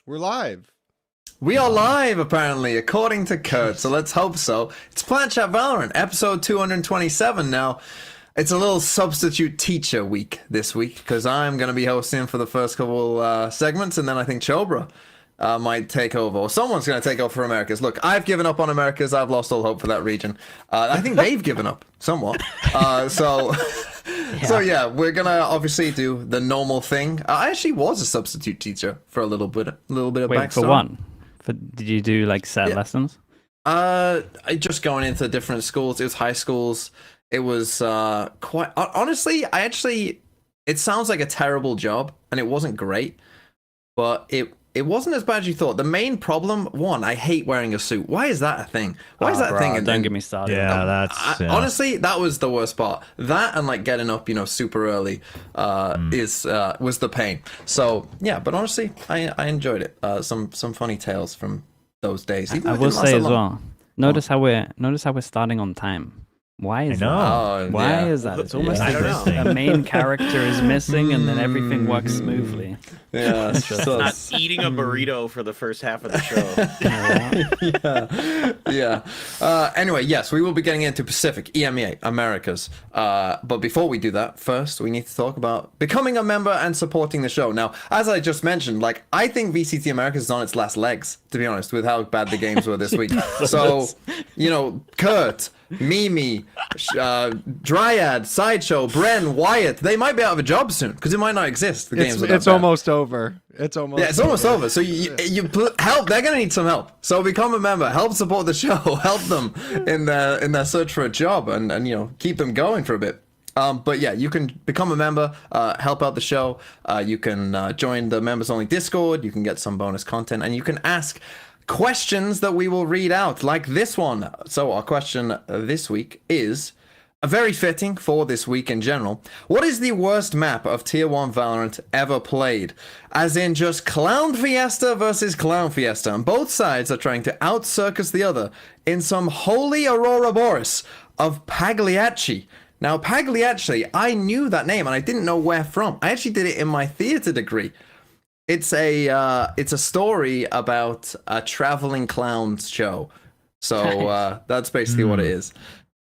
We're live. We are live, apparently, according to Kurt, so let's hope so. It's Plat Chat Valorant, episode 227 now. It's a little substitute teacher week this week, because I'm going to be hosting for the first couple segments, and then I think Chobra might take over, or someone's going to take over for Americas. Look, I've given up on Americas. I've lost all hope for that region. I think they've given up somewhat. So yeah, we're going to obviously do the normal thing. I actually was a substitute teacher for a little bit of backstory. For one? Did you do like set lessons? I just going into different schools. It was high schools. It was quite honestly. It sounds like a terrible job, and it wasn't great, but it wasn't as bad as you thought. The main problem, one, I hate wearing a suit. Why is that a thing? Why is that a thing? Don't get me started. Yeah, honestly, that was the worst part. That and like getting up, super early, was the pain. So yeah, but honestly, I enjoyed it. Some funny tales from those days. I will say as well. Notice how we're starting on time. Why is that? Why is that? It's almost like a main character is missing and then everything works smoothly. Yeah, not eating a burrito for the first half of the show. Yeah. Anyway, yes, we will be getting into Pacific, EMEA, Americas. But before we do that, first we need to talk about becoming a member and supporting the show. Now, as I just mentioned, I think VCT Americas is on its last legs, to be honest, with how bad the games were this week. So, Kurt, Mimi, Dryad, Sideshow, Bren, Wyatt, they might be out of a job soon because it might not exist. It's almost over. It's almost over. So you help. They're gonna need some help. So become a member. Help support the show. Help them in their search for a job and keep them going for a bit. But yeah, you can become a member, help out the show. You can join the members only Discord. You can get some bonus content, and you can ask questions that we will read out, like this one. So our question this week is very fitting for this week in general. What is the worst map of Tier 1 Valorant ever played? As in just Clown Fiesta versus Clown Fiesta, and both sides are trying to out-circus the other in some holy Ouroboros of Pagliacci. Now, Pagliacci, I knew that name, and I didn't know where from. I actually did it in my theater degree. It's a story about a traveling clowns show. So that's basically what it is.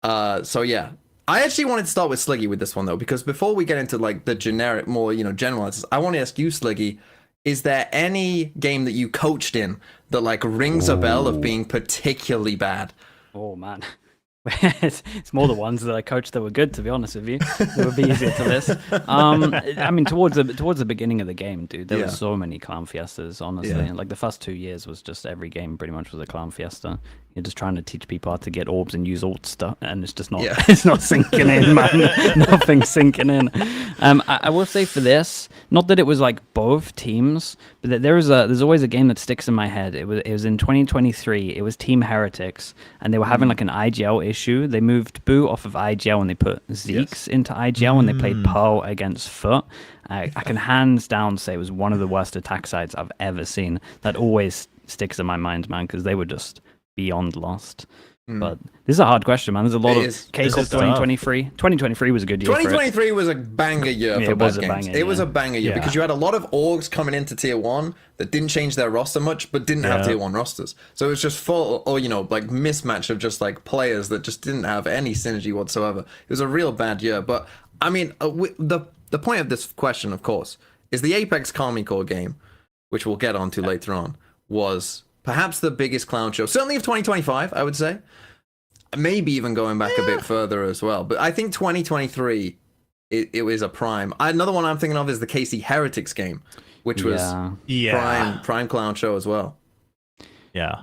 So yeah, I actually wanted to start with Sliggy with this one though, because before we get into the generic, more general answers, I want to ask you, Sliggy, is there any game that you coached in that rings a bell of being particularly bad? Oh man. It's more the ones that I coached that were good, to be honest with you. It would be easier to list. I mean, towards the beginning of the game, dude, there were so many Clown Fiestas, honestly. Yeah. The first 2 years was just every game pretty much was a Clown Fiesta. You're just trying to teach people how to get orbs and use ult stuff, and it's just not it's not sinking in, man. Nothing's sinking in. I will say for this, not that it was both teams, but there's always a game that sticks in my head. It was in 2023. It was Team Heretics, and they were having an IGL issue. They moved Boo off of IGL and they put Zeeks into IGL, and they played Pearl against Foot. I can hands down say it was one of the worst attack sides I've ever seen. That always sticks in my mind, man, because they were just beyond lost. But this is a hard question, man. There's a lot of K-Corp 2023. 2023 was a good year. 2023 was a banger year for bad games. It was a banger year because you had a lot of orgs coming into Tier 1 that didn't change their roster much, but didn't have Tier 1 rosters. So it was just full, or mismatch of just players that just didn't have any synergy whatsoever. It was a real bad year. But I mean, the point of this question, of course, is the Apeks Karmine Corp game, which we'll get onto later on, was perhaps the biggest clown show, certainly of 2025, I would say. Maybe even going back a bit further as well. But I think 2023, it was a prime. Another one I'm thinking of is the KC Heretics game, which was prime clown show as well. Yeah.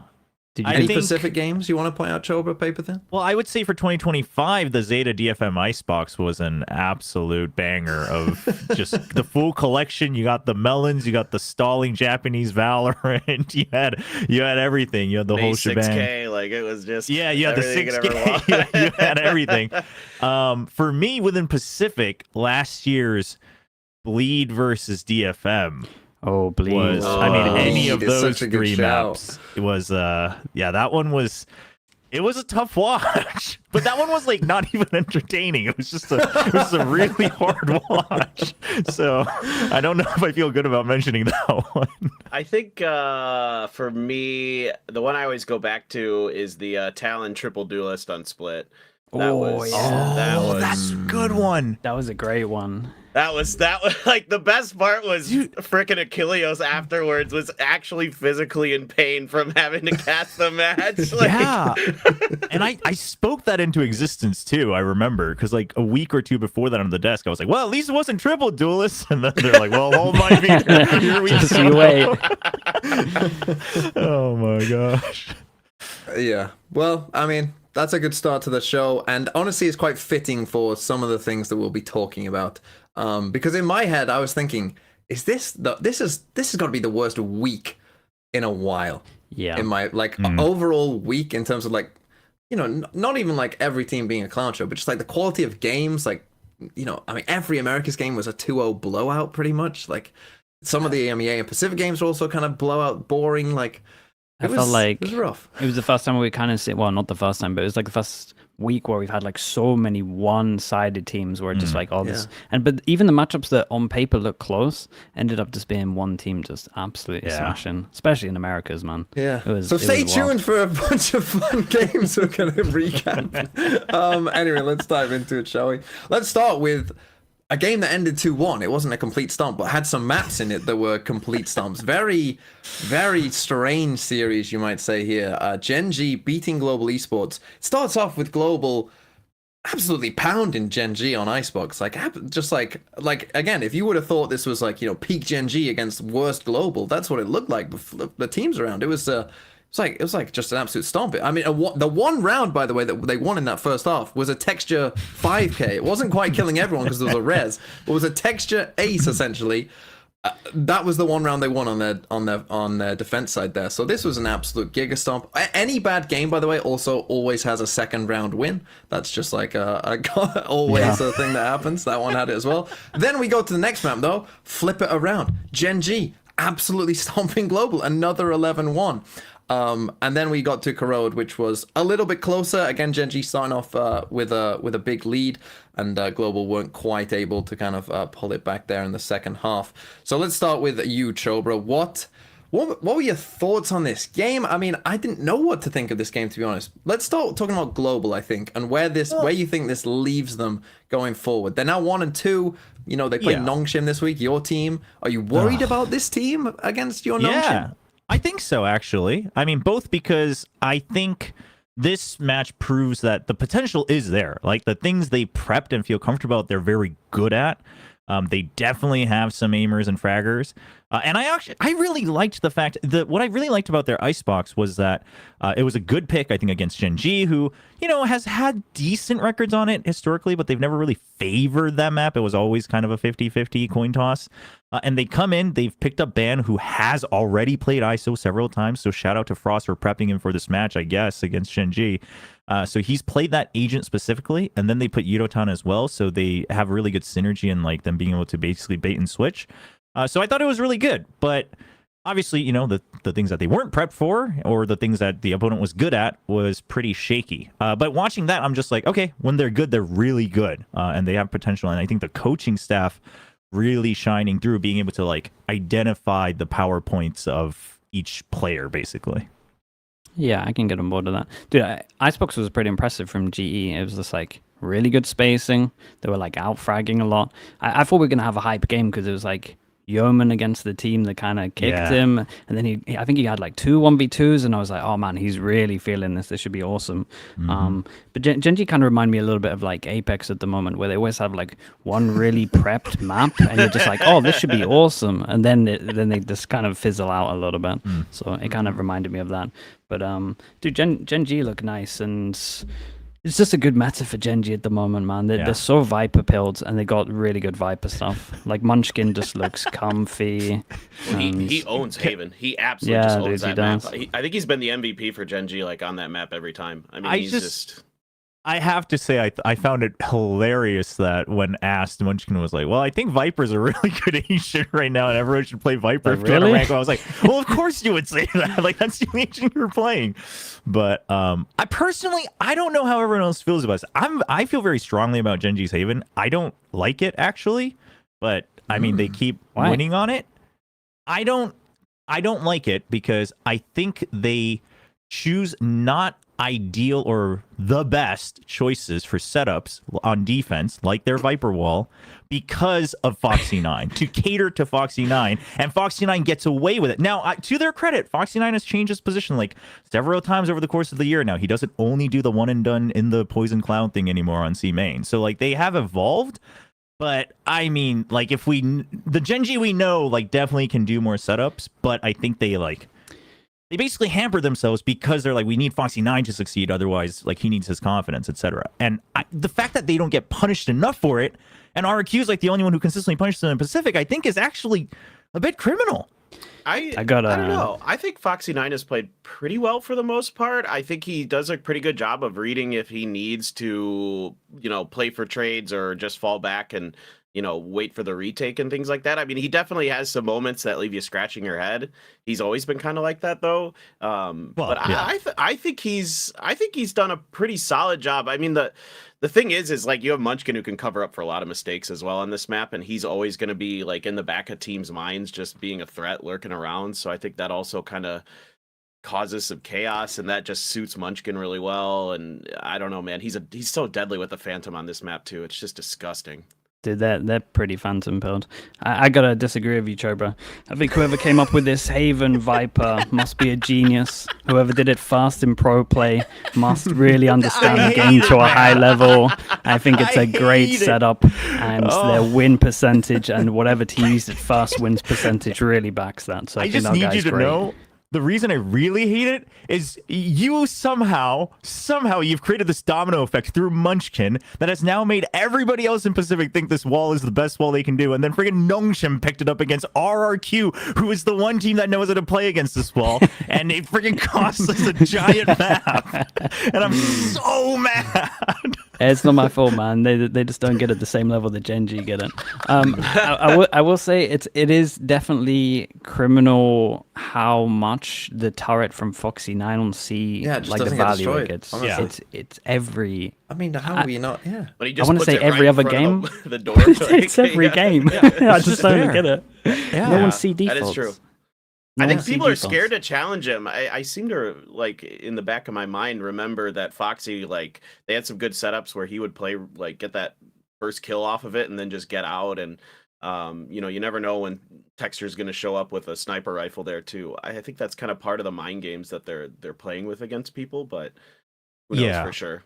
Any Pacific games you want to point out, Chobra, Paper Thin? Well, I would say for 2025, the ZETA DFM Icebox was an absolute banger of just the full collection. You got the melons, you got the stalling Japanese Valorant, you had everything. You had the whole shebang. 6K, it was just you had the 6K. You had everything. For me, within Pacific, last year's Bleed versus DFM. Oh, Bleed. Any of those three maps. It was, that one was It was a tough watch, but that one was like not even entertaining. It was just a really hard watch. So I don't know if I feel good about mentioning that one. I think for me, the one I always go back to is the Talon triple duelist on Split. That's a good one. That was a great one. That was like the best part was frickin' Achilleos afterwards was actually physically in pain from having to cast the match. Like... Yeah, and I spoke that into existence too. I remember because like a week or two before that on the desk, I was like, "Well, at least it wasn't triple duelist." And then they're like, "Well, hold my beer. Here we Just go." you wait. Oh my gosh. Yeah. Well, I mean, that's a good start to the show, and honestly, it's quite fitting for some of the things that we'll be talking about. Because in my head, I was thinking, this has got to be the worst week in a while. Yeah. In my overall week in terms of like, you know, not even like every team being a clown show, but just like the quality of games. Like, you know, I mean, every Americas game was a 2-0 blowout pretty much. Like some of the EMEA and Pacific games were also kind of blowout, boring. Like I felt like it was rough. It was the first time we kind of well, not the first time, but it was like the first week where we've had like so many one-sided teams where just like all this but even the matchups that on paper look close ended up just being one team just absolutely smashing, especially in Americas, man. Yeah. So stay tuned for a bunch of fun games we're gonna recap. Anyway, let's dive into it, shall we? Let's start with a game that ended 2-1. It wasn't a complete stomp, but had some maps in it that were complete stomps. Very, very strange series, you might say here. Gen.G beating Global Esports. Starts off with Global absolutely pounding Gen.G on Icebox. Like, just like again, if you would have thought this was like, you know, peak Gen.G against worst Global, that's what it looked like. The teams around, it was it was like just an absolute stomp. I mean, the one round, by the way, that they won in that first half was a texture 5k. It wasn't quite killing everyone because there was a res, but it was a texture ace essentially. That was the one round they won on their defense side there. So this was an absolute giga stomp. Any bad game, by the way, also always has a second round win. That's just like always a thing that happens. That one had it as well. Then we go to the next map though. Flip it around. Gen.G absolutely stomping Global. Another 11-1. And then we got to Corrode, which was a little bit closer. Again, Gen.G starting off with a big lead, and Global weren't quite able to kind of pull it back there in the second half. So let's start with you, Chobra. What were your thoughts on this game? I mean, I didn't know what to think of this game, to be honest. Let's start talking about Global, I think, and where you think this leaves them going forward. They're now 1-2. You know, they played Nongshim this week, your team. Are you worried about this team against your Nongshim? Yeah. I think so, actually. I mean, both because I think this match proves that the potential is there. Like, the things they prepped and feel comfortable about, they're very good at. They definitely have some aimers and fraggers. And I really liked the fact that what I really liked about their Icebox was that it was a good pick, I think, against Gen.G, who, you know, has had decent records on it historically, but they've never really favored that map. It was always kind of a 50-50 coin toss. And they come in, they've picked up Ban, who has already played ISO several times. So shout out to Frost for prepping him for this match, I guess, against Gen.G. So he's played that agent specifically, and then they put Yudotan as well. So they have really good synergy in like them being able to basically bait and switch. So I thought it was really good, but obviously, you know, the things that they weren't prepped for or the things that the opponent was good at was pretty shaky. But watching that, I'm just like, okay, when they're good, they're really good, and they have potential. And I think the coaching staff really shining through, being able to like identify the power points of each player, basically. Yeah, I can get on board with that. Dude, Icebox was pretty impressive from GE. It was just like really good spacing. They were like out fragging a lot. I thought we were going to have a hype game because it was like Yeoman against the team that kind of kicked him. And then I think he had like 2 1v2s, and I was like, oh man, he's really feeling this. This should be awesome. But Gen.G kind of remind me a little bit of like Apeks at the moment, where they always have like one really prepped map, and you're just like, oh, this should be awesome. And then they just kind of fizzle out a little bit. So it kind of reminded me of that. But dude, Gen.G look nice, and it's just a good meta for Gen.G at the moment, man. They're so Viper pilled, and they got really good Viper stuff. Like Munchkin just looks comfy. He owns Haven. He absolutely just owns that map. I think he's been the MVP for Gen.G like on that map every time. I mean, I have to say, I found it hilarious that when asked, Munchkin was like, "Well, I think Viper's a really good Asian right now, and everyone should play Viper if you want to rank." I was like, "Well, of course you would say that. Like, that's the only Asian you're playing." But I personally, I don't know how everyone else feels about this. I feel very strongly about Gen.G's Haven. I don't like it actually, but I mean, they keep winning on it. I don't like it because I think they choose not ideal or the best choices for setups on defense, like their Viper wall, because of Foxy9, to cater to Foxy9, and Foxy9 gets away with it. Now, to their credit, Foxy9 has changed his position like several times over the course of the year now. He doesn't only do the one and done in the Poison Clown thing anymore on C main. So, like, they have evolved, but I mean, like, the Gen.G we know, like, definitely can do more setups, but I think they basically hamper themselves because they're like, we need Foxy9 to succeed, otherwise, like, he needs his confidence, etc. And the fact that they don't get punished enough for it, and RQ is like the only one who consistently punishes them in Pacific, I think is actually a bit criminal. I don't know. I think Foxy9 has played pretty well for the most part. I think he does a pretty good job of reading if he needs to, play for trades or just fall back and, wait for the retake and things like that. I mean, he definitely has some moments that leave you scratching your head. He's always been kind of like that, though. I think he's done a pretty solid job. I mean, the thing is like you have Munchkin who can cover up for a lot of mistakes as well on this map, and he's always going to be like in the back of teams' minds, just being a threat lurking around. So I think that also kind of causes some chaos, and that just suits Munchkin really well. And I don't know, man, he's so deadly with the Phantom on this map too. It's just disgusting. Dude, they're pretty Phantom build. I gotta disagree with you, Chobra. I think whoever came up with this Haven Viper must be a genius. Whoever did it fast in pro play must really understand the game to a high level. I think it's a great setup, and their win percentage and whatever team used it first wins percentage really backs that. So I just need you to know. The reason I really hate it is you somehow you've created this domino effect through Munchkin that has now made everybody else in Pacific think this wall is the best wall they can do. And then friggin' Nongshim picked it up against RRQ, who is the one team that knows how to play against this wall. And it friggin' costs us a giant map. And I'm so mad. It's not my fault, man. They just don't get it the same level that Gen.G get it. I will say it is definitely criminal how much the turret from Foxy9 on C, like the value it gets. It's every. I mean, how are you not? Yeah. But I want to say every other game. The door. It's every game. I just don't get it. Yeah. No one see defaults. That is true. I think people are scared to challenge him. I seem to, like, in the back of my mind, remember that Foxy, like, they had some good setups where he would play, like, get that first kill off of it and then just get out. And, you never know when Texture's going to show up with a sniper rifle there, too. I think that's kind of part of the mind games that they're playing with against people, but who knows for sure.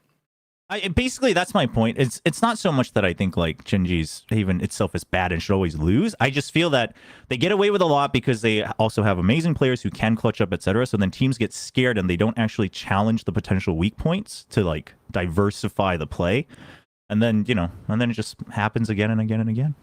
Basically, that's my point. It's not so much that I think like Gen.G's Haven itself is bad and should always lose. I just feel that they get away with a lot because they also have amazing players who can clutch up, etc. So then teams get scared and they don't actually challenge the potential weak points to like diversify the play, and then it just happens again and again and again.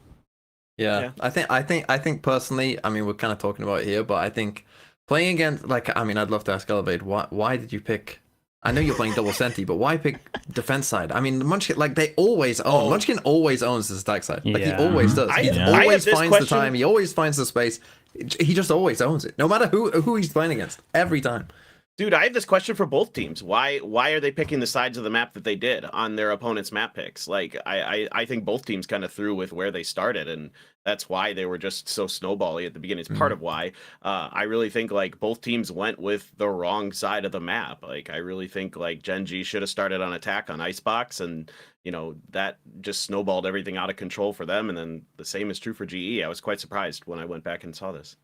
Yeah. I think personally, I mean, we're kind of talking about it here, but I think playing against, like, I mean, I'd love to ask Elevate, why did you pick? I know you're playing double Senti, but why pick defense side? I mean, Munchkin, like, they always own. Munchkin always owns the attack side. Like, he always does. He always finds the time. He always finds the space. He just always owns it, no matter who he's playing against, every time. Dude, I have this question for both teams. Why are they picking the sides of the map that they did on their opponent's map picks? Like, I think both teams kind of threw with where they started, and that's why they were just so snowbally at the beginning. It's part of why. I really think, like, both teams went with the wrong side of the map. Like, I really think, like, Gen.G should have started on attack on Icebox, and, that just snowballed everything out of control for them, and then the same is true for GE. I was quite surprised when I went back and saw this.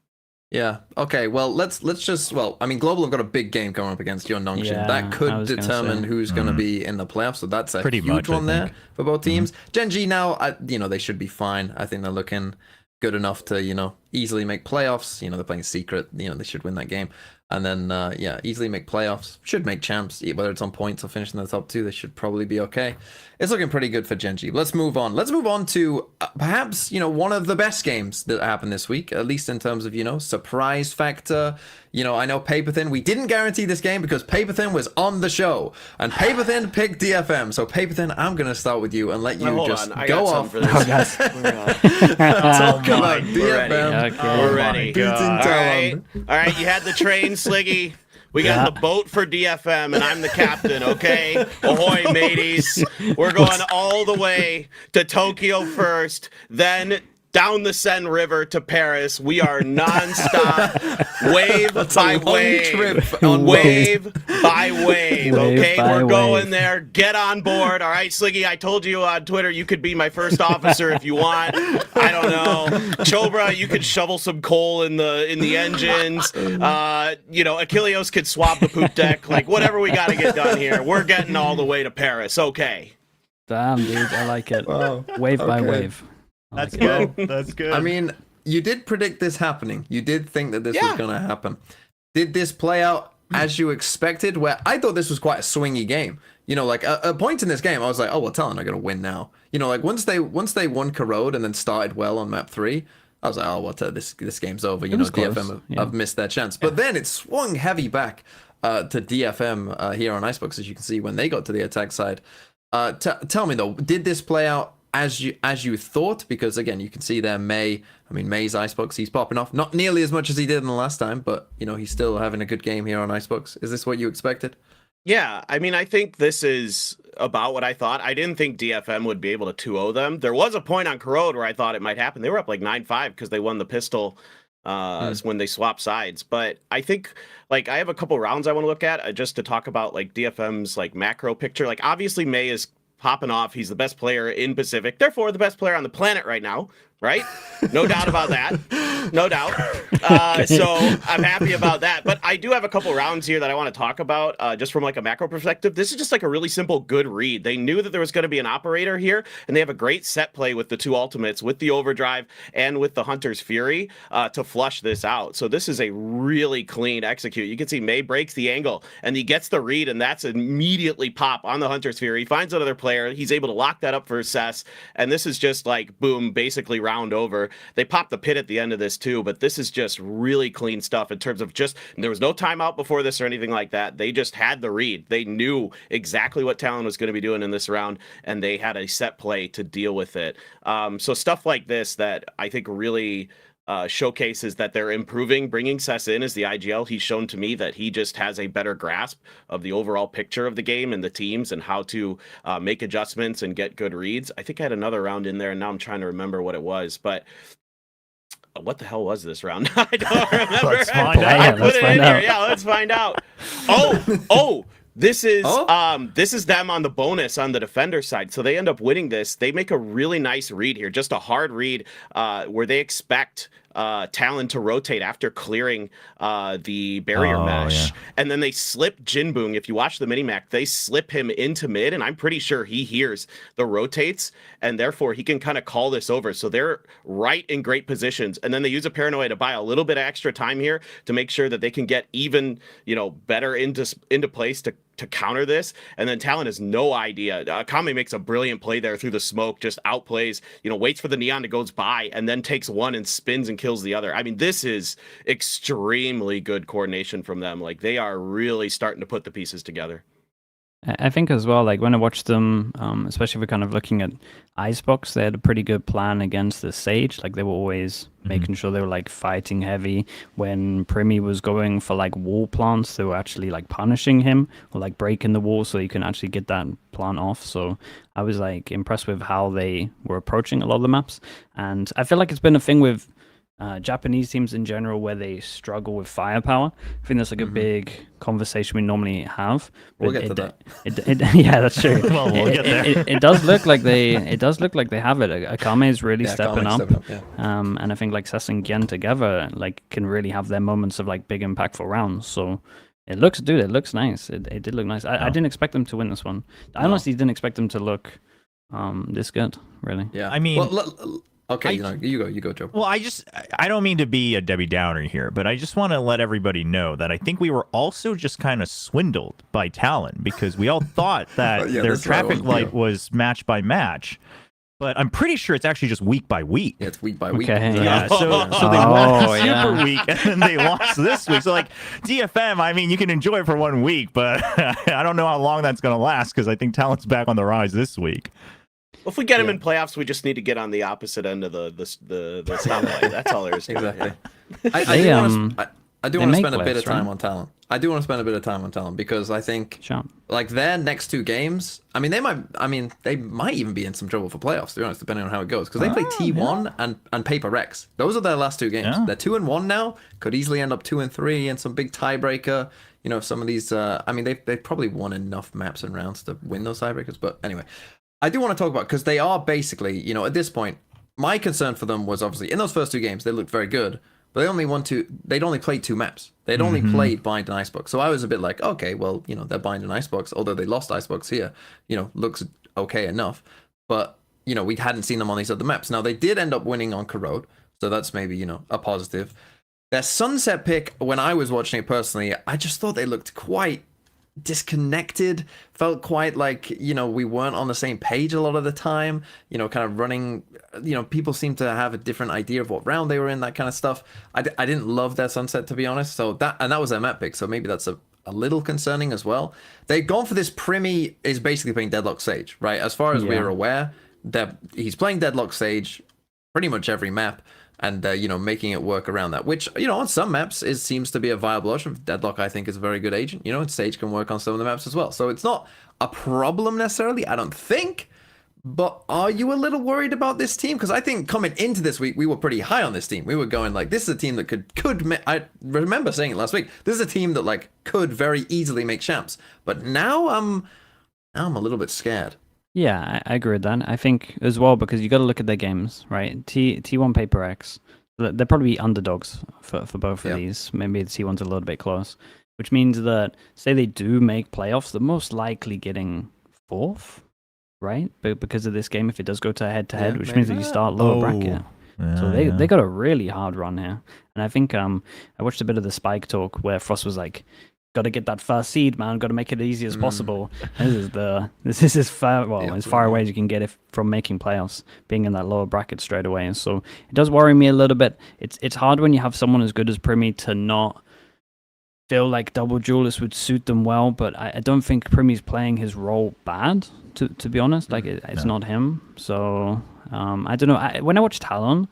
Yeah. Okay. Well, let's just. Well, I mean, Global have got a big game coming up against you on Nongshim. Yeah, that could determine who's going to be in the playoffs. So that's a huge one there for both teams. Gen.G now, they should be fine. I think they're looking good enough to, easily make playoffs. You know, they're playing Secret. You know, they should win that game. And then, yeah, easily make playoffs. Should make champs, whether it's on points or finishing in the top 2. They should probably be okay. It's looking pretty good for Gen.G. Let's move on. Let's move on to perhaps, you know, one of the best games that happened this week, at least in terms of, you know, surprise factor. You know, I know Paperthin, we didn't guarantee this game because Paperthin was on the show. And Paperthin picked DFM. So Paperthin, I'm going to start with you and let you just go off. For this. Oh, guys. Talk about DFM. Okay. We're ready. Beating Talon. All right, you had the train, Sliggy. We got the boat for DFM, and I'm the captain, okay? Ahoy, mateys. We're going all the way to Tokyo first, then down the Seine River to Paris. We are nonstop, wave by wave, wave by wave, okay? We're going there. Get on board, all right, Sliggy? I told you on Twitter you could be my first officer if you want. I don't know. Chobra, you could shovel some coal in the engines. You know, Achilleos could swap the poop deck. Like, whatever we got to get done here. We're getting all the way to Paris, okay? Damn, dude, I like it. Wow. Wave by Okay. wave. That's good. That's good. I mean, you did predict this happening. You did think that this was going to happen. Did this play out as you expected? Where I thought this was quite a swingy game. You know, like a point in this game, I was like, oh, well, Talon are going to win now. You know, like once they won Corrode and then started well on map 3, I was like, oh, what? This game's over. You know, DFM have missed their chance. But then it swung heavy back to DFM here on Icebox, as you can see when they got to the attack side. Tell me though, did this play out as you thought? Because again, you can see there May. I mean, May's Icebox, he's popping off. Not nearly as much as he did in the last time, but you know, he's still having a good game here on Icebox. Is this what you expected? Yeah, I mean, I think this is about what I thought. I didn't think DFM would be able to 2-0 them. There was a point on Corrode where I thought it might happen. They were up like 9-5 because they won the pistol when they swapped sides. But I think, like, I have a couple rounds I want to look at just to talk about like DFM's like macro picture. Like, obviously May is popping off. He's the best player in Pacific, therefore the best player on the planet right now, right? No doubt about that. No doubt. So I'm happy about that. But I do have a couple rounds here that I want to talk about just from like a macro perspective. This is just like a really simple, good read. They knew that there was going to be an operator here, and they have a great set play with the 2 ultimates, with the overdrive and with the Hunter's Fury to flush this out. So this is a really clean execute. You can see May breaks the angle, and he gets the read, and that's immediately pop on the Hunter's Fury. He finds another player. He's able to lock that up for Cess, and this is just like, boom, basically round over. They pop the pit at the end of this too, but this is just really clean stuff in terms of just, there was no timeout before this or anything like that. They just had the read. They knew exactly what Talon was going to be doing in this round, and they had a set play to deal with it. So stuff like this that I think really showcases that they're improving. Bringing Cess in as the IGL, he's shown to me that he just has a better grasp of the overall picture of the game and the teams and how to make adjustments and get good reads. I think I had another round in there, and now I'm trying to remember what it was, but what the hell was this round? I don't remember. Let's find out. I put it in here. Yeah, let's find out. This is them on the bonus on the defender side. So they end up winning this. They make a really nice read here, just a hard read where they expect Talon to rotate after clearing the barrier mesh. Yeah. And then they slip Jinboong. If you watch the minimac, they slip him into mid, and I'm pretty sure he hears the rotates, and therefore he can kind of call this over. So they're right in great positions. And then they use a paranoia to buy a little bit of extra time here to make sure that they can get even, better into place to counter this. And then Talon has no idea. Kame makes a brilliant play there through the smoke, just outplays, waits for the neon to go by, and then takes one and spins and kills the other. I mean, this is extremely good coordination from them. Like, they are really starting to put the pieces together. I think as well, like when I watched them, especially if we're kind of looking at Icebox, they had a pretty good plan against the Sage. Like, they were always making sure they were like fighting heavy. When Primi was going for like wall plants, they were actually like punishing him or like breaking the wall so you can actually get that plant off. So I was like impressed with how they were approaching a lot of the maps. And I feel like it's been a thing with Japanese teams in general where they struggle with firepower. I think that's like a big conversation we normally have. We'll get to that. Yeah, that's true. Well, we'll get there. It does look like they have it. Akame is really stepping up. Yeah. And I think like Cess and Gien together like can really have their moments of like big impactful rounds. So it looks nice. It did look nice. I didn't expect them to win this one. I honestly didn't expect them to look this good, really. Yeah. I mean, well, Okay, you go, Joe. Well, I don't mean to be a Debbie Downer here, but I just want to let everybody know that I think we were also just kind of swindled by TALON because we all thought that their traffic light was match by match. But I'm pretty sure it's actually just week by week. Yeah, it's week by week. Okay. Yeah, so they won Super Week, and then they lost this week. So, like, DFM, I mean, you can enjoy it for 1 week, but I don't know how long that's going to last because I think TALON's back on the rise this week. Well, if we get him in playoffs, we just need to get on the opposite end of the stoplight. That's all there is to it. Exactly. Yeah. I do want to spend a bit of time on TALON. I do want to spend a bit of time on TALON because I think like their next 2 games, they might even be in some trouble for playoffs, to be honest, depending on how it goes. Because they play T1 and Paper Rex. Those are their last 2 games. They're 2-1 now. Could easily end up 2-3 and some big tiebreaker. Some of these they've probably won enough maps and rounds to win those tiebreakers. But anyway, I do want to talk about because they are basically, at this point, my concern for them was obviously in those first 2 games, they looked very good. But they'd only played 2 maps. They'd only played Bind and Icebox. So I was a bit like, okay, well, they're Bind and Icebox, although they lost Icebox here, looks okay enough. But, we hadn't seen them on these other maps. Now, they did end up winning on Corrode, so that's maybe, a positive. Their Sunset pick, when I was watching it personally, I just thought they looked quite disconnected, felt quite like we weren't on the same page a lot of the time, kind of running, people seem to have a different idea of what round they were in, that kind of stuff. I didn't love their Sunset, to be honest, so that was their map pick, so maybe that's a little concerning as well. They've gone for this. Primi is basically playing Deadlock Sage, right? As far as we're aware, that he's playing Deadlock Sage pretty much every map, and making it work around that, which on some maps seems to be a viable option. Deadlock, I think, is a very good agent. And Sage can work on some of the maps as well, so it's not a problem necessarily, I don't think. But are you a little worried about this team? Because I think coming into this week, we were pretty high on this team. We were going like, this is a team that could. I remember saying it last week. This is a team that like could very easily make champs. But now I'm a little bit scared. Yeah, I agree with that. I think as well, because you got to look at their games, right? T1 Paper X, they're probably underdogs for both of these. Maybe the T1's a little bit close, which means that, say they do make playoffs, they're most likely getting 4th, right? But because of this game, if it does go to head-to-head, which means that you start lower bracket. So they got a really hard run here. And I think I watched a bit of the Spike talk where Frost was like, got to get that first seed, man. Got to make it as easy as possible. This is as far away as you can get from making playoffs, being in that lower bracket straight away. And so it does worry me a little bit. It's hard when you have someone as good as Primi to not feel like Double Duelist would suit them well. But I don't think Primi's playing his role bad. To be honest, like it's not him. So I don't know. When I watch TALON,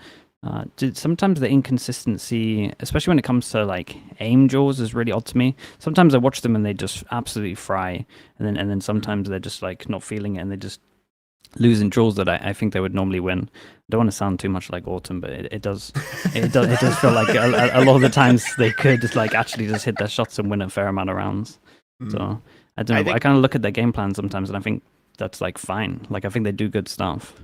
sometimes the inconsistency, especially when it comes to like aim duels, is really odd to me. Sometimes I watch them and they just absolutely fry, and then sometimes they're just like not feeling it and they just lose in duels that I think they would normally win. I don't want to sound too much like Autumn, but it does feel like a lot of the times they could just like actually just hit their shots and win a fair amount of rounds. So I don't know. I kind of look at their game plan sometimes and I think that's like fine. Like I think they do good stuff.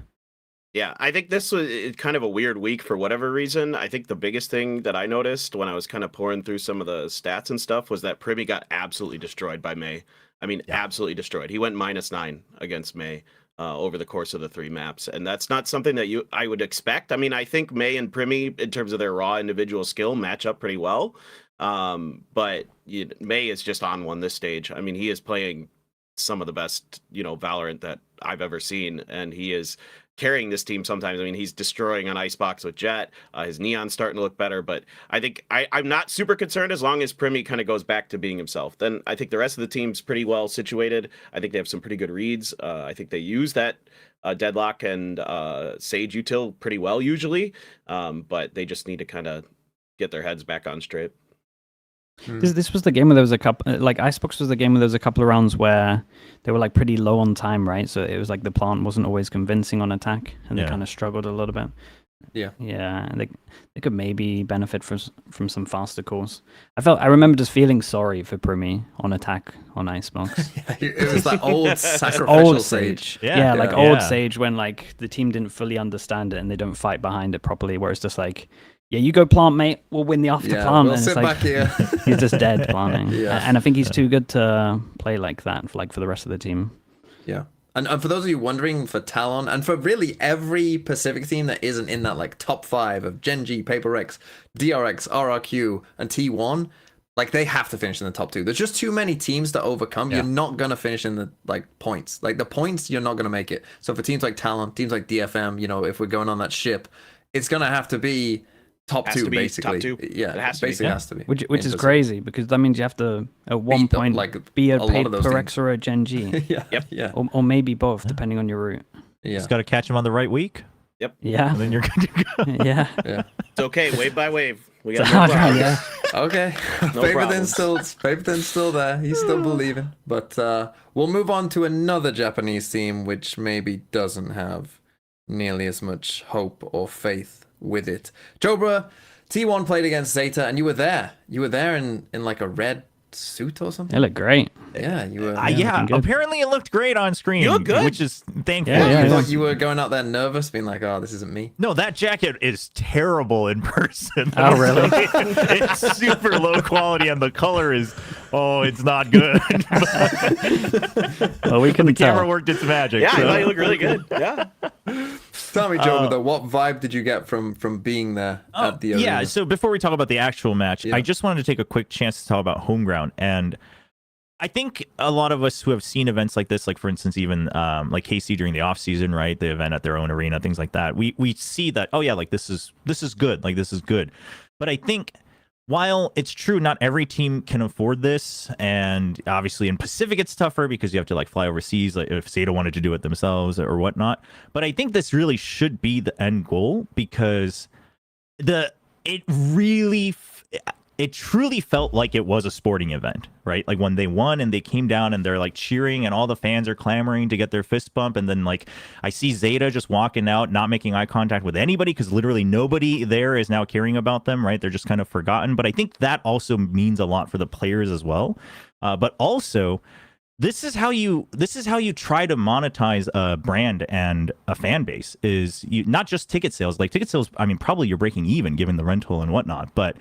Yeah, I think this was kind of a weird week for whatever reason. I think the biggest thing that I noticed when I was kind of pouring through some of the stats and stuff was that Primi got absolutely destroyed by May. I mean, absolutely destroyed. He went -9 against May over the course of the 3 maps. And that's not something that I would expect. I mean, I think May and Primi, in terms of their raw individual skill, match up pretty well. But May is just on one this stage. I mean, he is playing some of the best, Valorant that I've ever seen. And he is carrying this team sometimes. I mean, he's destroying on Icebox with Jet. His Neon's starting to look better, but I think I'm not super concerned as long as Primi kind of goes back to being himself. Then I think the rest of the team's pretty well situated. I think they have some pretty good reads. I think they use that Deadlock and Sage util pretty well usually, but they just need to kind of get their heads back on straight. This was the game where there was a couple, like Icebox was the game where there was a couple of rounds where they were like pretty low on time, right? So it was like the plant wasn't always convincing on attack, and they kind of struggled a little bit. Yeah, and they could maybe benefit from some faster calls. I remember just feeling sorry for Primi on attack on Icebox. It was that old sacrificial Sage. Old Sage when like the team didn't fully understand it and they don't fight behind it properly, where it's just like, yeah, you go plant, mate. We'll win the after plant. We'll and sit it's like, back here. He's just dead planting. And I think he's too good to play like that for the rest of the team. Yeah. And for those of you wondering, for Talon, and for really every Pacific team that isn't in that like top 5 of Gen.G, PaperX, DRX, RRQ, and T1, like they have to finish in the top 2. There's just too many teams to overcome. You're not gonna finish in the like points. Like the points, you're not gonna make it. So for teams like Talon, teams like DFM, you know, if we're going on that ship, it's gonna have to be top 2 basically. Top 2. Yeah, it has basically to be. has to be. Which is crazy because that means you have to at one point be a paid PaperX or a Gen.G. Yeah. Or maybe both, depending on your route. Yeah. Just got to catch them on the right week. Yep. Yeah. And then you're good to go. Yeah. It's okay, wave by wave. We got Yeah. Okay. Paperthin's still there. He's still believing. But we'll move on to another Japanese team which maybe doesn't have nearly as much hope or faith with it. Jobra, T1 played against Zeta, and you were there. You were there in like a red suit or something. They look great. Yeah, you were. Yeah, apparently it looked great on screen. You look good. Which is thankful. Yeah, You thought you were going out there nervous, being like, "Oh, this isn't me." No, that jacket is terrible in person. Oh, really? It's super low quality, and the color is, it's not good. Well, we couldn't The camera tell. worked its magic. Yeah, I so. thought you looked really good. Yeah. Tell me, Joe, though, what vibe did you get from being there at the arena? Yeah, so before we talk about the actual match, I just wanted to take a quick chance to talk about Homeground. And I think a lot of us who have seen events like this, like for instance, even like KC during the off season, right? The event at their own arena, things like that. We see that, oh yeah, like this is good. Like this is good. But I think while it's true, not every team can afford this, and obviously in Pacific it's tougher because you have to like fly overseas, like if Zeta wanted to do it themselves or whatnot. But I think this really should be the end goal because it truly felt like it was a sporting event, right? Like when they won and they came down and they're like cheering and all the fans are clamoring to get their fist bump. And then like I see Zeta just walking out, not making eye contact with anybody because literally nobody there is now caring about them, right? They're just kind of forgotten. But I think that also means a lot for the players as well. But also, this is how you try to monetize a brand and a fan base, is you not just ticket sales. Like ticket sales, I mean, probably you're breaking even given the rental and whatnot, but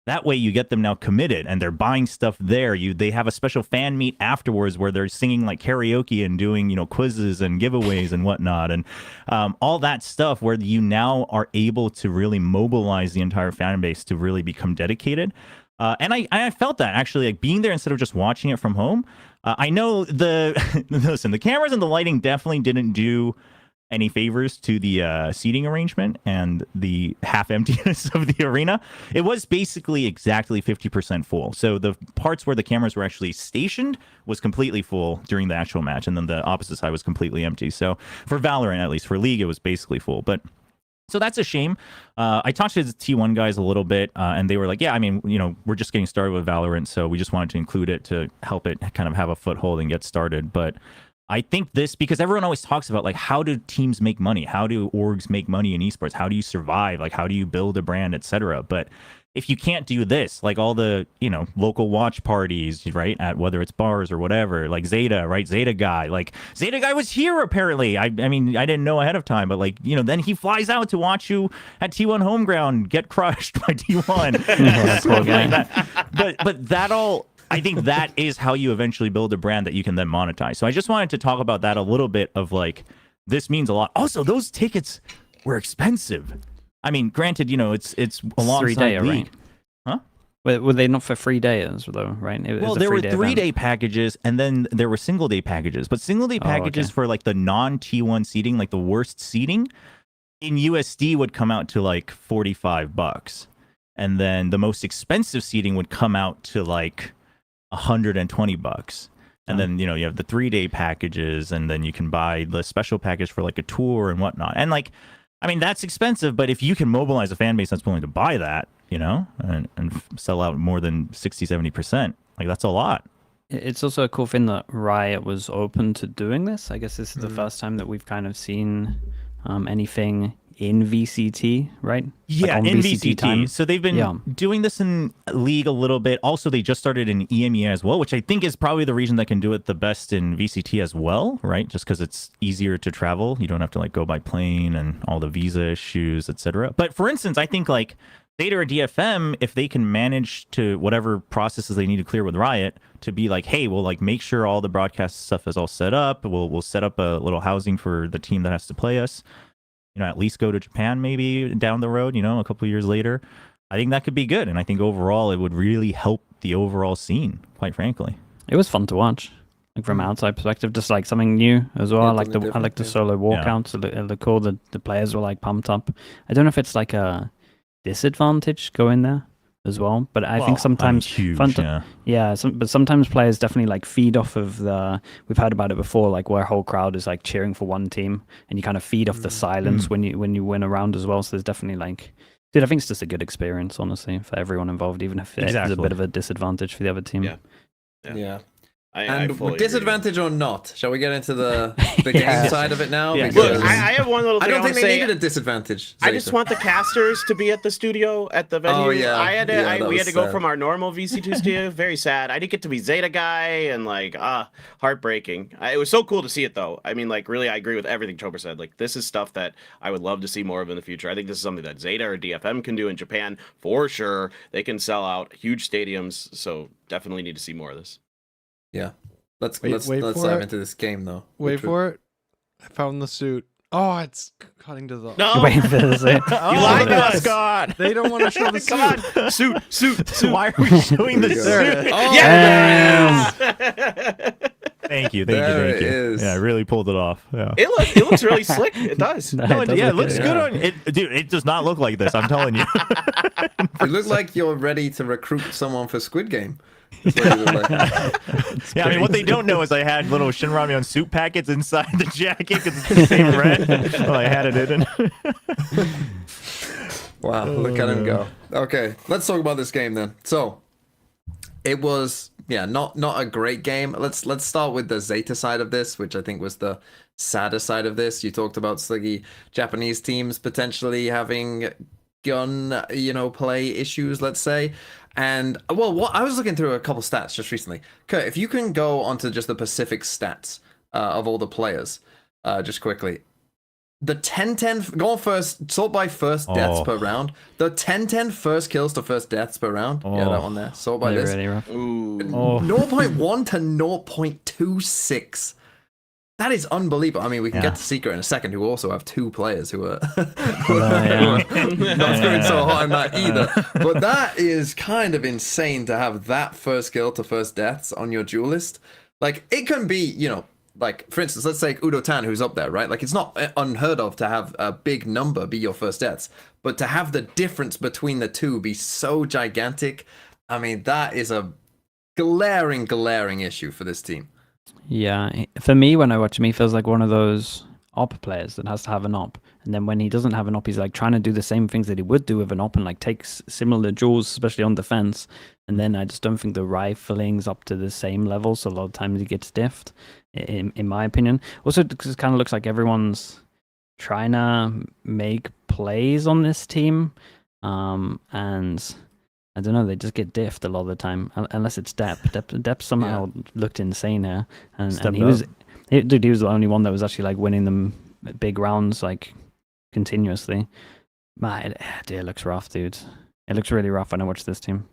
that way you get them now committed and they're buying stuff there. They have a special fan meet afterwards where they're singing like karaoke and doing, quizzes and giveaways and whatnot. And all that stuff where you now are able to really mobilize the entire fan base to really become dedicated. And I felt that actually, like being there instead of just watching it from home. I know the cameras and the lighting definitely didn't do any favors to the seating arrangement and the half emptiness of the arena. It was basically exactly 50% full. So the parts where the cameras were actually stationed was completely full during the actual match, and then the opposite side was completely empty. So for Valorant, at least for League, it was basically full. But so that's a shame. I talked to the T1 guys a little bit, and they were like, yeah, I mean, we're just getting started with Valorant, so we just wanted to include it to help it kind of have a foothold and get started. But I think this, because everyone always talks about, like, how do teams make money? How do orgs make money in esports? How do you survive? Like, how do you build a brand, etc.? But if you can't do this, like all the, local watch parties, right, at whether it's bars or whatever, like Zeta, right, Zeta Guy was here apparently. I mean, I didn't know ahead of time, but like, then he flies out to watch you at T1 Homeground get crushed by T1. But that all, I think that is how you eventually build a brand that you can then monetize. So I just wanted to talk about that a little bit of like, this means a lot. Also, those tickets were expensive. I mean, granted, it's alongside 3-day, League. right? Huh? Were they not for 3 days though, right? Well, there were 3-day packages, and then there were single-day packages. But single-day packages for like the non-T1 seating, like the worst seating, in USD would come out to like $45, and then the most expensive seating would come out to like $120. And then you have the 3-day packages, and then you can buy the special package for like a tour and whatnot. And like, I mean, that's expensive, but if you can mobilize a fan base that's willing to buy that, and sell out more than 60-70%, like that's a lot. It's also a cool thing that Riot was open to doing this. I guess this is the first time that we've kind of seen anything in VCT, right? Yeah, like in VCT time. So they've been doing this in League a little bit. Also, they just started in EMEA as well, which I think is probably the reason they can do it the best in VCT as well, right? Just because it's easier to travel. You don't have to like go by plane and all the visa issues, etc. But for instance, I think like Zeta or DFM, if they can manage to whatever processes they need to clear with Riot, to be like, hey, we'll like make sure all the broadcast stuff is all set up. We'll set up a little housing for the team that has to play us. You know, at least go to Japan maybe down the road, you know, a couple of years later. I think that could be good. And I think overall it would really help the overall scene, quite frankly. It was fun to watch. Like from an outside perspective, just like something new as well. Yeah, I like the solo walkouts. It looked cool. The players were like pumped up. I don't know if it's like a disadvantage going there as well, but I think sometimes but sometimes players definitely like feed off of we've heard about it before, like where a whole crowd is like cheering for one team and you kind of feed off the silence when you win a round as well. So there's definitely like, dude, I think it's just a good experience, honestly, for everyone involved, even if it's a bit of a disadvantage for the other team. Yeah. I And fully disadvantage or not, shall we get into the game side of it now? Yeah. Because Look, I have one little thing I don't think they say. needed a disadvantage. I just want the casters to be at the studio at the venue. Oh, yeah. We had to go sad. from our normal VC2 studio. Very sad. I didn't get to be Zeta guy and like heartbreaking. It was so cool to see it though. I mean, like really, I agree with everything Tober said. Like this is stuff that I would love to see more of in the future. I think this is something that Zeta or DFM can do in Japan for sure. They can sell out huge stadiums, so definitely need to see more of this. Yeah. Let's wait dive into this game though. Wait for it. I found the suit. Oh, it's cutting to the. No, Wait for this. you lied to us, God. They don't want to show the suit. Come on, suit. Why are we showing the There it suit? is. Oh, Yes! Thank you. There it is. Yeah, I really pulled it off. Yeah. It looks really slick. It does. No, No, it does yeah, it look looks good. good on it, dude. It does not look like this. I'm telling you. You look like you're ready to recruit someone for Squid Game. That's what you look like. Yeah, I mean, what they don't know is I had little Shin Ramyun soup packets inside the jacket because it's the same red. Well, I had it in. Wow, look at him go. Okay, let's talk about this game then. So, it was not a great game. Let's start with the Zeta side of this, which I think was the sadder side of this. You talked about Sliggy Japanese teams potentially having gun, play issues, let's say. And well, I was looking through a couple stats just recently. Kurt, if you can go onto just the Pacific stats of all the players, just quickly. The 10-10 going first, sort by first deaths per round. The 10-10 first kills to first deaths per round. Yeah, that one there. Sort by They're this. really rough. Ooh. 0.1 to 0.26. That is unbelievable. I mean, we can get to Secret in a second, who also have two players who are, not doing so hot in that either. But that is kind of insane to have that first kill to first deaths on your duelist. Like, it can be, like, for instance, let's take Udo Tan, who's up there, right? Like, it's not unheard of to have a big number be your first deaths. But to have the difference between the two be so gigantic, I mean, that is a glaring issue for this team. Yeah, for me, when I watch him, he feels like one of those op players that has to have an op. And then when he doesn't have an op, he's like trying to do the same things that he would do with an op and like takes similar duels, especially on defense. And then I just don't think the rifling's up to the same level. So a lot of times he gets diffed, in my opinion. Also, it kind of looks like everyone's trying to make plays on this team. And I don't know, they just get diffed a lot of the time, unless it's Depp. Depp somehow looked insane here, and he was the only one that was actually like winning them big rounds like continuously. Man, it looks rough, dude. It looks really rough when I watch this team.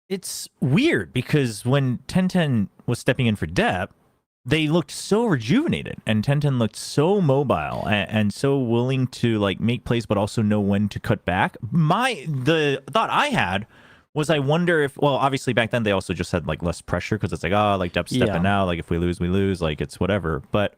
It's weird because when 10-10 was stepping in for Depp, they looked so rejuvenated, and 10-10 looked so mobile and so willing to like make plays, but also know when to cut back. The thought I had was, I wonder if, well, obviously back then they also just had like less pressure because it's like, like Depp's stepping out, like if we lose, we lose, like it's whatever. But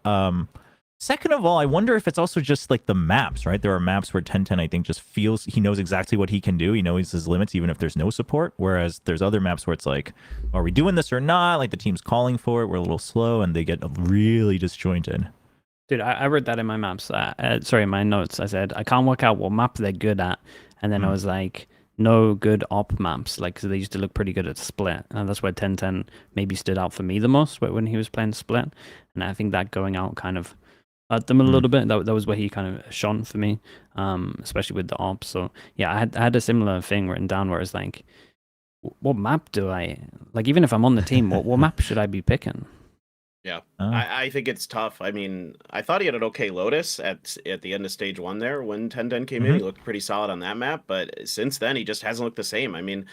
second of all, I wonder if it's also just like the maps, right? There are maps where 10-10, I think, just feels he knows exactly what he can do. He knows his limits, even if there's no support. Whereas there's other maps where it's like, are we doing this or not? Like the team's calling for it. We're a little slow, and they get really disjointed. Dude, I wrote that in my maps. In my notes. I said, I can't work out what map they're good at. And then I was like, no good op maps. Like, so they used to look pretty good at Split. And that's where 10-10 maybe stood out for me the most, when he was playing Split. And I think that going out kind of at them a little bit. That was where he kind of shone for me, especially with the ops. So yeah, I had a similar thing written down where it's like, what map do I like? Even if I'm on the team, what map should I be picking? Yeah, Oh. I think it's tough. I mean, I thought he had an okay Lotus at the end of stage 1 there when 10-10 came in. He looked pretty solid on that map, but since then he just hasn't looked the same. I mean,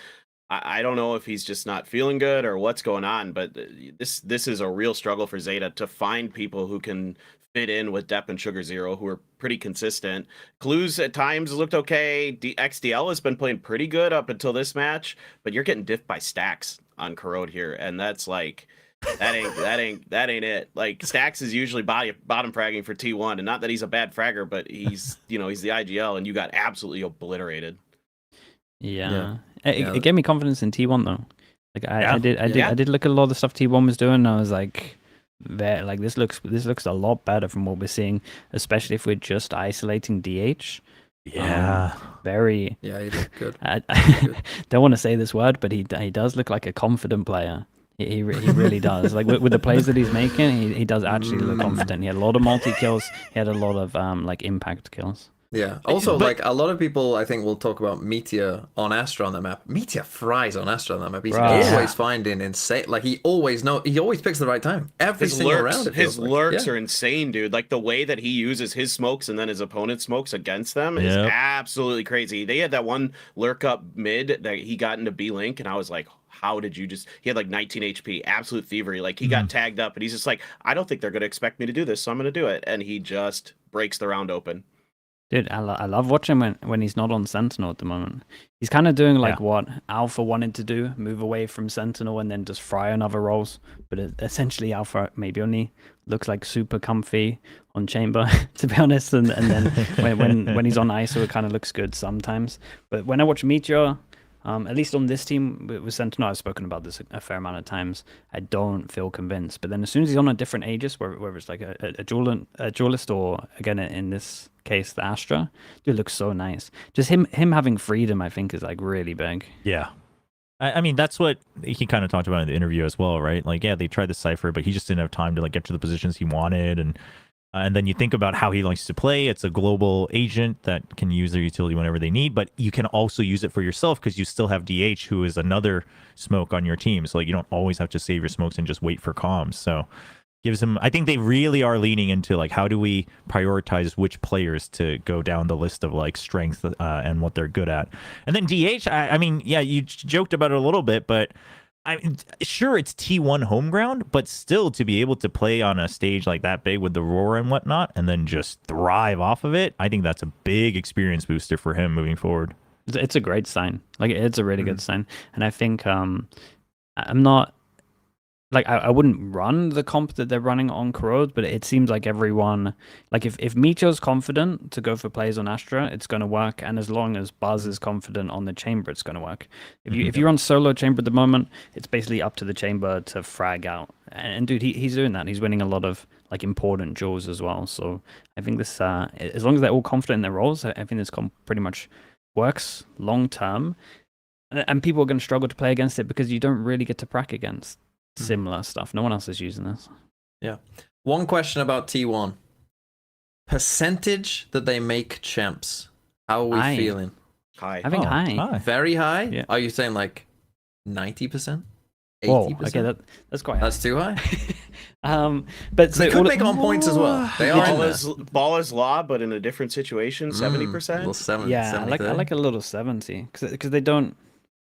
I don't know if he's just not feeling good or what's going on, but this is a real struggle for Zeta to find people who can fit in with Depp and Sugar Zero, who are pretty consistent. Clues at times looked okay. XDL has been playing pretty good up until this match, but you're getting diffed by Stacks on Corrode here, and that's like that ain't it. Like Stacks is usually bottom fragging for T1, and not that he's a bad fragger, but he's he's the IGL, and you got absolutely obliterated. Yeah. It gave me confidence in T1 though. Like I did look at a lot of the stuff T1 was doing, and I was like, this looks a lot better from what we're seeing, especially if we're just isolating DH. Yeah. Very. Yeah, he looked good. I don't want to say this word, but he does look like a confident player. He really does. Like with the plays that he's making, he does actually look confident. He had a lot of multi kills. He had a lot of like impact kills. Yeah. Also, like a lot of people, I think, will talk about Meteor on Astra on that map. Meteor fries on Astra on that map. He's always finding insane. Like he always picks the right time every single round. His lurks are insane, dude. Like the way that he uses his smokes and then his opponent's smokes against them is absolutely crazy. They had that one lurk up mid that he got into B Link, and I was like, how did you just? He had like 19 HP, absolute thievery. Like he got tagged up, and he's just like, I don't think they're going to expect me to do this, so I'm going to do it, and he just breaks the round open. Dude, I love watching when he's not on Sentinel at the moment. He's kind of doing like what Alpha wanted to do, move away from Sentinel and then just fry on other roles. But essentially Alpha maybe only looks like super comfy on Chamber, to be honest. And then when he's on ISO, it kind of looks good sometimes. But when I watch Meteor, at least on this team with Sentinel, I've spoken about this a fair amount of times, I don't feel convinced. But then as soon as he's on a different Aegis, whether it's like a duelist or, again, in this case, the Astra, it looks so nice. Just him having freedom, I think, is like really big. Yeah. I mean, that's what he kind of talked about in the interview as well, right? Like, yeah, they tried the Cypher, but he just didn't have time to like get to the positions he wanted. And then you think about how he likes to play. It's a global agent that can use their utility whenever they need, but you can also use it for yourself because you still have DH, who is another smoke on your team. So like, you don't always have to save your smokes and just wait for comms. So gives him, I think they really are leaning into like, how do we prioritize which players to go down the list of like strength and what they're good at. And then DH, I mean, yeah, you joked about it a little bit, but I mean, sure, it's T1 Homeground, but still to be able to play on a stage like that big with the roar and whatnot, and then just thrive off of it, I think that's a big experience booster for him moving forward. It's a great sign. Like, it's a really good sign. And I think I'm not... Like, I wouldn't run the comp that they're running on Corrode, but it seems like everyone... Like, if Meteor's confident to go for plays on Astra, it's going to work. And as long as Buzz is confident on the Chamber, it's going to work. If you're on solo Chamber at the moment, it's basically up to the Chamber to frag out. And dude, he's doing that. He's winning a lot of, like, important duels as well. So I think this... as long as they're all confident in their roles, I think this comp pretty much works long-term. And people are going to struggle to play against it because you don't really get to prac against similar stuff. No one else is using this. Yeah. One question about T1. Percentage that they make champs. How are we feeling? High. I think high. Very high? Yeah. Are you saying like 90%? 80%? Whoa, okay, that's quite high. That's too high? But they could make on points as well. They are ball is law, but in a different situation, 70%. Yeah, I like a little 70 because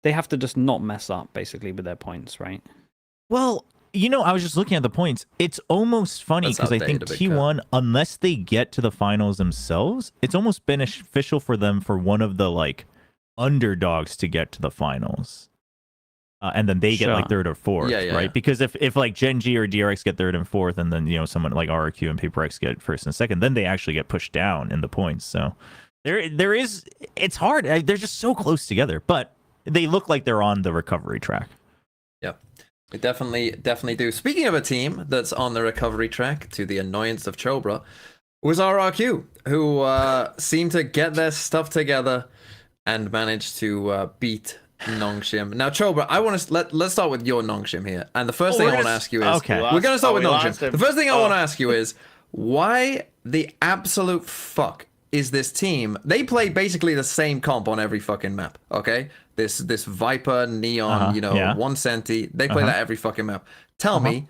they have to just not mess up basically with their points, right? Well, you know, I was just looking at the points. It's almost funny because I think T1, unless they get to the finals themselves, it's almost beneficial for them for one of the like underdogs to get to the finals. And then they get like third or fourth, right? Because if like Gen.G or DRX get third and fourth, and then, you know, someone like RRQ and PaperX get first and second, then they actually get pushed down in the points. So it's hard. They're just so close together, but they look like they're on the recovery track. Yeah. We definitely do. Speaking of a team that's on the recovery track, to the annoyance of Chobra, was RRQ, who seemed to get their stuff together and managed to beat Nongshim. Now, Chobra, I want to let's start with your Nongshim here. And the first thing I want to ask you is, we're going to start with Nongshim. The first thing I want to ask you is, why the absolute fuck is this team? They play basically the same comp on every fucking map, okay? This Viper, Neon, you know, one Senti. They play that every fucking map. Tell me,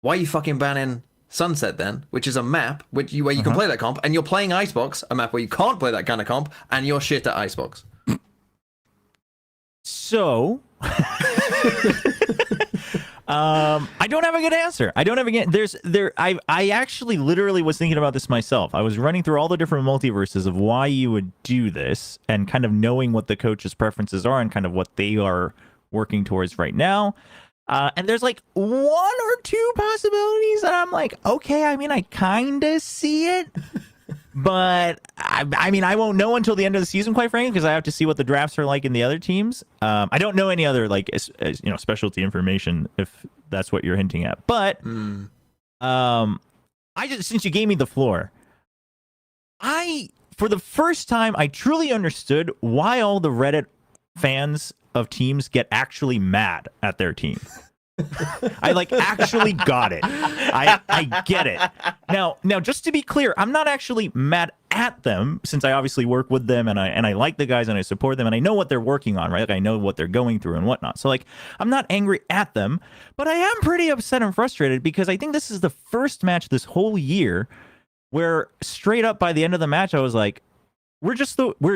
why are you fucking banning Sunset then, which is a map where you can play that comp, and you're playing Icebox, a map where you can't play that kind of comp, and you're shit at Icebox? So, I don't have a good answer. I don't have a good. I actually literally was thinking about this myself. I was running through all the different multiverses of why you would do this, and kind of knowing what the coach's preferences are and kind of what they are working towards right now. And there's like 1 or 2 possibilities, and I'm like, okay, I mean, I kind of see it, but I mean, I won't know until the end of the season, quite frankly, because I have to see what the drafts are like in the other teams. I don't know any other like specialty information, if that's what you're hinting at. But since you gave me the floor, for the first time, I truly understood why all the Reddit fans of teams get actually mad at their team. I like actually got it. I get it. Now just to be clear, I'm not actually mad at them, since I obviously work with them and I like the guys and I support them and I know what they're working on, right? Like, I know what they're going through and whatnot. So like, I'm not angry at them, but I am pretty upset and frustrated because I think this is the first match this whole year where straight up by the end of the match I was like, we're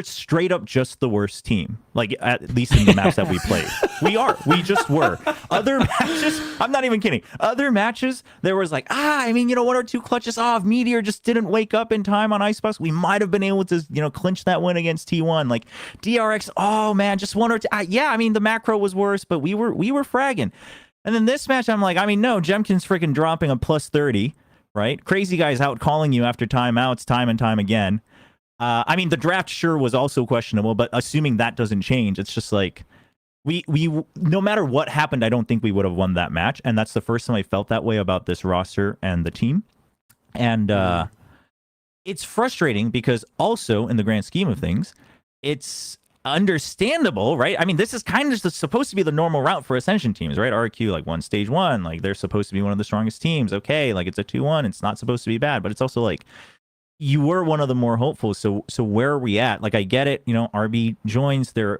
straight up just the worst team. Like, at least in the maps that we played. We just were. Other matches, I'm not even kidding. Other matches, there was like, 1 or 2 clutches off. Meteor just didn't wake up in time on Icebox. We might have been able to, clinch that win against T1. Like, DRX, oh man, just 1 or 2. The macro was worse, but we were fragging. And then this match, I'm like, no, Jemkin's freaking dropping a plus 30, right? Crazy guys out calling you after timeouts time and time again. The draft sure was also questionable, but assuming that doesn't change, it's just like we no matter what happened, I don't think we would have won that match, and that's the first time I felt that way about this roster and the team. And it's frustrating because also in the grand scheme of things, it's understandable, right? I mean, this is kind of just supposed to be the normal route for Ascension teams, right? RQ like won stage 1, like they're supposed to be one of the strongest teams. Okay, like it's a 2-1, it's not supposed to be bad, but it's also like, you were one of the more hopeful, so where are we at? Like, I get it, RB joins, the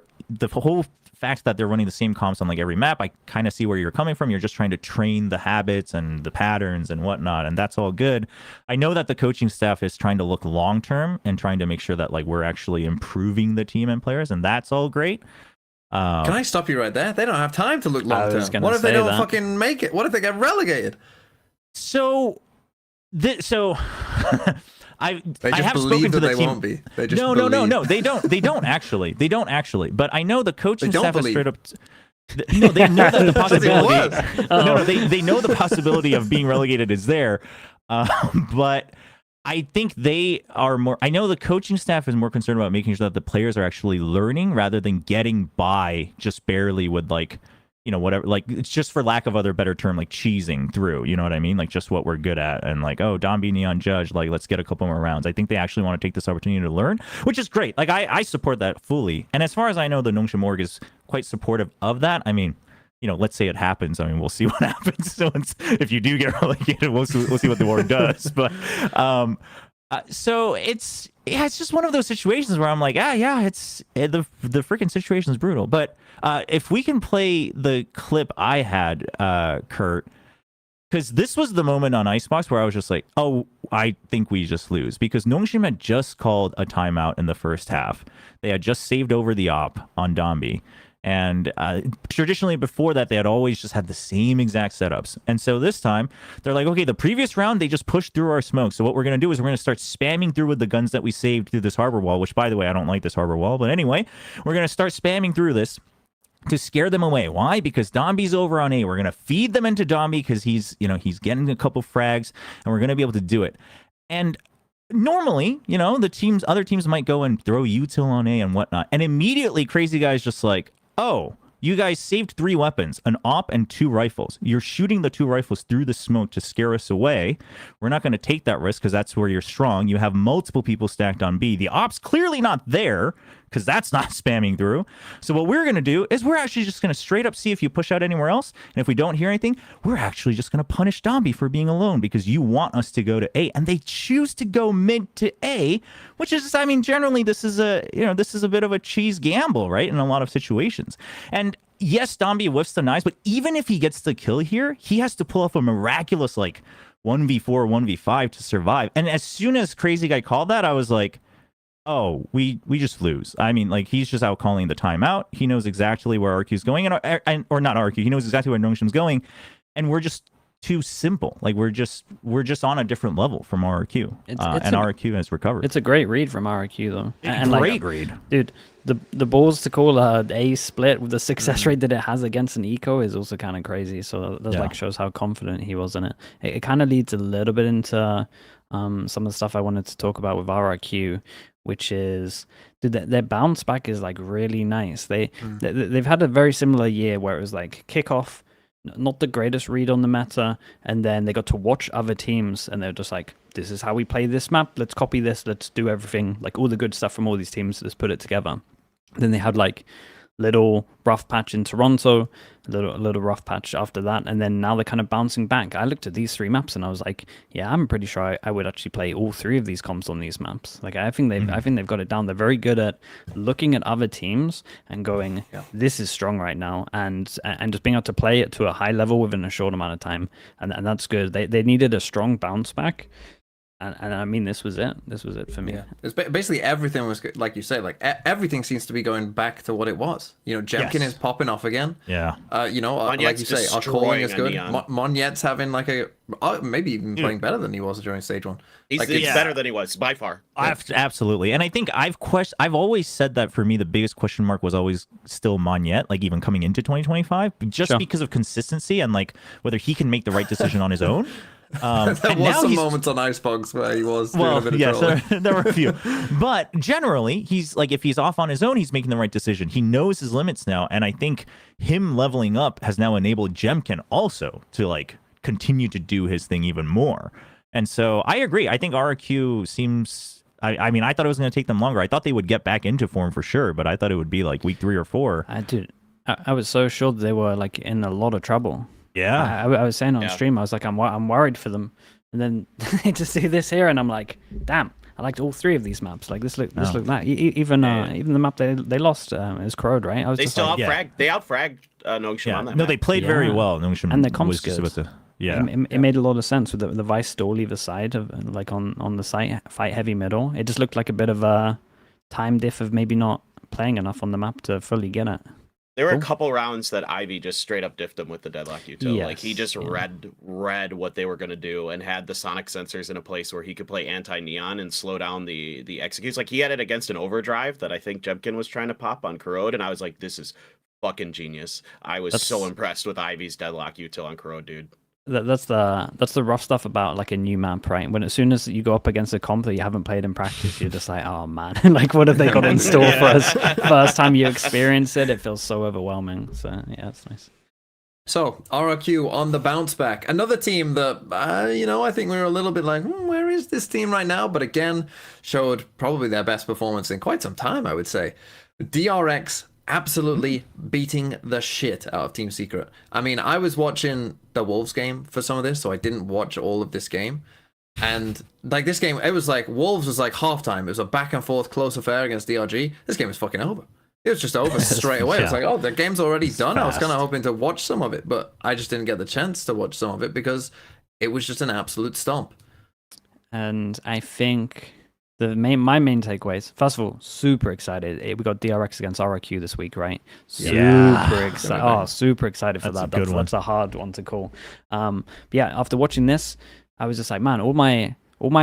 whole fact that they're running the same comps on like every map, I kind of see where you're coming from. You're just trying to train the habits and the patterns and whatnot, and that's all good. I know that the coaching staff is trying to look long term and trying to make sure that like we're actually improving the team and players, and that's all great. Can I stop you right there? They don't have time to look long term. What if they don't fucking make it? What if they get relegated? I have spoken to the team. Won't be. They just no. They don't actually. But I know the coaching staff is straight up. No, they know that the possibility. They know the possibility of being relegated is there, but I think they are more. I know the coaching staff is more concerned about making sure that the players are actually learning rather than getting by just barely with like, whatever, like it's just for lack of other better term, like cheesing through, you know what I mean? Like just what we're good at, and like, oh, Domby Neon Judge, like let's get a couple more rounds. I think they actually want to take this opportunity to learn, which is great. Like I support that fully. And as far as I know, the Nongshim Org is quite supportive of that. I mean, let's say it happens. I mean, we'll see what happens. So if you do get relegated, we'll see what the org does. But so it's just one of those situations where I'm like, it's the freaking situation is brutal. But if we can play the clip I had, Kurt, because this was the moment on Icebox where I was just like, oh, I think we just lose, because Nongshim had just called a timeout in the first half. They had just saved over the op on Domby. And traditionally before that, they had always just had the same exact setups. And so this time, they're like, okay, the previous round, they just pushed through our smoke. So what we're going to do is we're going to start spamming through with the guns that we saved through this harbor wall, which, by the way, I don't like this harbor wall. But anyway, we're going to start spamming through this to scare them away. Why? Because Domby's over on A. We're going to feed them into Domby because he's getting a couple frags, and we're going to be able to do it. And normally, the other teams might go and throw util on A and whatnot. And immediately, Crazy Guy's just like, oh, you guys saved 3 weapons, an op and 2 rifles. You're shooting the 2 rifles through the smoke to scare us away. We're not going to take that risk because that's where you're strong. You have multiple people stacked on B. The op's clearly not there because that's not spamming through. So what we're going to do is we're actually just going to straight up see if you push out anywhere else. And if we don't hear anything, we're actually just going to punish Dombi for being alone because you want us to go to A. And they choose to go mid to A, which is, I mean, generally this is a bit of a cheese gamble, right? In a lot of situations. And yes, Dombi whiffs the knives, but even if he gets the kill here, he has to pull off a miraculous, like, 1v4, 1v5 to survive. And as soon as Crazy Guy called that, I was like, oh, we just lose. I mean, like, he's just out calling the timeout. He knows exactly where RQ's going, or not RQ. He knows exactly where Nongshim's going, and we're just too simple. Like, we're just on a different level from RQ, and RQ has recovered. It's a great read from RQ though, and great read, dude. The balls to call a split with the success rate that it has against an eco is also kind of crazy. So that like shows how confident he was in it. It kind of leads a little bit into some of the stuff I wanted to talk about with RRQ, which is, dude, their bounce back is like really nice. They've had a very similar year where it was like kickoff, not the greatest read on the meta, and then they got to watch other teams and they're just like, this is how we play this map, let's copy this, let's do everything, like all the good stuff from all these teams, let's put it together. Then they had like little rough patch in Toronto, a little rough patch after that, and then now they're kind of bouncing back. I looked at these 3 maps and I was like, yeah, I'm pretty sure I would actually play all 3 of these comps on these maps. Like, I think they've got it down. They're very good at looking at other teams and going, this is strong right now, and just being able to play it to a high level within a short amount of time, and that's good. They needed a strong bounce back. And I mean, this was it. This was it for me. Yeah. It's basically everything was good. Like you say, like everything seems to be going back to what it was. You know, Jemkin is popping off again. Yeah. You know, like you say, our calling is good. Monyet's having like maybe even playing better than he was during stage 1. He's better than he was by far. Absolutely. And I think I've always said that for me, the biggest question mark was always still Monyet, like even coming into 2025, just because of consistency and like whether he can make the right decision on his own. There was some moments on Icebox where he was doing a bit of trolling. There were a few. But generally, he's like, if he's off on his own, he's making the right decision. He knows his limits now. And I think him leveling up has now enabled Jemkin also to like continue to do his thing even more. And so I agree. I think RQ seems... I mean, I thought it was going to take them longer. I thought they would get back into form for sure, but I thought it would be like week 3 or 4. Dude, I was so sure they were like in a lot of trouble. Yeah, I was saying on stream, I was like, I'm worried for them, and then they just see this here, and I'm like, damn, I liked all 3 of these maps. Like this looked nice. Even the map they lost is Corrode, right? I was they still outfragged. They outfragged Nongshim on that. No, map. they played very well. Nongshim and the comp's was good. It made a lot of sense with the Vice stall either side of like on the site, fight heavy middle. It just looked like a bit of a time diff of maybe not playing enough on the map to fully get it. There were a couple rounds that Ivy just straight up diffed him with the deadlock util. Yes, like he just read what they were going to do and had the sonic sensors in a place where he could play anti-neon and slow down the executes. Like he had it against an overdrive that I think Jemkin was trying to pop on Corrode, and I was like, this is fucking genius. I was so impressed with Ivy's deadlock util on Corrode, dude. That's the rough stuff about like a new map, right? When as soon as you go up against a comp that you haven't played in practice, you're just like, oh man, like what have they got in store for us? First time you experience it, it feels so overwhelming. So yeah, it's nice. So RRQ on the bounce back, another team that you know, I think we were a little bit like, where is this team right now? But again, showed probably their best performance in quite some time, I would say. DRX absolutely beating the shit out of Team Secret. I mean, I was watching the Wolves game for some of this, so I didn't watch all of this game. And like this game, it was like Wolves was like halftime. It was a back and forth close affair against DRG. This game was fucking over. It was just over straight away. It's like, oh, the game's already done. I was kind of hoping to watch some of it, but I just didn't get the chance to watch some of it because it was just an absolute stomp. And I think my main takeaways, first of all, super excited. We got DRX against RRQ this week, right? Super excited. Oh, super excited for that. That's a hard one to call. But yeah, after watching this, I was just like, man, all my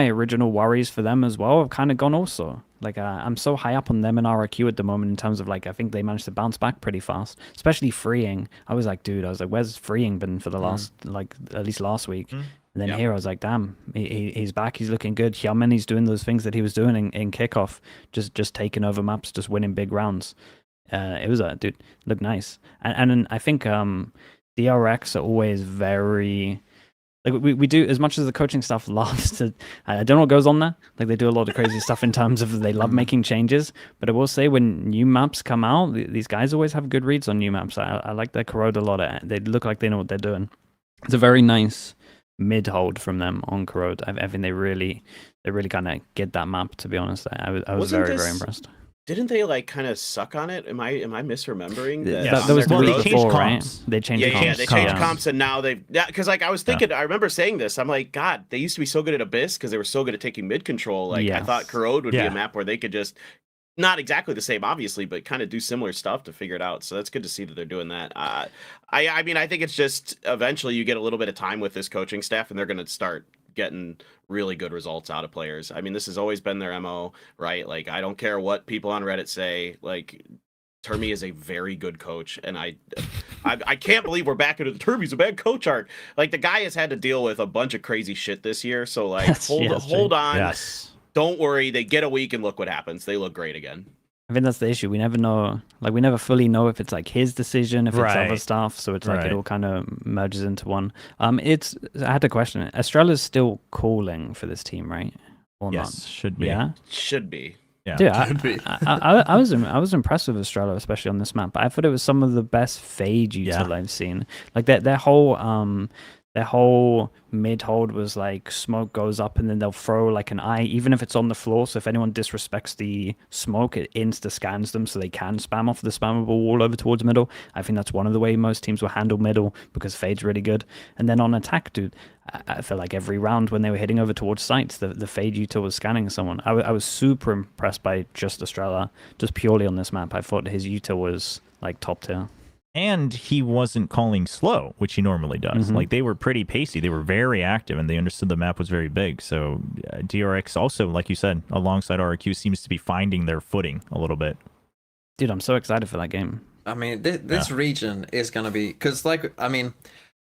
original worries for them as well have kind of gone also. Like, I'm so high up on them and RRQ at the moment in terms of, like, I think they managed to bounce back pretty fast, especially freeing. I was like, where's freeing been for the last, like, at least last week? And then here I was like, damn, he's back. He's looking good. Hyunmin, he's doing those things that he was doing in kickoff, just taking over maps, just winning big rounds. It was dude, looked nice. And I think DRX are always very like we do, as much as the coaching staff loves to, I don't know what goes on there. Like they do a lot of crazy stuff in terms of they love making changes. But I will say when new maps come out, these guys always have good reads on new maps. I like their Corrode a lot. They look like they know what they're doing. It's a very nice mid hold from them on Corrode. I think they really kind of get that map. To be honest, I was very impressed. Didn't they like kind of suck on it? Am I misremembering that? Yeah, that was the week before, right? They changed comps. Yeah, they changed comps, and now they've because like I was thinking, I remember saying this. I'm like, God, they used to be so good at Abyss because they were so good at taking mid control. Like I thought Corrode would be a map where they could just not exactly the same, obviously, but kind of do similar stuff to figure it out. So that's good to see that they're doing that. I mean, I think it's just eventually you get a little bit of time with this coaching staff, and they're going to start getting really good results out of players. I mean, this has always been their MO, right? Like, I don't care what people on Reddit say. Like, Termi is a very good coach, and I can't believe we're back into the Termi's a bad coach arc. Like, the guy has had to deal with a bunch of crazy shit this year. So, like, hold on. Yes. Don't worry. They get a week and look what happens. They look great again. I think that's the issue. We never know, like we never fully know if it's like his decision, if it's other stuff. So it's like it all kind of merges into one. I had a question. Estrella's still calling for this team, right? Or yes, not? should be. Yeah, should be. Yeah, dude, I was impressed with Estrella, especially on this map. I thought it was some of the best fade util I've seen. Like their whole mid hold was like smoke goes up and then they'll throw like an eye, even if it's on the floor. So if anyone disrespects the smoke, it insta scans them so they can spam off the spammable wall over towards middle. I think that's one of the way most teams will handle middle because fade's really good. And then on attack, dude, I feel like every round when they were hitting over towards sites, the fade util was scanning someone. I was super impressed by just Estrella, just purely on this map. I thought his util was like top tier. And he wasn't calling slow, which he normally does. Like, they were pretty pacey. They were very active, and they understood the map was very big. So DRX also, like you said, alongside RQ, seems to be finding their footing a little bit. Dude, I'm so excited for that game. I mean, this region is going to be... Because, like, I mean,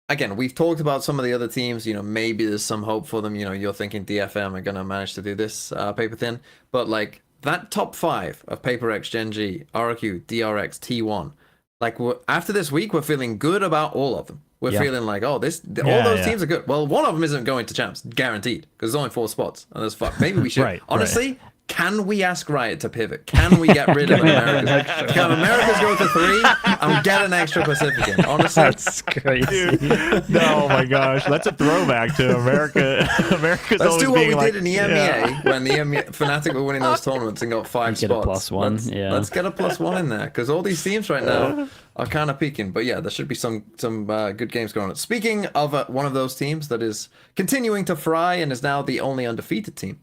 again, we've talked about some of the other teams. You know, maybe there's some hope for them. You know, you're thinking DFM are going to manage to do this paper thin. But, like, that top 5 of PaperX, Gen.G, RQ, DRX, T1... Like, after this week, we're feeling good about all of them. We're feeling like, oh, all those teams are good. Well, one of them isn't going to champs, guaranteed, because there's only 4 spots. And there's fuck. Maybe we should. Honestly, can we ask Riot to pivot? Can we get rid of Americas? Can Americas go to 3 and get an extra Pacific in? Honestly, that's crazy. Dude, no, oh my gosh, that's a throwback to America. America's Let's always do what being we like, did in EMEA when the FNATIC were winning those tournaments and got 5 get spots. A +1, Let's get a +1 in there because all these teams right now are kind of peaking. But yeah, there should be some good games going on. Speaking of one of those teams that is continuing to fry and is now the only undefeated team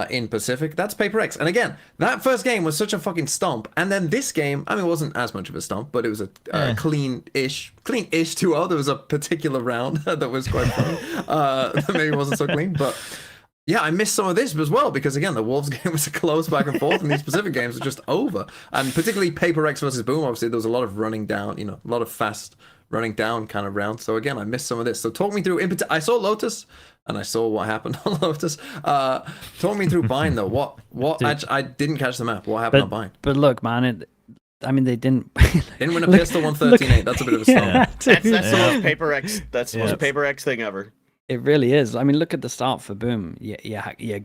in Pacific, that's PaperX. And again, that first game was such a fucking stomp. And then this game, I mean, it wasn't as much of a stomp, but it was a clean-ish 2-0. There was a particular round that was quite funny. That maybe wasn't so clean, but yeah, I missed some of this as well because again, the Wolves game was a close back and forth, and these Pacific games were just over. And particularly PaperX versus Boom, obviously there was a lot of running down, you know, a lot of fast running down kind of rounds. So again, I missed some of this. So talk me through. I saw Lotus, and I saw what happened on Lotus. Talk me through Bind though. What? I didn't catch the map. What happened on Bind? But look, man, I mean, they didn't win a pistol 113-8. That's a bit of a stomp. That's the most PaperX. That's the most PaperX thing ever. It really is. I mean, look at the start for Boom. You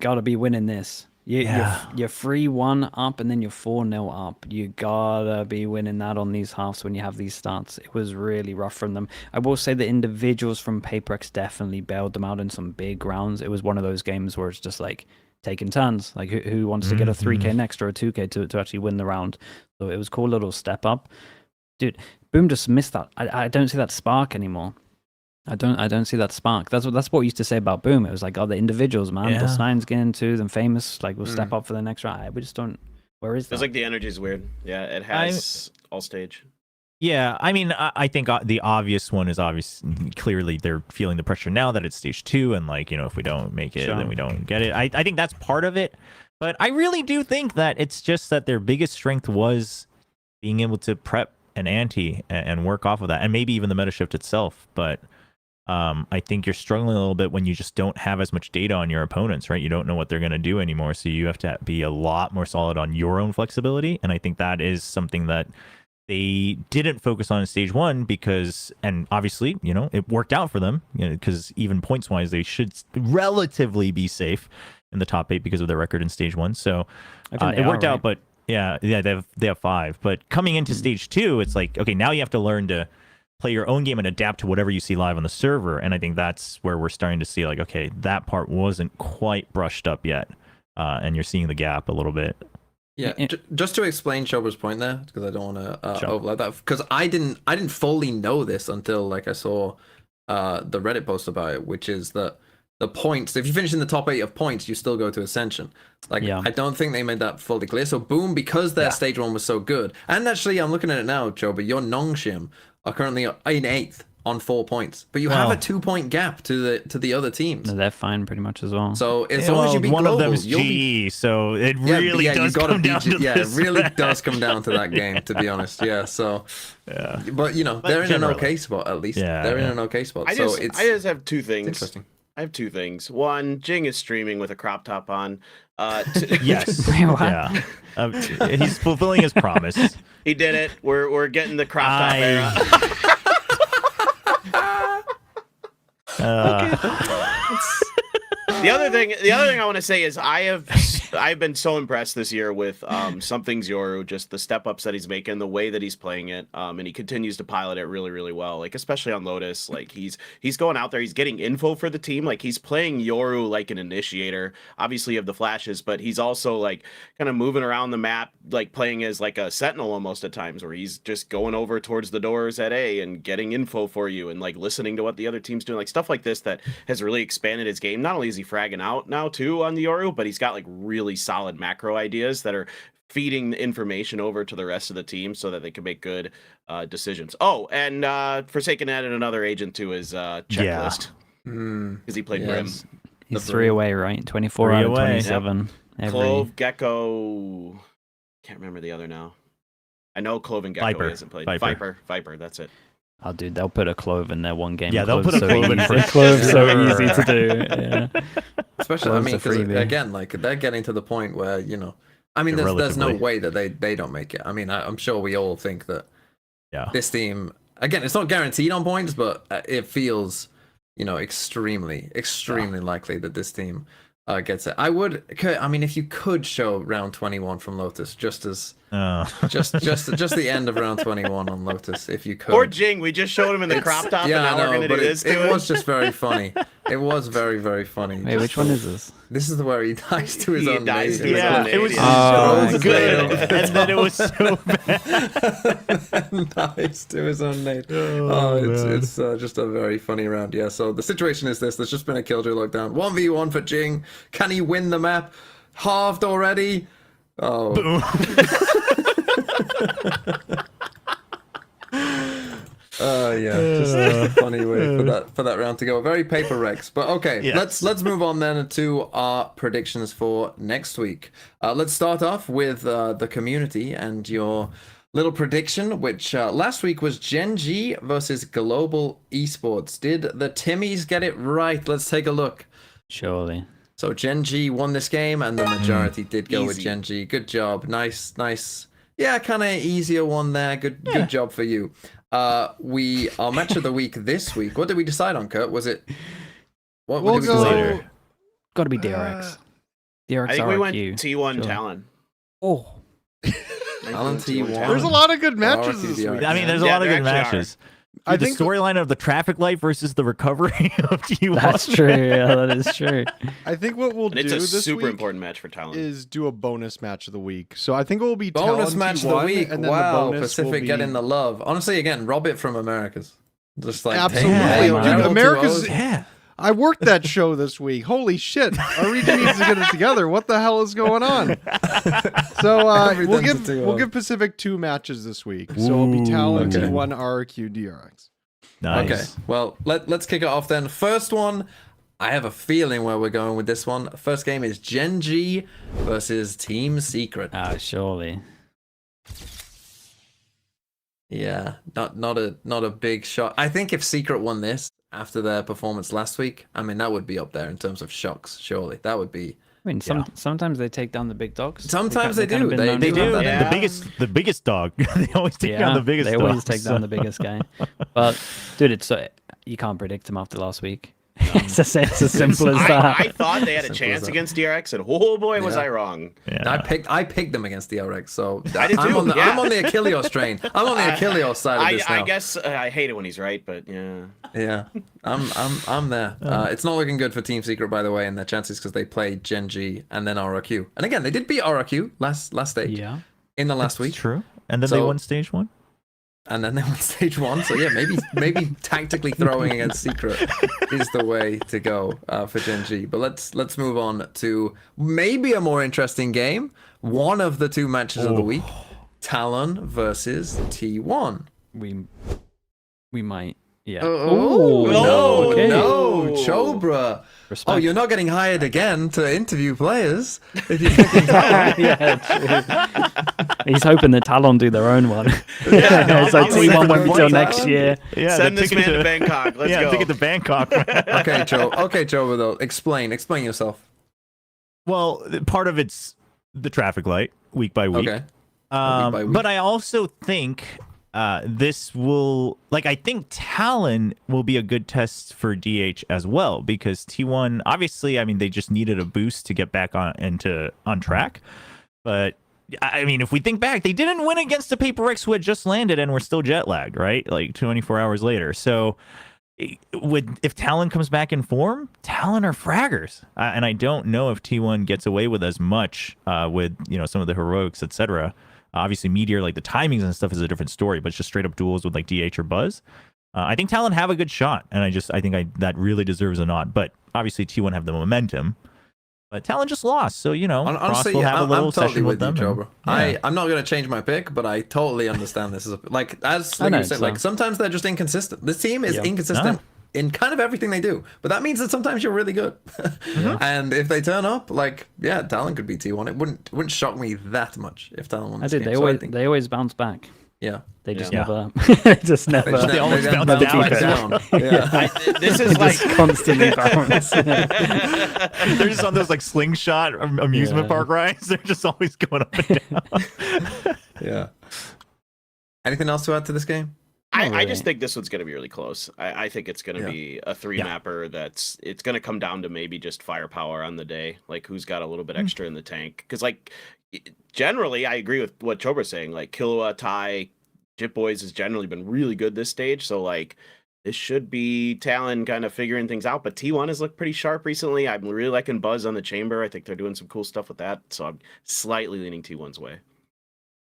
gotta be winning this. You're 3-1 up and then you're 4-0 up. You gotta be winning that on these halves when you have these starts. It was really rough from them. I will say the individuals from PaperX definitely bailed them out in some big rounds. It was one of those games where it's just like taking turns. Like who wants to get a 3K next or a 2K to actually win the round. So it was a cool little step up. Dude, Boom just missed that. I don't see that spark anymore. I don't see that spark. That's what we used to say about Boom. It was like, oh, the individuals, man. Yeah. Nine's getting to them famous, like we'll step up for the next round. We just don't. Where is that? It's like the energy's weird. Yeah, it has all stage. Yeah, I mean, I think the obvious one is clearly they're feeling the pressure now that it's stage 2, and like, you know, if we don't make it, then we don't get it. I think that's part of it, but I really do think that it's just that their biggest strength was being able to prep an ante and work off of that, and maybe even the meta shift itself, but. I think you're struggling a little bit when you just don't have as much data on your opponents, right? You don't know what they're going to do anymore, so you have to be a lot more solid on your own flexibility, and I think that is something that they didn't focus on in stage 1 because, and obviously, you know, it worked out for them, you know, because even points wise, they should relatively be safe in the top 8 because of their record in stage 1. So it worked out, but yeah, they have 5. But coming into stage 2, it's like, okay, now you have to learn to play your own game and adapt to whatever you see live on the server. And I think that's where we're starting to see, like, okay, that part wasn't quite brushed up yet, and you're seeing the gap a little bit. Yeah, just to explain Shober's point there, because I don't want to overlap that, because I didn't fully know this until like I saw the Reddit post about it, which is that the points, if you finish in the top 8 of points, you still go to Ascension. Like, I don't think they made that fully clear. So Boom, because their stage 1 was so good, and actually I'm looking at it now, Shober, your Nongshim are currently in 8th on 4 points, but you have a 2-point gap to the other teams. No, they're fine pretty much as well. So as long as you beat one global, of them's GE, so it really does come down to it really does come down to that game, to be honest. Yeah, so but you know, they're in an okay spot at least. They're in an okay spot. I just have 2 things. Interesting. I have 2 things. One, Jing is streaming with a crop top on. Yes. Yeah. He's fulfilling his promise. He did it. We're getting the crop top era. The other thing I want to say is I've been so impressed this year with Something's Yoru, just the step ups that he's making, the way that he's playing it, and he continues to pilot it really, really well. Like, especially on Lotus, like he's going out there, he's getting info for the team, like he's playing Yoru like an initiator, obviously of the flashes, but he's also like kind of moving around the map, like playing as like a sentinel almost at times, where he's just going over towards the doors at A and getting info for you and like listening to what the other team's doing, like stuff like this that has really expanded his game. Not only is he fragging out now too on the Yoru, but he's got like really solid macro ideas that are feeding the information over to the rest of the team so that they can make good decisions. Oh, and Forsaken added another agent to his checklist because he played Brim. He's 3 away, right? 24 out of 27. Yep. Clove, Gecko, can't remember the other now. I know Clove and Gecko Viper. hasn't played. Viper, that's it. Oh, dude, they'll put a Clove in their one game. Yeah, they'll put a so Clove in easy. for Clove's so sure. easy to do. Yeah. Especially, I mean, because again, like they're getting to the point where, you know, I mean, there's no way that they don't make it. I mean, I'm sure we all think that this team, again, it's not guaranteed on points, but it feels, you know, extremely likely that this team gets it. I mean, if you could show round 21 from Lotus, just the end of round 21 on Lotus, if you could. Or Jing, we just showed him in the crop top, and now we're gonna do this to him. It was just very funny. It was very, very funny. Wait, which one is this? This is where he dies to his own dies name. to his own Yeah, it was name. so good, and then it was so bad. Dies to his own name. It's just a very funny round. Yeah, so the situation is this. There's just been a Killjoy lockdown. 1v1 for Jing. Can he win the map? Halved already? Oh. Boom. Just a funny way for that round to go. Very paper Rex, but okay. Yes. Let's move on then to our predictions for next week. Let's start off with the community and your little prediction, which last week was Gen.G versus Global Esports. Did the Timmies get it right? Let's take a look. Surely. So Gen.G won this game, and the majority did go with Easy. Gen.G. Good job. Nice. Yeah, kind of easier one there. Good job for you. Our match of the week this week. What did we decide on, Kurt? Was it? What We'll did we go- decide? Later. Got to be DRX. DRX I think we went RRQ. T1 Sure. Talon. Oh. Talon T1. There's a lot of good matches this RRQ. week. I mean, there's a Yeah, lot of there good actually matches. I The think storyline of the traffic light versus the recovery of T1. That's true. Yeah, that is true. I think what we'll And do it's a this super week important match for Talon. is do a bonus match of the week. So I think it will be Bonus Talon match of the T1, week. and then Wow, the bonus Pacific will be... getting the love. Honestly, again, rob it from America's. Just like Absolutely. hey, Dude, America America's- 2-0. Yeah. I worked that show this week. Holy shit! Our region needs to get it together. What the hell is going on? So Everything's a 2-0. we'll give Pacific 2 matches this week. So it'll be Talon okay. T1 RRQ DRX. Nice. Okay, well, let's kick it off then. First one, I have a feeling where we're going with this one. First game is Gen.G versus Team Secret. Surely. Yeah, not a big shot. I think if Secret won this after their performance last week, I mean that would be up there in terms of shocks. Surely that would be I mean, sometimes they take down the big dogs. Sometimes they kind of do. been known They to do. that. Yeah. The biggest dog. They always take down the biggest. They always dog, take down the biggest guy. But dude, it's you can't predict him after last week. It's as simple as that. I thought they had a chance against DRX, and oh boy, was I wrong. Yeah. I picked them against the DRX, so I did too, I'm on the Achilles train. I'm on the Achilles side of this now. I guess I hate it when he's right, but yeah. Yeah, I'm there. It's not looking good for Team Secret, by the way, and their chances because they played Gen.G and then RRQ. And again, they did beat RRQ last stage. Yeah. In the last That's week. true. And then they won stage 1. And then they won stage 1. So yeah, maybe tactically throwing against Secret is the way to go for Gen.G. But let's move on to maybe a more interesting game. One of the 2 matches of the week: TALON versus T1. We might. Yeah. No, okay. no, Chobra. Respect. Oh, you're not getting hired again to interview players if you're picking TALON. Yeah, true. He's hoping that Talon do their own one. Yeah, so I'm T1 won't be till Talon. next year. Yeah, Send the this ticket man to Bangkok. Let's go. ticket to Bangkok. Okay, Chobra, though. Explain yourself. Well, part of it's the traffic light week by week. Okay. Week by week. But I also think this will, I think Talon will be a good test for DH as well, because T1, obviously, I mean, they just needed a boost to get back on track. But I mean, if we think back, they didn't win against the Paper X who had just landed and were still jet lagged, right? Like 24 hours later. So if Talon comes back in form, Talon are fraggers, and I don't know if T1 gets away with as much with some of the heroics, etc. Obviously, Meteor, the timings and stuff is a different story, but it's just straight up duels with DH or Buzz. I think Talon have a good shot, and I think that really deserves a nod. But obviously, T1 have the momentum. But Talon just lost, so Honestly, Frost will have a little I'm totally session with you, them. Chobra. I'm not going to change my pick, but I totally understand this. As you said, sometimes they're just inconsistent. This team is inconsistent in kind of everything they do, but that means that sometimes you're really good. And if they turn up, Talon could be T1. It wouldn't shock me that much if Talon won this game. They always bounce back. Yeah. They just Yeah. never. just never. They almost bounce never down. keep it down. Yeah. This is just constantly bounce. They're just on those slingshot amusement park rides. They're just always going up and down. Yeah. Anything else to add to this game? I just think this one's going to be really close. I think it's going to be a 3-mapper it's going to come down to maybe just firepower on the day, who's got a little bit extra in the tank. Because, generally, I agree with what Chobra's saying. Killua, Tai, Jit Boys has generally been really good this stage. So, this should be Talon kind of figuring things out. But T1 has looked pretty sharp recently. I'm really liking Buzz on the chamber. I think they're doing some cool stuff with that. So I'm slightly leaning T1's way.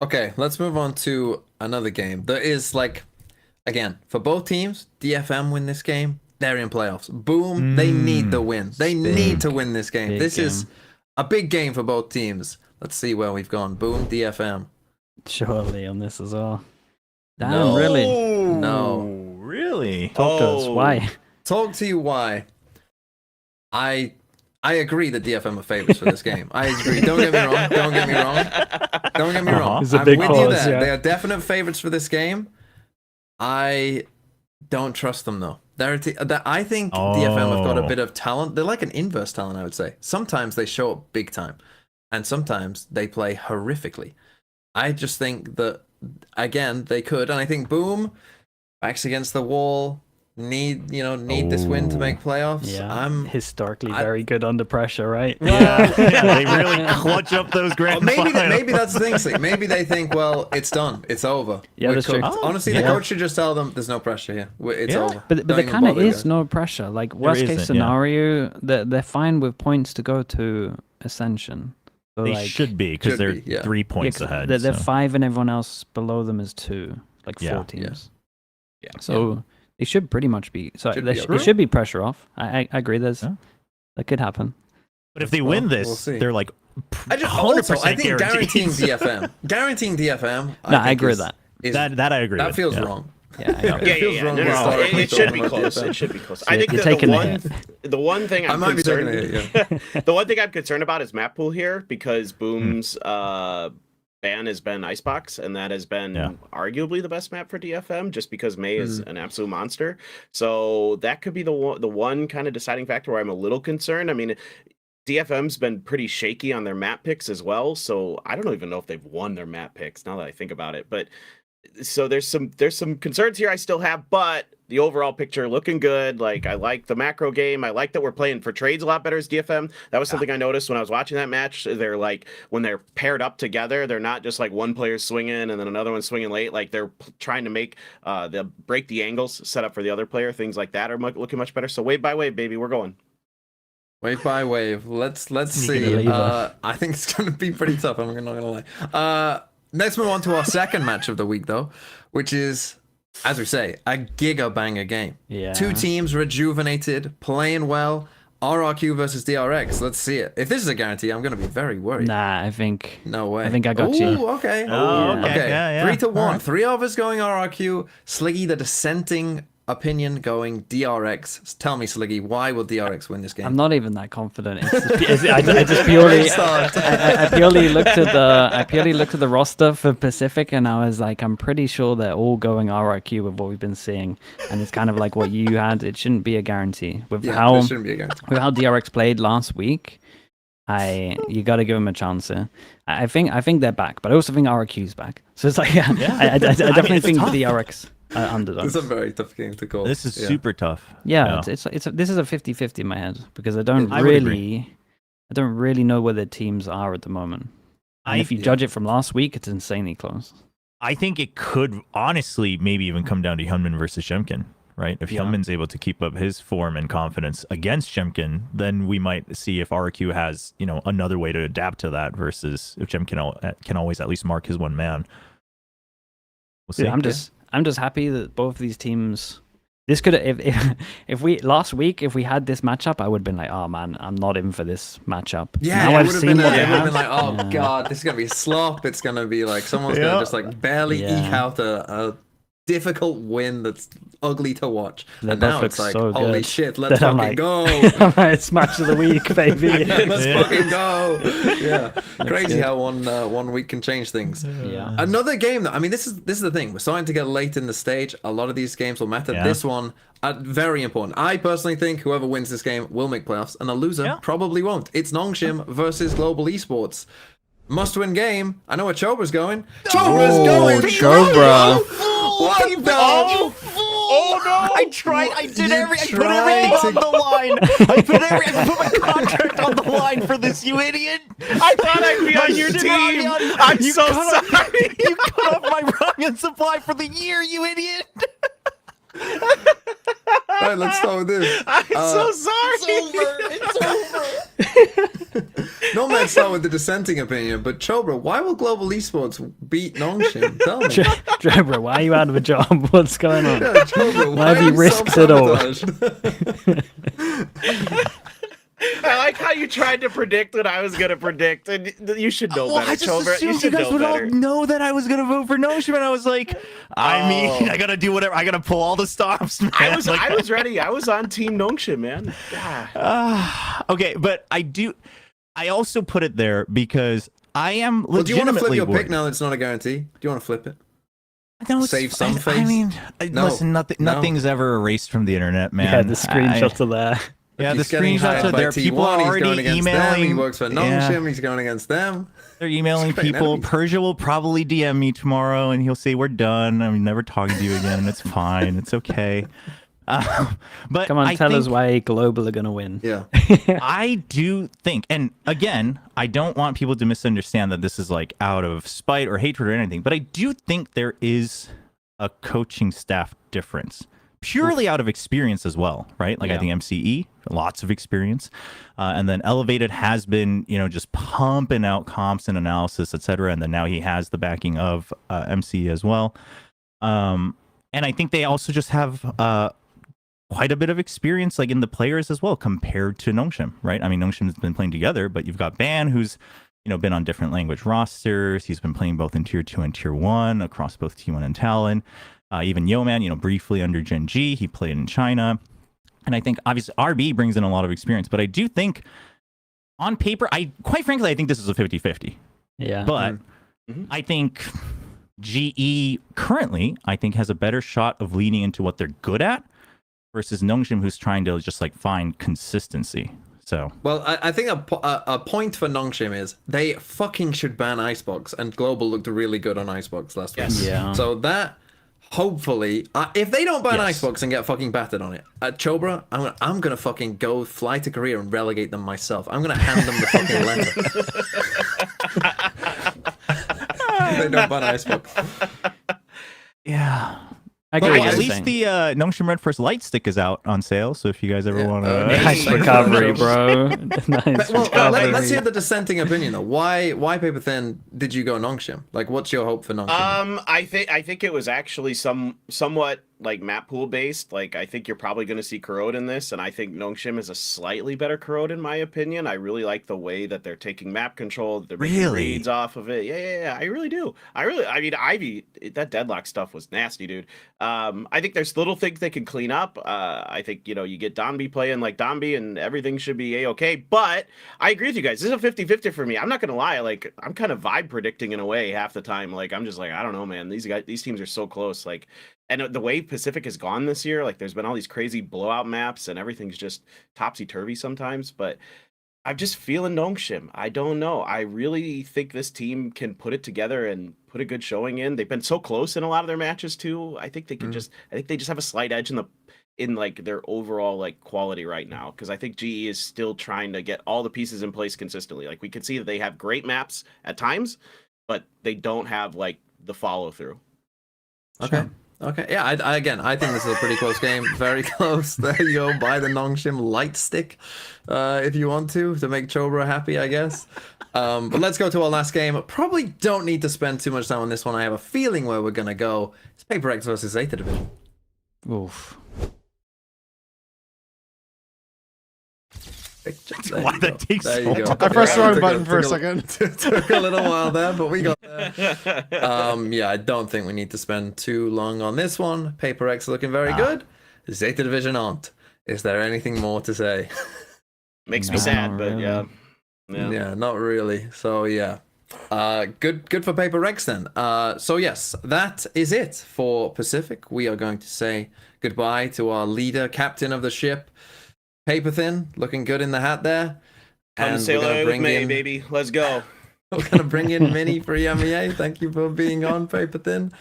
Okay, let's move on to another game. There is, again, for both teams, DFM win this game, they're in playoffs. Boom, they need the win. They need to win this game. This is a big game for both teams. Let's see where we've gone. Boom, DFM. Surely on this as well. Damn, No. really? No. Really? Talk to us. Why? Talk to you why. I agree that DFM are favorites for this game. I agree. Don't get me wrong. Don't get me wrong. It's a I'm big with you pause, there. yeah. They are definite favorites for this game. I don't trust them though. I think DFM have got a bit of talent. They're like an inverse talent, I would say. Sometimes they show up big time, and sometimes they play horrifically. I just think that again they could, and I think Boom backs against the wall. Need this win to make playoffs. Yeah, I'm historically very good under pressure, right? Yeah, they really clutch up those grand maybe finals. maybe that's the thing. Maybe they think, well, it's done, it's over. Yeah, We're that's true. cooked. Honestly, the coach should just tell them there's no pressure here. It's over. But Don't there even kind of bother, is guys. no pressure. Worst case isn't, yeah. scenario, they're fine with points to go to Ascension. So They should be, because they're 3 points ahead. They're so. 5 and everyone else below them is 2, 4 teams. Yeah. So it should pretty much be. So Should be it okay. should be pressure off. I agree. That could happen. But if they win this, we'll see. they're I just 100% I think guaranteeing guaranteed. guaranteeing DFM. I agree with that. that I agree That with. feels yeah. wrong. Yeah. It feels wrong No, to start it should be talking about close. DFM. It should be close. So I think you're that taking the one thing I I'm might be taking concerned. it. Yeah. The one thing I'm concerned about is map pool here, because Boom's ban has been Icebox, and that has been arguably the best map for DFM, just because May is an absolute monster. So that could be the one kind of deciding factor where I'm a little concerned. I mean, DFM's been pretty shaky on their map picks as well, so I don't even know if they've won their map picks now that I think about it. But so there's some concerns here I still have, but the overall picture looking good. Like, I like the macro game. I like that we're playing for trades a lot better as DFM. That was something I noticed when I was watching that match. They're like, when they're paired up together, they're not just like one player swinging and then another one swinging late. Like, they're trying to make break the angles set up for the other player. Things like that are looking much better. So wave by wave, baby, we're going. Wave by wave. Let's see. I think it's going to be pretty tough. I'm not going to lie. Let's move on to our second match of the week, though, which is, as we say, a giga banger game. Yeah. Two teams rejuvenated, playing well. RRQ versus DRX. Let's see it. If this is a guarantee, I'm going to be very worried. Nah, I think. No way. I think I got you. Okay. Oh, yeah. Okay. Yeah. 3-1. Right. 3 of us going RRQ. Sliggy, the dissenting opinion, going DRX. Tell me, Sliggy, why will DRX win this game? I'm not even that confident. I just purely, I purely looked at the roster for Pacific, and I was like, I'm pretty sure they're all going RRQ with what we've been seeing, and it's kind of like what you had. It shouldn't be a guarantee with Yeah, how this shouldn't be a guarantee. with how DRX played last week. You got to give them a chance here. I think they're back, but I also think RRQ's back. So it's like, I definitely think the DRX. Underdog. It's a very tough game to call. This is super tough. Yeah, this is a 50-50 in my head because I don't I would agree. really know where the teams are at the moment. And if you judge it from last week, it's insanely close. I think it could honestly maybe even come down to Hyunmin versus Jemkin, right? If Hyunmin's able to keep up his form and confidence against Jemkin, then we might see if RQ has, another way to adapt to that versus if Jemkin can always at least mark his one man. We'll see. Dude, I'm just happy that both of these teams. This could if we last week if we had this matchup, I would have been like, oh man, I'm not in for this matchup. Yeah, now it I've would have seen been, what they it would have have. been like, oh god, this is gonna be a slop. It's gonna be like someone's gonna just like barely eke out a difficult win that's ugly to watch. That and now looks it's like, so holy good. shit, let's Then I'm fucking like, go. It's match of the week, baby. Let's fucking go. Yeah, crazy how one week can change things. Yeah. Another game that, I mean, this is the thing. We're starting to get late in the stage. A lot of these games will matter. Yeah. This one, very important. I personally think whoever wins this game will make playoffs, and a loser probably won't. It's Nongshim versus Global Esports. Must-win game. I know where Chobra's going. Chobra's going. Chobra. What the? Oh no! I tried. I put everything on the line. I put my contract on the line for this. You idiot! I thought I'd be on your team. I'm so sorry. You cut off my ramen supply for the year. You idiot! All right, let's start with this. I'm so sorry. It's over. Normally I'd start with the dissenting opinion, but Chobra, why will Global Esports beat Nongshim? Tell me. Trevor, why are you out of a job? What's going on? Yeah, Chobra, Why have you risked it all? I like how you tried to predict what I was going to predict, and you should know better, I just Chobra. You assumed should you guys know would all better. know that I was gonna vote for Nongshim, and I was like, I mean, I gotta do whatever. I gotta pull all the stops. Man. I was ready. I was on Team Nongshim, man. Okay, but I also put it there because I am legitimately Well, do you want to flip your worried. pick now that it's not a guarantee? Do you want to flip it? No, Save some I face? mean, No. listen, nothing's ever erased from the internet, man. Yeah, the screenshots are there. Yeah, the He's getting screenshots hired are by there. T1, People are he's already going against them. He emailing. works for Nongshim. He's going against them. They're emailing He's creating people. enemies. Persia will probably DM me tomorrow, and he'll say, "We're done. I'm never talking to you again, and it's fine. It's okay." But Come on, I tell us think- why Global are gonna win. Yeah. I do think, and again, I don't want people to misunderstand that this is like out of spite or hatred or anything, but I do think there is a coaching staff difference, purely out of experience as well, right? Like I think MCE, lots of experience, and then Elevated has been, just pumping out comps and analysis, etc. And then now he has the backing of MCE as well, and I think they also just have quite a bit of experience, like in the players as well, compared to Nongshim, right? I mean, Nongshim's been playing together, but you've got Ban, who's been on different language rosters. He's been playing both in Tier 2 and Tier 1 across both T1 and TALON. Even Yeoman, briefly under Gen.G, he played in China. And I think, obviously, RB brings in a lot of experience. But I do think, on paper, quite frankly, I think this is a 50-50. Yeah. But I think GE currently, I think, has a better shot of leaning into what they're good at versus Nongshim, who's trying to just, find consistency. So Well, I think a point for Nongshim is they fucking should ban Icebox, and Global looked really good on Icebox last week. Yeah. So that, hopefully, if they don't ban Yes. Icebox and get fucking battered on it, at Chobra, I'm gonna fucking go fly to Korea and relegate them myself. I'm gonna hand them the fucking letter. If they don't ban Icebox. yeah. I agree Well, with at you least saying. the Nongshim RedForce light stick is out on sale. So if you guys ever want to, Nice Thank you. recovery, bro. Nice Well, recovery. let's hear the dissenting opinion though. Why Paper Thin did you go Nongshim? Like, what's your hope for Nongshim? I think it was actually somewhat like map pool based. Like I think you're probably going to see Corrode in this, and I think Nongshim is a slightly better Corrode in my opinion. I really like the way that they're taking map control. They're making Really? reads off of it. Yeah. I really do. I mean, Ivy, that deadlock stuff was nasty, dude. I think there's little things they can clean up. I think you get Donby playing like Donby, and everything should be a-okay. But I agree with you guys. This is a 50-50 for me. I'm not gonna lie. Like I'm kind of vibe predicting in a way half the time. Like I'm just like I don't know, man. These teams are so close. Like. And the way Pacific has gone this year, like there's been all these crazy blowout maps and everything's just topsy-turvy sometimes, but I'm just feeling Nongshim. I don't know. I really think this team can put it together and put a good showing in. They've been so close in a lot of their matches too. I think they can I think they just have a slight edge in like their overall like quality right now, because I think GE is still trying to get all the pieces in place consistently. Like we can see that they have great maps at times, but they don't have like the follow through. Okay. Okay, yeah, I think this is a pretty close game. Very close. There you go. Buy the Nongshim light stick if you want to make Chobra happy, I guess. But let's go to our last game. Probably don't need to spend too much time on this one. I have a feeling where we're going to go. It's Paper X versus Zeta Division. Oof. Why that takes There so you go. long? I pressed the wrong Took button for a took second. Took a little while there, but we got there. Yeah, I don't think we need to spend too long on this one. Paper X looking very good. Zeta Division aren't. Is there anything more to say? Makes me No, sad, not but really. Yeah, not really. So yeah. Good for Paper X then. So yes, that is it for Pacific. We are going to say goodbye to our leader, captain of the ship, Paper Thin, looking good in the hat there. Come And sail we're gonna away with bring me, in, baby. Let's go. we're gonna bring in Mini for EMEA. Thank you for being on, Paper Thin.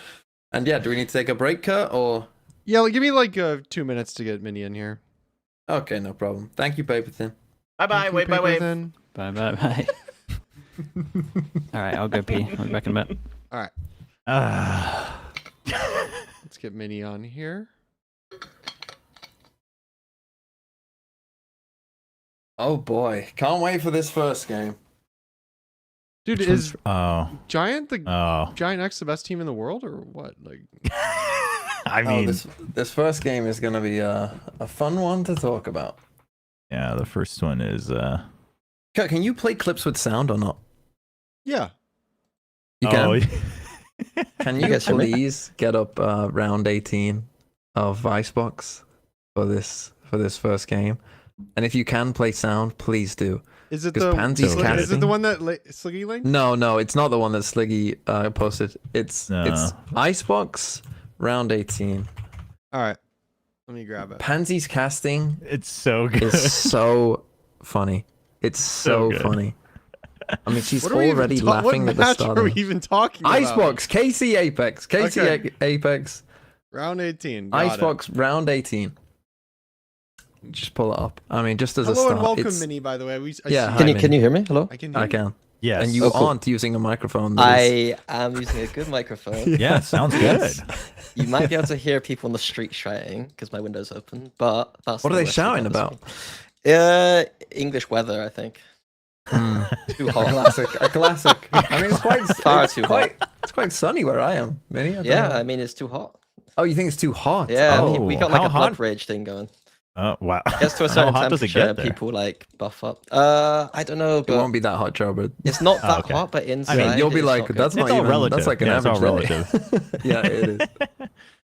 And yeah, do we need to take a break, Kurt, or? Yeah, give me like 2 minutes to get Mini in here. Okay, no problem. Thank you, Paper Thin. Bye-bye. Thank you, Wave by Paper wave. Thin. Bye. All right, I'll go pee. I'll be back in a bit. All right, Ah. let's get Mini on here. Oh boy, can't wait for this first game. Dude, is Oh. GIANTX the best team in the world or what? Like, I mean, this first game is gonna be a fun one to talk about. yeah, the first one is. Kurt, can you play clips with sound or not? yeah. You can. Oh, Can you guys hear me? please get up round 18 of Icebox for this first game? And if you can play sound, please do. Is it 'Cause the Pansy's is it casting. the one that Sliggy linked? No, it's not the one that Sliggy posted. It's No. Icebox round 18. All right, let me grab it. Pansy's casting it's so good. is so funny. It's so good. funny. I mean, she's What are we even already laughing what at the match start. are of we it. even talking about? Icebox, KC Apeks, KC Okay. Apeks, Round 18. Got Icebox round 18. Just pull it up. I mean, just as it. a Hello start. and welcome, it's- Mini. By the way, I Yeah, see hi, Can you Mini. can you hear me? Hello. I can. Hear I you. can. Yes. And you Oh, cool. aren't using a microphone. that is- I am using a good microphone. Yeah, sounds good. You might be able to hear people on the street shouting because my window's open, but that's What not are they the worst shouting about about? this one. English weather, I think. Too A hot. classic. A classic. I mean, it's quite Far too hot. It's quite sunny where I am. Mini. I don't Yeah, know. I mean it's too hot. Oh, you think it's too hot? Yeah, Oh. we got like how a blood hot? rage thing going. Wow. Gets to a How certain hot does it temperature, get there? people like buff up. I don't know, It but won't be that hot, Joe, but it's not that okay. hot. But inside, you'll be it's like, not good. that's not It's all even. relative. That's like an Yeah, it's all average day. relative. Yeah, it is.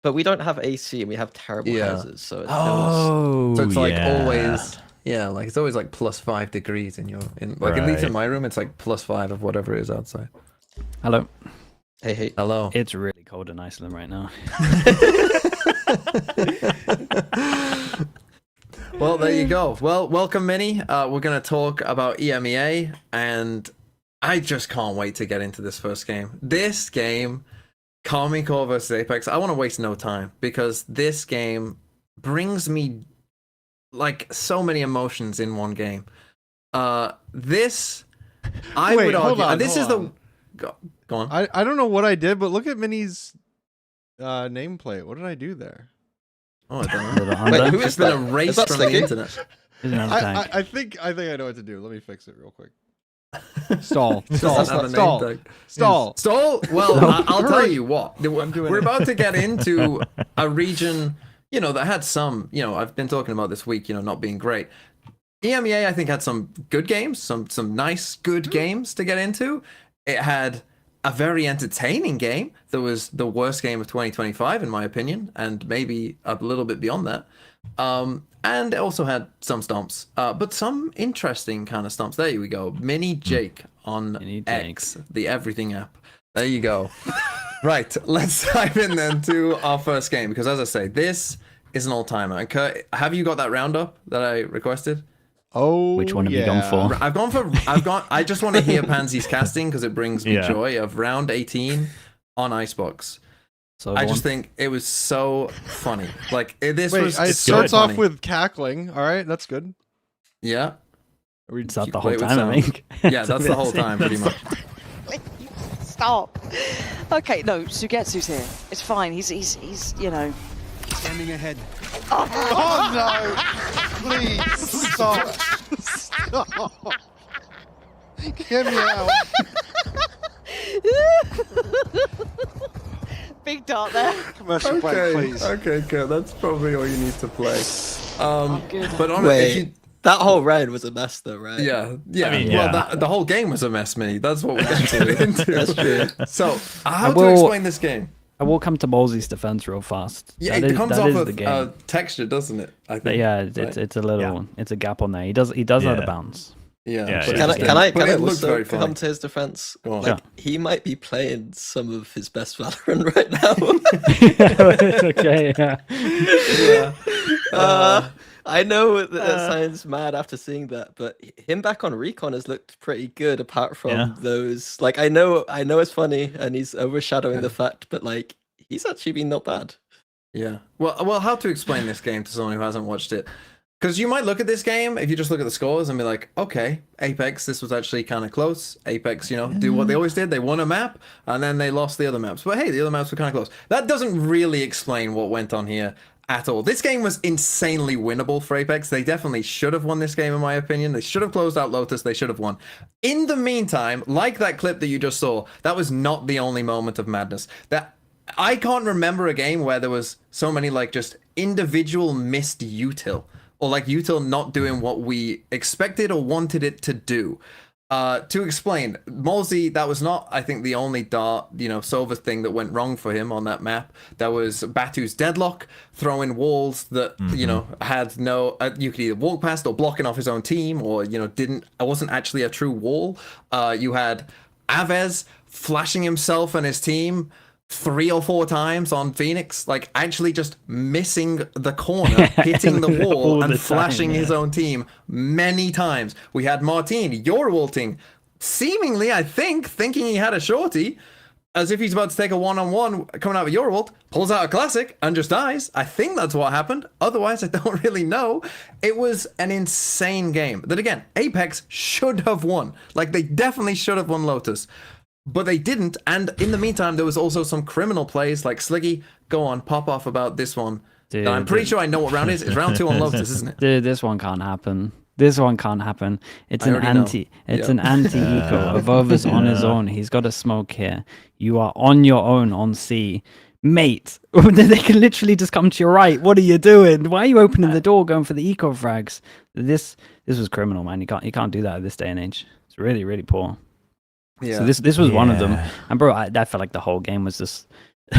But we don't have AC and we have terrible Yeah. houses, so it feels. Oh, So it's like yeah. always. Yeah, like it's always like +5 degrees in your at least in Right. my room it's like +5 of whatever it is outside. Hello. Hey. Hello. It's really cold in Iceland right now. Well, there you go. Well, welcome, Minnie. We're going to talk about EMEA, and I just can't wait to get into this first game. This game, Karmine Corp versus Apeks, I want to waste no time because this game brings me like so many emotions in one game. This, I Wait, would hold argue, on, this is hold the. Go on. I don't know what I did, but look at Minnie's nameplate. What did I do there? Oh, I don't know. Wait, who It's is been that? erased Is that from the Sliggy? internet. Here's another tank. I think I know what to do. Let me fix it real quick. Stall. Doesn't have a name Stall. tag. Stall. Stall. Well, I'll tell Hurry. you what. I'm doing We're it. about to get into a region, that had some, I've been talking about this week, not being great. EMEA, I think, had some good games, some nice, good games to get into. It had a very entertaining game that was the worst game of 2025, in my opinion, and maybe a little bit beyond that. And it also had some stomps, but some interesting kind of stomps. There we go. Mini Jake on Mini X, the everything app. There you go. Right, let's dive in then to our first game, because as I say, this is an all-timer. And Kurt, have you got that roundup that I requested? Oh, Which one have you gone for? I just want to hear Pansy's casting because it brings me Yeah. joy of round 18 on Icebox. So I just think it was so funny. Like this Wait, was. it so starts off funny. with cackling. All right, that's good. Yeah, is that the play whole with time, I sound. think. yeah. That's the whole time, pretty much. Stop. Okay, no, Sugetsu's here. It's fine. He's Standing ahead. Oh no! Please stop! Stop! Get me out! Big dart there. Commercial break, Okay, please. okay, good. That's probably all you need to play. good. But on Wait, that whole round was a mess, though, right? yeah. I mean, Well, yeah. the whole game was a mess, Minnie. That's what we're getting into. That's true. So, how to will- explain this game? I will come to Ballsy's defense real fast. Yeah, That it comes that off is of the game. texture, doesn't it? I think. But yeah, right? it's a little, it's a gap on there. He does know the bounce. Yeah. Yeah, but yeah. it's- Can I but it looks also very funny. come to his defense? Go on. Like, Sure. he might be playing some of his best Valorant right now. Okay, yeah. I know that sounds mad after seeing that, but him back on Recon has looked pretty good. Apart from Yeah. those, like I know it's funny and he's overshadowing the fact, but like he's actually been not bad. Yeah. Well, how to explain this game to someone who hasn't watched it? Because you might look at this game, if you just look at the scores and be like, okay, Apeks, this was actually kind of close. Apeks, do what they always did. They won a map, and then they lost the other maps. But hey, the other maps were kind of close. That doesn't really explain what went on here at all. This game was insanely winnable for Apeks. They definitely should have won this game, in my opinion. They should have closed out Lotus. They should have won. In the meantime, like that clip that you just saw, that was not the only moment of madness. I can't remember a game where there was so many like just individual missed util. Or like util not doing what we expected or wanted it to do. To explain, Molzy, that was not, I think, the only dart, Sova thing that went wrong for him on that map. There was Batu's deadlock, throwing walls that, had no, you could either walk past or blocking off his own team, or, it wasn't actually a true wall. You had Avez flashing himself and his team 3 or 4 times on Phoenix, like actually just missing the corner, hitting the wall, All and the time, flashing his yeah. own team many times. We had Martin Yorwalting, seemingly, I think, thinking he had a shorty, as if he's about to take a one-on-one coming out of Yorwalt, pulls out a classic and just dies. I think that's what happened. Otherwise, I don't really know. It was an insane game that, again, Apeks should have won. Like, they definitely should have won Lotus. But they didn't, and in the meantime, there was also some criminal plays, like Sliggy, go on, pop off about this one. Dude, I'm pretty sure I know what round it is. It's round 2 on Lotus, isn't it? Dude, this one can't happen. This one can't happen. It's I an already know. anti. It's Yeah. an anti-eco. Evover's on his own. He's got a smoke here. You are on your own on C, mate. They can literally just come to your right. What are you doing? Why are you opening the door, going for the eco frags? This was criminal, man. You can't do that at this day and age. It's really, really poor. Yeah. So this was one of them. And bro, I felt like the whole game was just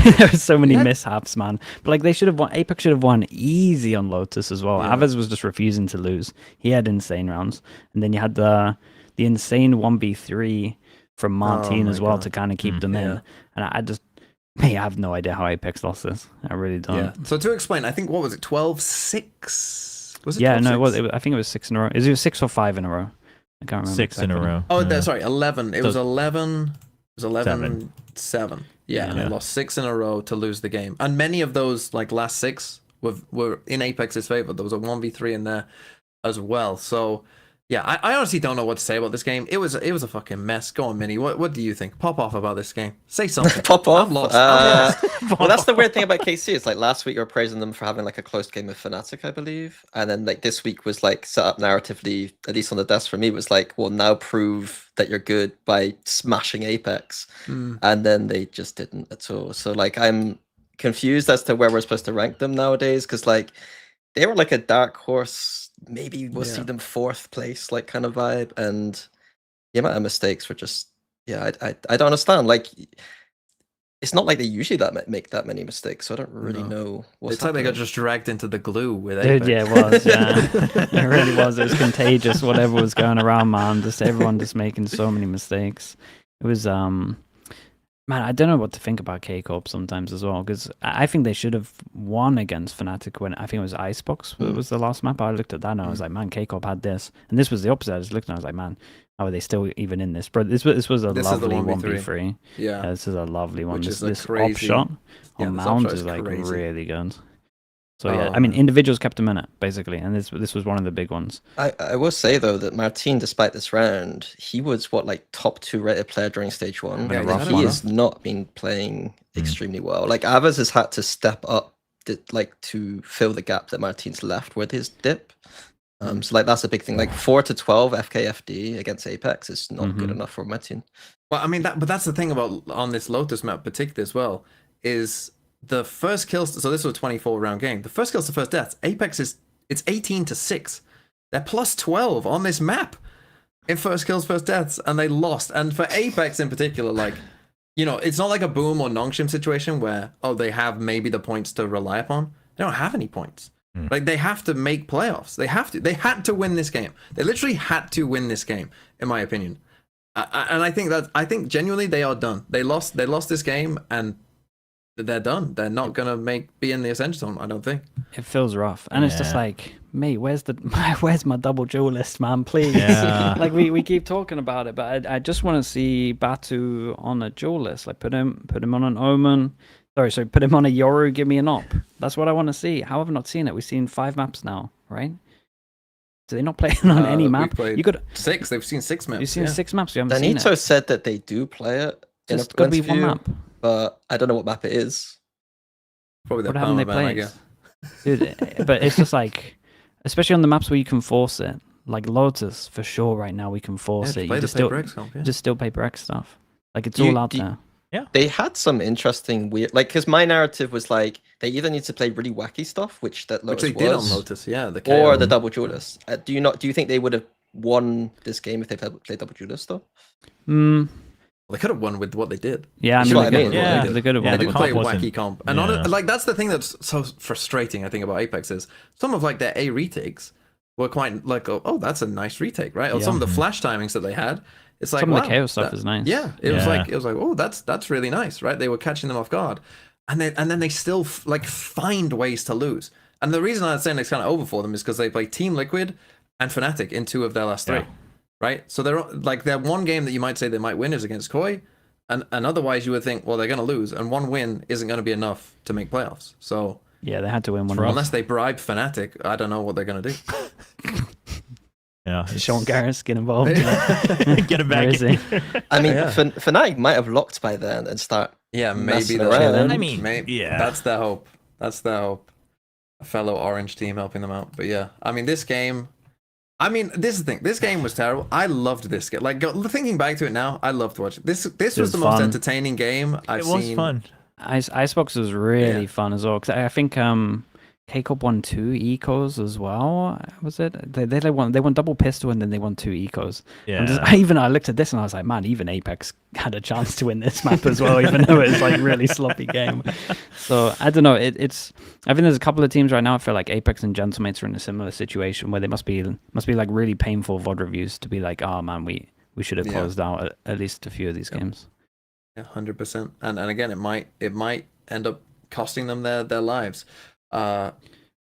there was so many mishaps, man. But like they should have won. Apex should have won easy on Lotus as well. Yeah. Avez was just refusing to lose. He had insane rounds, and then you had the insane 1v3 from Martin my as well God. to kind of keep them in. Yeah. And I just, I have no idea how Apex lost this. I really don't. Yeah. So to explain, I think, what was it, 12-6? Was it Yeah, 12-6? no, I think it was 6 in a row. Is it 6 or 5 in a row? I can't remember. 6 in a exactly. row. Oh, Yeah. Sorry, 11. It was So- 11. It was 11. 7. 7. Yeah, and they Yeah. lost 6 in a row to lose the game. And many of those like last 6 were in Apex's favor. There was a 1v3 in there as well. So yeah, I honestly don't know what to say about this game. It was a fucking mess. Go on, Minnie. What do you think? Pop off about this game. Say something. Pop off. I'm lost. Well, that's the weird thing about KC. It's like last week you were praising them for having like a close game with FNATIC, I believe, and then like this week was like set up narratively, at least on the desk for me, was like, well, now prove that you're good by smashing Apeks, and then they just didn't at all. So like I'm confused as to where we're supposed to rank them nowadays, because like they were like a dark horse. Maybe we'll see them 4th place, like kind of vibe, and the amount of mistakes were just I don't understand. Like it's not like they usually make that many mistakes, so I don't really know what's It's like they got happening. just dragged into the glue with Dude, Apex. yeah, it was. Yeah, it really was. It was contagious. Whatever was going around, man. Just everyone just making so many mistakes. It was man, I don't know what to think about kiNgg Corp sometimes as well, because I think they should have won against FNATIC when I think it was Icebox was the last map. I looked at that and I was like, man, kiNgg Corp had this, and this was the opposite. I just looked and I was like, man, how are they still even in this? But this was a This is the lovely 1v3. 1v3. Yeah. This is a lovely one. Which This, is a this op crazy- shot Yeah, on this op Mounds shot is is like crazy. really good. So yeah, Oh, I mean, man. individuals kept them in it basically, and this was one of the big ones. I will say though that Martin, despite this round, he was what like top 2 rated player during stage 1. Yeah, Like, he's he had has not been playing extremely well. Like Avaz has had to step up like to fill the gap that Martin's left with his dip. So like that's a big thing. Like 4 to 12 FKFD against Apeks is not good enough for Martin. Well, I mean, but that's the thing about on this Lotus map particularly as well, is the first kills. So this was a 24 round game. The first kills to first deaths. Apeks it's 18 to 6. They're plus 12 on this map in first kills, first deaths, and they lost. And for Apeks in particular, like, you know, it's not like a Boom or Nongshim situation where, oh, they have maybe the points to rely upon. They don't have any points. Like, they have to make playoffs. They have to. They had to win this game. They literally had to win this game, in my opinion. And I think genuinely they are done. They lost this game, and they're done. They're not gonna be in the Ascension zone, I don't think. It feels rough, and it's just Yeah. like, mate, where's my double duelist, man? Please, Yeah. like we keep talking about it, but I just want to see Batu on a duelist. Like put him on an Omen. Sorry, put him on a Yoru. Give me an op. That's what I want to see. How have I not seen it? We've seen 5 maps now, right? Do they not play it on any We map? played You could. 6. They've seen 6 maps. You've seen yeah. 6 maps. You haven't seen Danito it. said that they do play it in Just a gotta be points one view, map. but I don't know what map it is. Probably What the haven't they Palmer ban, I played? guess. Dude, but it's just like, especially on the maps where you can force it, like Lotus for sure. Right now we can force Yeah, it. play You the just still, Paper X comp, yeah. just still Paper X stuff. Like it's You- all out you- there. They had some interesting weird, like, because my narrative was like they either need to play really wacky stuff, which Which Lotus they did on was, Lotus, yeah. The or KO. the double duelist. Do you think they would have won this game if they played double duelist though? Mm, They could have won with what they did. yeah, I That's mean, what I they mean. could- Yeah. they could have Yeah, won. They the did play a comp wasn't- wacky comp. And yeah. like that's the thing that's so frustrating, I think, about Apex is some of like their A retakes were quite like, oh, that's a nice retake, right? Or Yeah. some of the flash timings that they had. It's like Some of the wow, chaos stuff is nice. Yeah, it was Yeah. like oh, that's really nice, right? They were catching them off guard, and then they still like find ways to lose. And the reason I'm saying it's kind of over for them is because they play Team Liquid and FNATIC in 2 of their last 3, Yeah. right? So they're like their one game that you might say they might win is against Koi, and otherwise you would think, well, they're going to lose, and one win isn't going to be enough to make playoffs. So Yeah, they had to win one. unless they bribe FNATIC, I don't know what they're going to do. Yeah. Sean Garris get involved. Get him Where back is in. he? I mean, Yeah. FNATIC might have locked by then and start. Yeah, maybe Messing that's around. I mean, maybe, yeah. that's their hope. That's their hope. A fellow orange team helping them out. But yeah, I mean, this game. I mean, this is the thing. This game was terrible. I loved this game. Like thinking back to it now, I loved watching this. This was was the most fun. entertaining game I've It was seen. fun. Icebox was really Yeah. fun as well. Cause I think kiNgg Corp won 2 ecos as well. Was it? They won double pistol and then they won 2 ecos. Yeah. I looked at this and I was like, man, even Apeks had a chance to win this map as well, even though it's like really sloppy game. So I don't know. It's I think there's a couple of teams right now. I feel like Apeks and Gentlemates are in a similar situation where they must be like really painful VOD reviews to be like, oh man, we should have Yeah. closed out at least a few of these games. Yeah, 100%. And again, it might end up costing them their lives.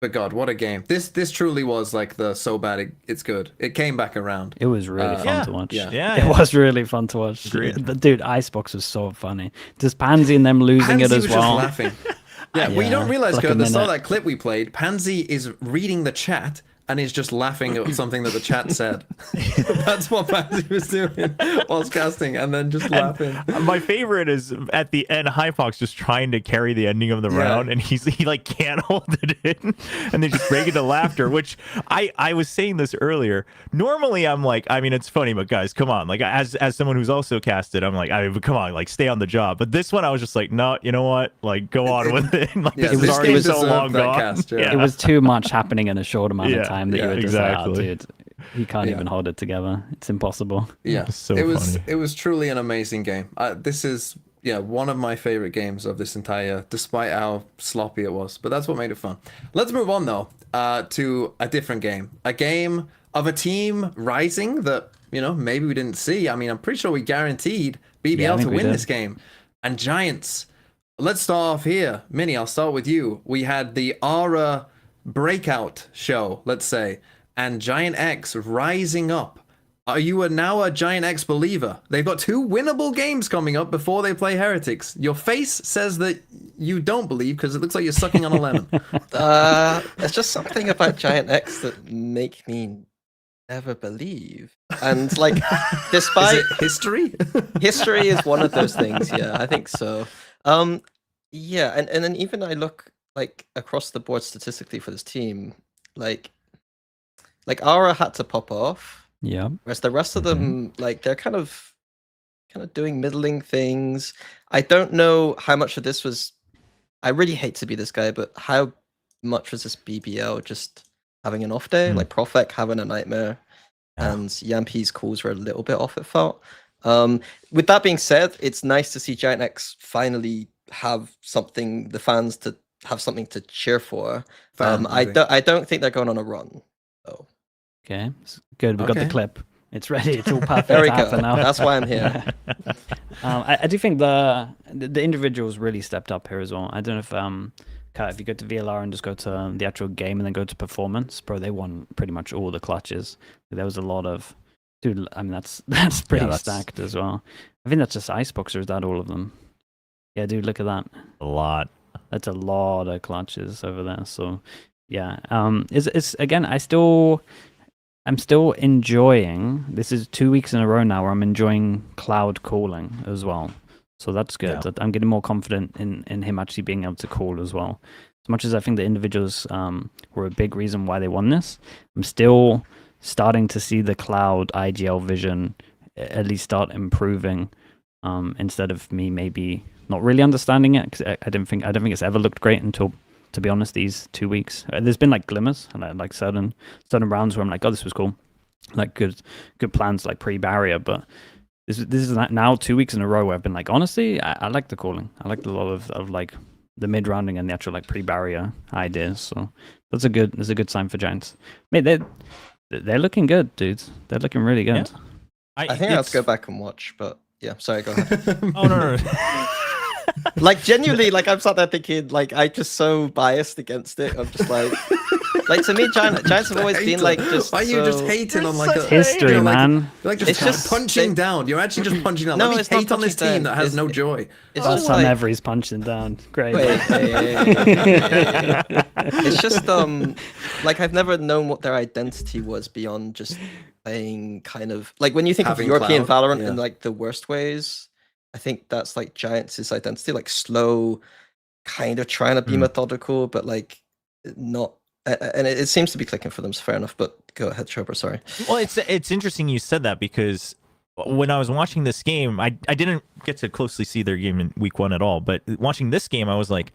But God, what a game! This truly was like the so bad it's good. It came back around. It was really fun to watch. yeah. It was really fun to watch. Agreed. But dude, Icebox was so funny. Just Pansy and them losing it Pansy as was well. just laughing. Yeah, well, you don't realize, like a Kurt, at the start of minute. that clip we played, Pansy is reading the chat and is just laughing at something that the chat said. That's what Pansy was doing whilst casting, and then just laughing. My favorite is at the end, Hypox just trying to carry the ending of the round, and he like can't hold it in, and they just break into laughter. Which I was saying this earlier. Normally, I'm like, I mean, it's funny, but guys, come on, like as someone who's also casted, I'm like, I mean, come on, like stay on the job. But this one, I was just like, no, you know what, like go on with it. Like Yeah, this is this already game so deserved long that gone. cast, yeah. It was too much happening in a short amount of Yeah, time that yeah, you were just like, oh, exactly. dude, he can't even hold it together. It's impossible. Yeah, So it was funny. it was truly an amazing game. This is one of my favorite games of this entire, despite how sloppy it was. But that's what made it fun. Let's move on though to a different game, a game of a team rising that maybe we didn't see. I mean, I'm pretty sure we guaranteed BBL Yeah, I to think we win did. this game, and Giants. Let's start off here, Minnie. I'll start with you. We had the Aura breakout show, let's say, and GIANTX rising up. Are you now a GIANTX believer? They've got 2 winnable games coming up before they play Heretics. Your face says that you don't believe because it looks like you're sucking on a lemon. There's just something about GIANTX that make me never believe. And like, Is despite it history? history is one of those things, yeah, I think so. Yeah, and then even I look like across the board statistically for this team, like Aura had to pop off, Yeah. whereas the rest of them, like they're kind of doing middling things. I don't know how much of this was. I really hate to be this guy, but how much was this BBL just having an off day, like Profek having a nightmare, and Yampi's calls were a little bit off, it felt. With that being said, it's nice to see GIANTX finally have something, the fans to have something to cheer for. I don't think they're going on a run, though. Okay. It's good. We got the Okay. clip. It's ready. It's all perfect. There we to go. happen now. That's why I'm here. I do think the individuals really stepped up here as well. I don't know if Kat, if you go to VLR and just go to the actual game and then go to performance, bro, they won pretty much all the clutches. There was a lot of, dude. I mean, that's pretty stacked as well. I think that's just Icebox, or is that all of them? Yeah, dude, look at that. A lot. That's a lot of clutches over there. So yeah, it's again, I'm still enjoying. This is 2 weeks in a row now where I'm enjoying Cloud calling as well. So that's good. Yeah. I'm getting more confident in him actually being able to call as well. As much as I think the individuals were a big reason why they won this, I'm still starting to see the Cloud IGL vision at least start improving. Instead of me maybe not really understanding it, because I don't think it's ever looked great until, to be honest, these 2 weeks. There's been like glimmers and like certain rounds where I'm like, oh, this was cool, like good plans like pre-barrier, but this is now 2 weeks in a row where I've been like, honestly, I like the calling. I like a lot of like the mid rounding and the actual like pre-barrier ideas. So that's a good sign for Giants. Mate, they're looking good, dudes. They're looking really good. Yeah. I think I have to go back and watch, but yeah, sorry, go ahead. Oh no. Like genuinely, like I'm sat there thinking, like I'm just so biased against it. I'm just like to me, Giants have always been like just. Why are you just hating on like a History, you're like- man. You're like just, It's just- punching down. You're actually just punching down. No, Let me it's not hate on this punching team down. that has It's- no joy. It's First just time like, ever he's punching down. Great. wait, it's just like I've never known what their identity was beyond just playing kind of like when you think Having of European Cloud, Valorant yeah. in like the worst ways. I think that's like Giants' identity, like slow, kind of trying to be methodical, but like not. And it seems to be clicking for them. So fair enough. But go ahead, Chopper. Sorry. Well, it's interesting you said that, because when I was watching this game, I didn't get to closely see their game in week 1 at all. But watching this game, I was like,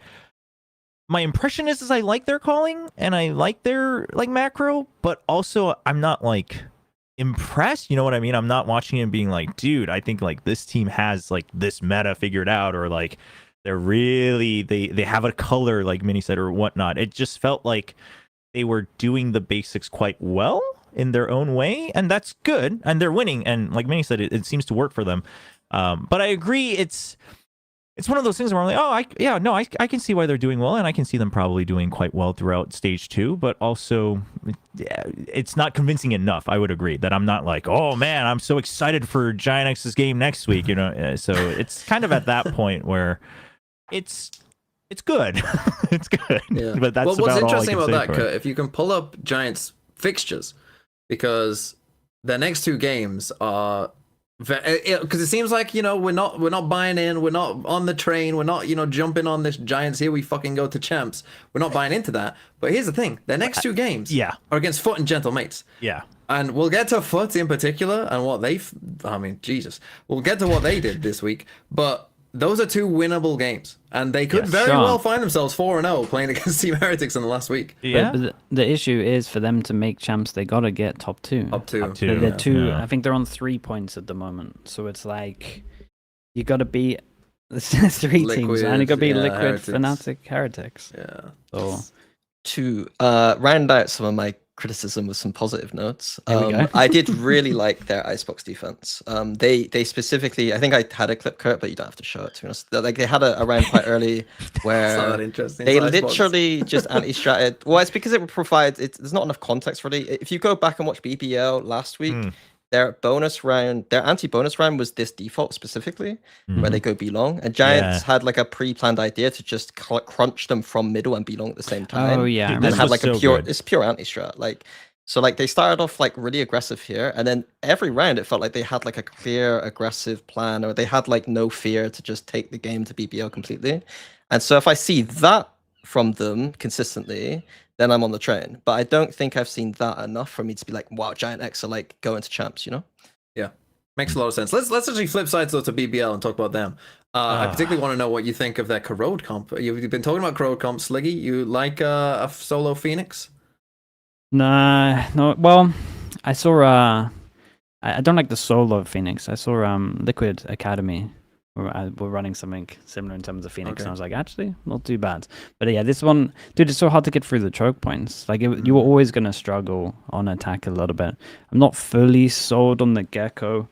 my impression is I like their calling and I like their like macro, but also I'm not like impressed. You know what I mean? I'm not watching it and being like, dude, I think like this team has like this meta figured out, or like they're really they have a color, like Minnie said, or whatnot. It just felt like they were doing the basics quite well in their own way, and that's good, and they're winning, and like Minnie said, it seems to work for them. But I agree, it's it's one of those things where I'm like, I can see why they're doing well, and I can see them probably doing quite well throughout stage 2, but also it's not convincing enough. I would agree that I'm not like, oh man, I'm so excited for GIANTX's game next week, you know. So it's kind of at that point where it's good. It's good. Yeah. But that's well, what's about all I interesting can about say that, for it. Kurt, if you can pull up Giants fixtures, because their next 2 games are because it seems like, you know, we're not buying in, we're not on the train, we're not, you know, jumping on this Giants, here we fucking go to champs. We're not buying into that. But here's the thing, their next 2 games are against Foot and Gentle Mates. Yeah. And we'll get to Foot in particular and what Jesus. We'll get to what they did this week, but those are 2 winnable games, and they could very well find themselves 4-0 playing against Team Heretics in the last week. Yeah. But the issue is, for them to make champs, they gotta get top 2. Top two. They're 2. I think they're on 3 points at the moment. So it's like you gotta be 3 teams, and you gotta be Liquid, Heretics. FNATIC, Heretics. Yeah. So To round out some of my criticism with some positive notes, There we go. I did really like their icebox defense. They specifically, I think I had a clip, Kurt, but you don't have to show it, to be honest. Like, they had a round quite early where Not that interesting. they It's Icebox. literally just anti-stratted. Well, it's because it provides, there's not enough context really. If you go back and watch BBL last week, their bonus round, their anti-bonus round was this default specifically, where they go B long. And Giants had like a pre-planned idea to just crunch them from middle and B long at the same time. Oh yeah, And This have was like so a pure, good. it's pure anti-strat. Like, so like they started off like really aggressive here, and then every round it felt like they had like a clear aggressive plan, or they had like no fear to just take the game to BBL completely. And so if I see that from them consistently, then I'm on the train. But I don't think I've seen that enough for me to be like, wow, GIANTX are like going to champs, you know? Yeah, makes a lot of sense. Let's actually flip sides though to BBL and talk about them. I particularly want to know what you think of their Corrode comp. You've been talking about Corrode comp, Sliggy. You like a solo Phoenix? Nah, no. Well, I saw. I don't like the solo Phoenix. I saw Liquid Academy. We're running something similar in terms of Phoenix, and I was like, actually, not too bad. But yeah, this one, dude, it's so hard to get through the choke points. Like, you were always gonna struggle on attack a little bit. I'm not fully sold on the Gecko,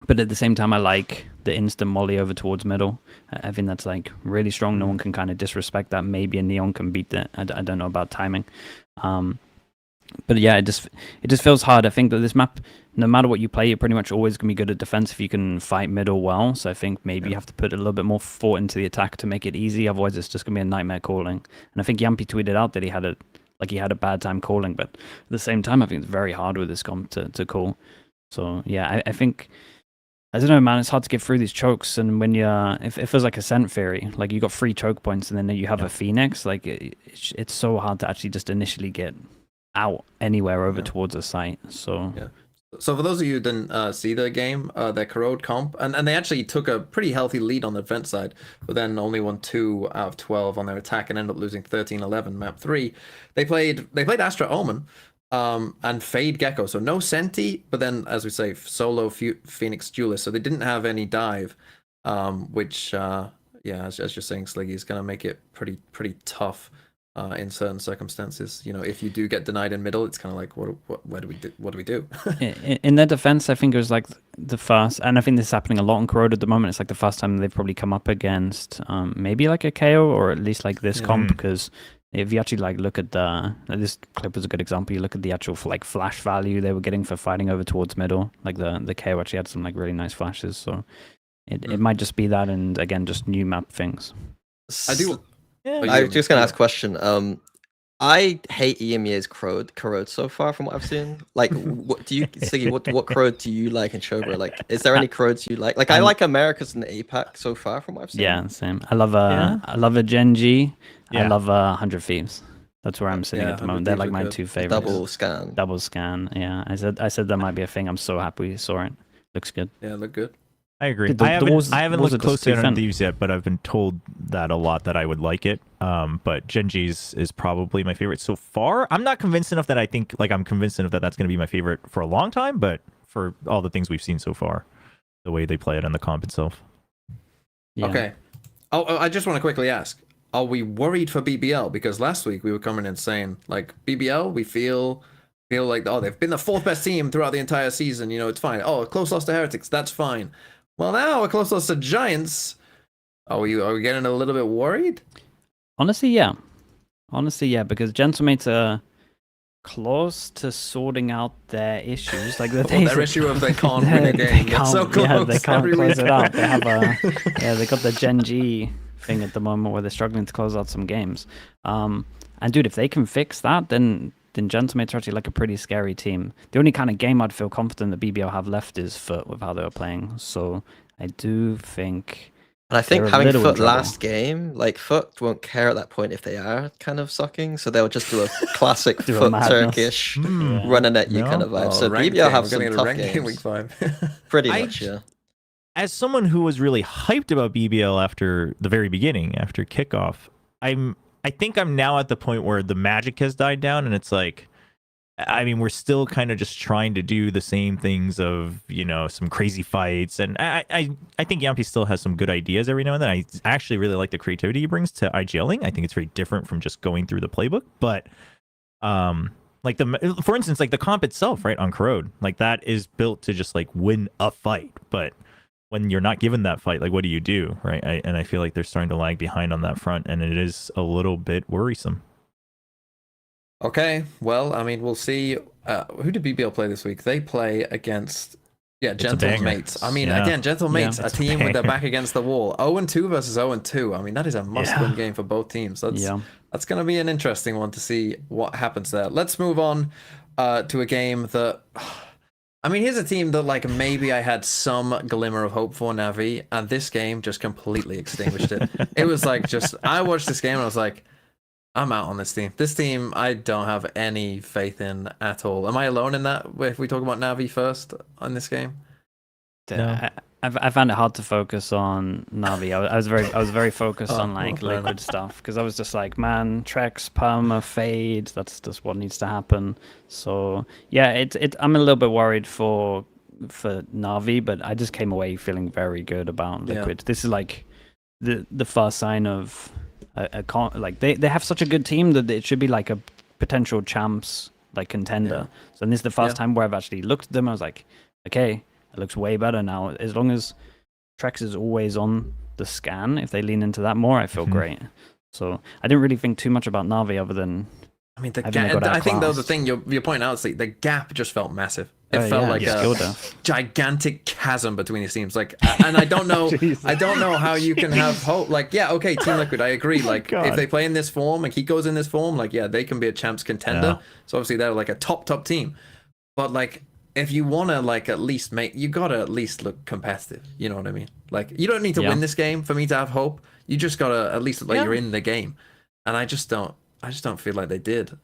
but at the same time, I like the instant molly over towards middle. I think that's like really strong. No one can kind of disrespect that. Maybe a Neon can beat that. I don't know about timing. But yeah, it just feels hard. I think that this map, no matter what you play, you're pretty much always going to be good at defense if you can fight middle well. So I think maybe you have to put a little bit more thought into the attack to make it easy. Otherwise, it's just going to be a nightmare calling. And I think Yampy tweeted out that he had a bad time calling. But at the same time, I think it's very hard with this comp to call. So yeah, I think, I don't know, man. It's hard to get through these chokes, and when if it feels like a Scent Theory, like you got 3 choke points, and then you have a Phoenix, like it's so hard to actually just initially get out anywhere over towards the site. So So for those of you who didn't see the game, their Corrode comp, and they actually took a pretty healthy lead on the defense side, but then only won 2 out of 12 on their attack and ended up losing 13-11 map 3. They played Astra Omen and Fade Gecko, so no Senti, but then, as we say, solo Phoenix Duelist, so they didn't have any dive, which as you're saying, Sliggy, is going to make it pretty tough in certain circumstances. You know, if you do get denied in middle, it's kind of like, what do we do? in their defense, I think it was like the first, and I think this is happening a lot in Corrode at the moment. It's like the first time they've probably come up against maybe like a KO, or at least like this comp, because if you actually like look at this clip was a good example. You look at the actual like flash value they were getting for fighting over towards middle. Like the KO actually had some like really nice flashes. So it might just be that, and again, just new map things. I do. I was just gonna ask a question. I hate EMEA's Corrode so far from what I've seen. Like, what do you, Siggy? What Corrode do you like in Shyowager? Like, is there any Corrodes you like? Like, I like Americas and APAC so far from what I've seen. Yeah, same. I love a Gen.G. I love 100 Thieves. That's where I'm sitting at the moment. They're like my 2 favorites. Double scan. Yeah, I said that might be a thing. I'm so happy we saw it. Looks good. Yeah, look good. I agree. Dude, I haven't looked closely at on Thieves yet, but I've been told that a lot, that I would like it. But Gen.G is probably my favorite so far. I'm not convinced enough that I think, like, I'm convinced enough that that's going to be my favorite for a long time, but for all the things we've seen so far, the way they play it and the comp itself. Yeah. Okay. Oh, I just want to quickly ask, are we worried for BBL? Because last week we were coming in saying, like, BBL, we feel like, oh, they've been the 4th best team throughout the entire season. You know, it's fine. Oh, a close loss to Heretics, that's fine. Well, now a close loss to Giants. Are we getting a little bit worried? Honestly, yeah. Because Gentlemates are close to sorting out their issues. Like their issue of they can't win a game. They're so close. Yeah, they can't every close week. it out. They have they got the Gen.G thing at the moment where they're struggling to close out some games. And dude, if they can fix that, then Gentlemates are actually like a pretty scary team. The only kind of game I'd feel confident that BBL have left is Foot with how they were playing. So I do think. And I think they're a having little in Foot trouble. last game, like Foot won't care at that point if they are kind of sucking, so they'll just do a classic Do a Foot madness. Turkish running at you No. kind of vibe. So ranked BBL game. have We're some gonna get a tough ranked game games. week 5. Pretty I- much, yeah. As someone who was really hyped about BBL after the very beginning, after kickoff, I think I'm now at the point where the magic has died down, and it's like, I mean, we're still kind of just trying to do the same things of, you know, some crazy fights, and I think Yampi still has some good ideas every now and then. I actually really like the creativity he brings to IGLing. I think it's very different from just going through the playbook, but like for instance, like the comp itself, right, on Corrode, like that is built to just like win a fight, but when you're not given that fight, like what do you do, right? And I feel like they're starting to lag behind on that front, and it is a little bit worrisome. Okay, well, I mean, we'll see. Who did BBL play this week? They play against, a banger. Gentlemates. I mean, Yeah. again, Gentlemates, a it's a team with their banger. back against the wall. 0-2 versus 0-2. I mean, that is a must-win game for both teams. That's going to be an interesting one to see what happens there. Let's move on to a game that... I mean, here's a team that, like, maybe I had some glimmer of hope for, NAVI, and this game just completely extinguished it. It was like just... I watched this game and I was like, I'm out on this team. This team, I don't have any faith in at all. Am I alone in that? If we talk about Navi first on this game, No. I found it hard to focus on Navi. I was very focused on like well, fair liquid stuff because I was just like, man, Trex, perma, fade. That's just what needs to happen. So yeah, I'm a little bit worried for Navi, but I just came away feeling very good about liquid. This is like the first sign of. Like they have such a good team that it should be like a potential champs like contender. So this is the first time where I've actually looked at them. I was like, okay, it looks way better now. As long as Trex is always on the scan, if they lean into that more, I feel great. So I didn't really think too much about Navi other than I mean, the I think they got I think though the outclassed. thing you're pointing out is the gap just felt massive. It Oh, felt yeah, like skill a depth. gigantic chasm between these teams. Like, and I don't know, I don't know how you can have hope. Like, yeah, okay, Team Liquid, I agree. Like, if they play in this form and he goes in this form, like, yeah, they can be a champs contender. So obviously they're like a top team. But like, if you want to like at least you gotta at least look competitive. You know what I mean? Like, you don't need to win this game for me to have hope. You just gotta at least look like you're in the game. And I just don't feel like they did.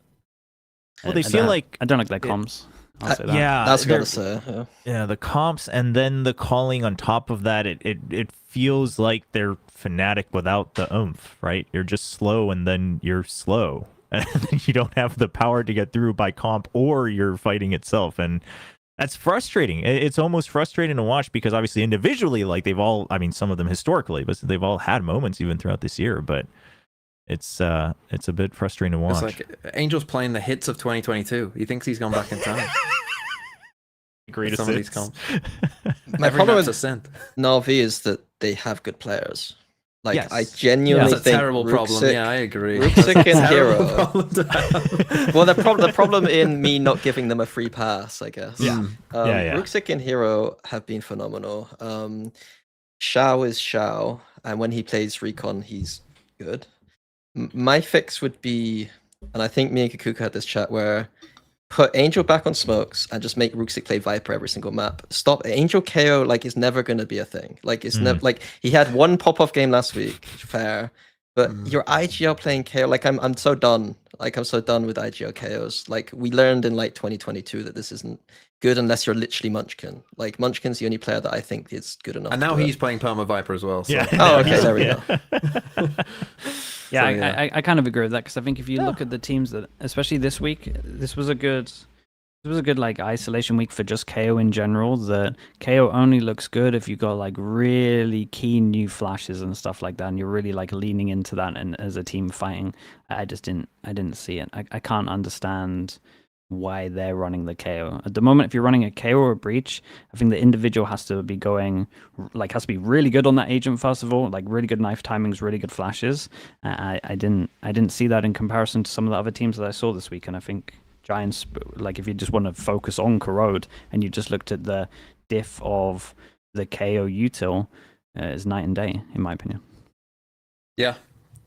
Well, they feel like I don't like their comms. I'll say that. yeah, That's they're- gotta say. Yeah. Yeah, the comps and then the calling on top of that, it feels like they're FNATIC without the oomph, right? You're just slow and then you're slow. And then you don't have the power to get through by comp or you're fighting itself. And that's frustrating. It's almost frustrating to watch because obviously individually, like they've all, I mean, some of them historically, but they've all had moments even throughout this year. But it's a bit frustrating to watch. It's like Angel's playing the hits of 2022. He thinks he's gone back in time. Great Some of these assists. comps. My Every problem map's with a cent. Na'Vi is that they have good players. Like Yes. I genuinely That's a think terrible problem. Rooksick- Yeah, I agree. Rooksick That's a and terrible Hero. problem to have. Well, the problem in me not giving them a free pass, I guess. Yeah. Yeah. Rooksick and Hero have been phenomenal. Xiao is Xiao, and when he plays Recon, he's good. My fix would be, and I think me and Kakuka had this chat where put Angel back on smokes and just make Rooksick play Viper every single map. Stop Angel KO like is never gonna be a thing. Like it's never like he had one pop-off game last week, fair. But your IGL playing KO, like I'm so done. Like I'm so done with IGL KOs. Like we learned in like 2022 that this isn't good unless you're literally Munchkin. Like Munchkin's the only player that I think is good enough. And to now do it. he's playing Perma Viper as well. So. Yeah. Oh, okay, there we go. Yeah, So, yeah. I kind of agree with that because I think if you look at the teams that, especially this week, this was a good like isolation week for just KO in general. The KO only looks good if you got like really keen new flashes and stuff like that, and you're really like leaning into that and as a team fighting. I didn't see it. I can't understand why they're running the KO. At the moment, if you're running a KO or a breach, I think the individual has to be going, like, has to be really good on that agent first of all, like really good knife timings, really good flashes. I didn't see that in comparison to some of the other teams that I saw this week, and I think Giants, like, if you just want to focus on Corrode and you just looked at the diff of the KO util, is night and day in my opinion. Yeah.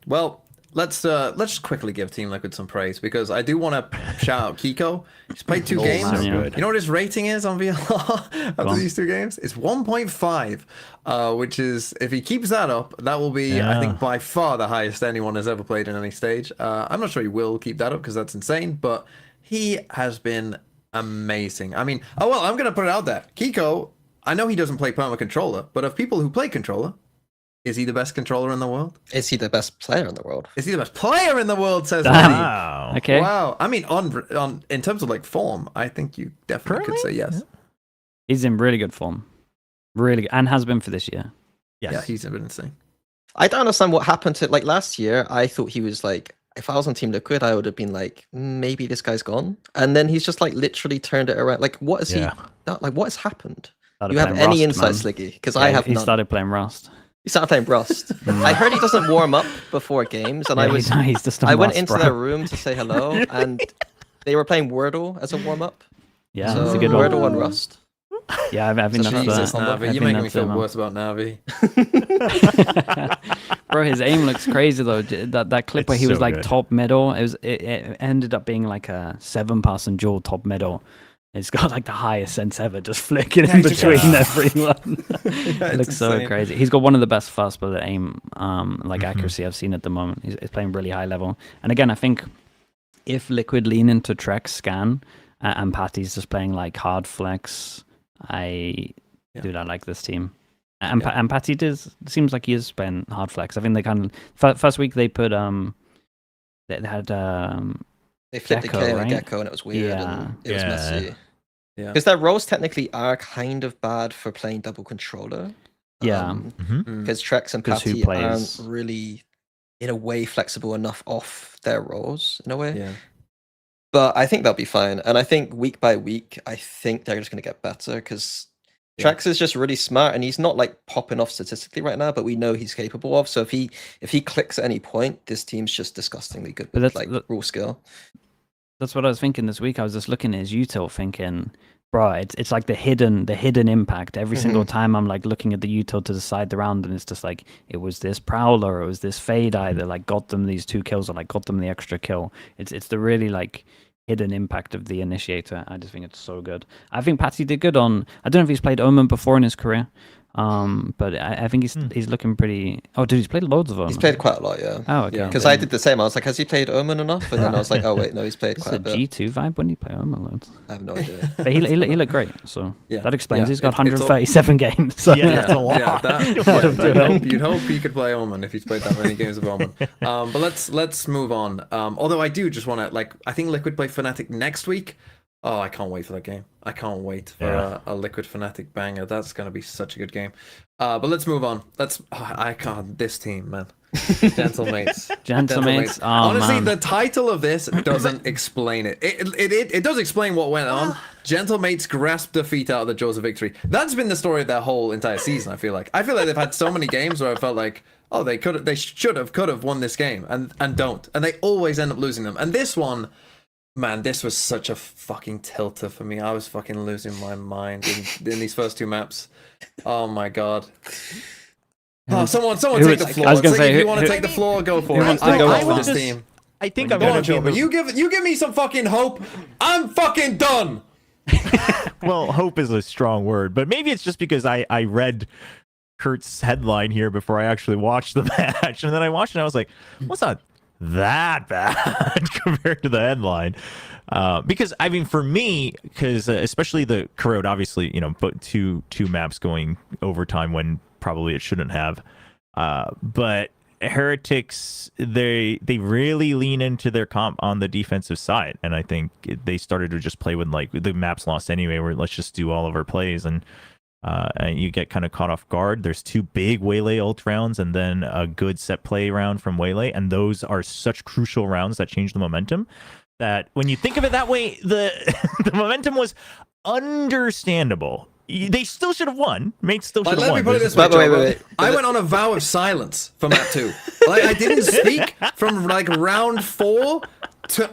Well, let's just quickly give Team Liquid some praise, because I do want to shout out Kiko. He's played 2 games. man, yeah. You know what his rating is on VLR after these 2 games? It's 1.5, which is, if he keeps that up, that will be, I think, by far the highest anyone has ever played in any stage. I'm not sure he will keep that up because that's insane, but he has been amazing. I mean, I'm going to put it out there. Kiko, I know he doesn't play Perma Controller, but of people who play Controller, is he the best controller in the world? Is he the best player in the world? Is he the best player in the world, says Wow. Eddie. Okay. Wow. I mean, on in terms of like form, I think you definitely could say yes. He's in really good form. Really good, and has been for this year. Yes. Yeah, he's been insane. I don't understand what happened to, like, last year. I thought he was like, if I was on Team Liquid, I would have been like, maybe this guy's gone. And then he's just like literally turned it around. Like, what is he? Like, what has happened? Started You have playing any Rust, insights, man. Liggy? Because Yeah, I have he none. started playing Rust. He started playing Rust. I heard he doesn't warm up before games, and Yeah, he's just on I went Rust, into bro. their room to say hello, and they were playing Wordle as a warm up. Yeah, So it's a good one. Wordle and Rust. Yeah, I think that's Jesus, I Navi, think you're making me that's feel man. worse about Navi. Bro, his aim looks crazy though. That clip where It's he was so like good. top middle, it ended up being like a 7-person duel top middle. It's got like the highest sense ever, just flicking in between everyone. It looks so insane. crazy. He's got one of the best fast bullet aim accuracy I've seen at the moment. He's playing really high level. And again, I think if Liquid lean into Trek scan and Patty's just playing like hard flex, I like this team. And Patty seems like he is playing hard flex. I think they kind of first week they put they had They flipped Gecko, the K on right? a Gecko, and it was weird, Yeah. and it was messy. Yeah. Because their roles technically are kind of bad for playing double controller. Yeah. Because Trex and 'Cause who Patty plays- aren't really, in a way, flexible enough off their roles, in a way. Yeah. But I think they'll be fine. And I think week by week, I think they're just going to get better because Yeah. Trex is just really smart and he's not like popping off statistically right now, but we know he's capable of. So if he clicks at any point, this team's just disgustingly good But with that's- like rule skill. That's what I was thinking this week. I was just looking at his util thinking, bro, it's like the hidden impact. Every single time I'm like looking at the util to decide the round, and it's just like it was this prowler or it was this fade either like got them these 2 kills or like got them the extra kill. It's the really like hidden impact of the initiator. I just think it's so good. I think Patsy did good on, I don't know if he's played Omen before in his career. But I think he's looking pretty. Oh, dude, he's played loads of Omen. He's played quite a lot, yeah. Oh, okay. Yeah. Because I did the same. I was like, has he played Omen enough? And then I was like, oh wait, no, he's played It's quite a a bit. G2 vibe when you play Omen loads. I have no idea. But he looked great. So Yeah. that explains Yeah. he's got It's all- 137 games. So Yeah, that's a lot. You'd hope he could play Omen if he's played that many games of Omen. But let's move on. Although I do just want to I think Liquid play FNATIC next week. Oh, I can't wait for that game. I can't wait for a Liquid FNATIC banger. That's gonna be such a good game. But let's move on. I can't. This team, man. Gentlemates. Gentlemates. Oh, Honestly, man. the title of this doesn't explain it. It does explain what went on. Gentlemates grasped defeat out of the jaws of victory. That's been the story of their whole entire season. I feel like they've had so many games where I felt like, oh, they could have won this game and don't, and they always end up losing them. And this one, man, this was such a fucking tilter for me. I was fucking losing my mind in these first 2 maps. Oh my god. Oh, someone take the floor. I was gonna say, if who- you want to who- take the floor, go for who it. wants to go I first? this team. I think Go I'm on, gonna be Joe. the- You give me some fucking hope. I'm fucking done. well, hope is a strong word, but maybe it's just because I read Kurt's headline here before I actually watched the match, and then I watched it and I was like, what's not that bad compared to the headline? Because I mean, for me, because especially the Corrode, obviously, but two maps going overtime when probably it shouldn't have. But Heretics, they really lean into their comp on the defensive side, and I think they started to just play with like the maps lost anyway, where let's just do all of our plays, and you get kind of caught off guard. There's 2 big Waylay ult rounds and then a good set play round from Waylay, and those are such crucial rounds that change the momentum that when you think of it that way, the the momentum was understandable. They still should have won. Mates still should have won. Let me put it this way, Wait. I went on a vow of silence for map 2. Like, I didn't speak from like round 4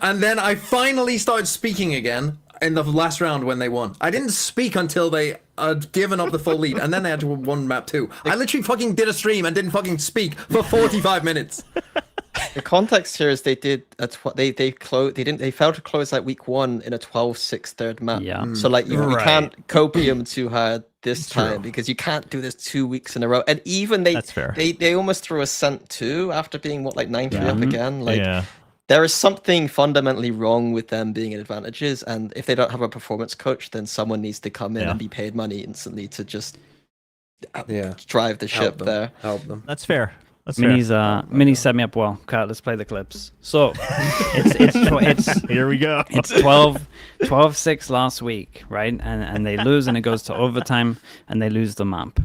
and then I finally started speaking again in the last round when they won. I didn't speak until they had given up the full lead, and then they had to win map 2. I literally fucking did a stream and didn't fucking speak for 45 minutes. The context here is they did they failed to close like week 1 in a 12-6 third map. Yeah. So like you Right. can't copium too hard this time because you can't do this 2 weeks in a row. And even That's fair. they almost threw a cent 2 after being 9-3 up again. Like Yeah. there is something fundamentally wrong with them being in advantages, and if they don't have a performance coach, then someone needs to come in Yeah. and be paid money instantly to just Yeah. drive the Help ship them. there. Help them. That's fair. That's fair. Mini set me up well. Okay, let's play the clips. So it's Here we go. it's 12-6 last week, right? And they lose, and it goes to overtime, and they lose the map.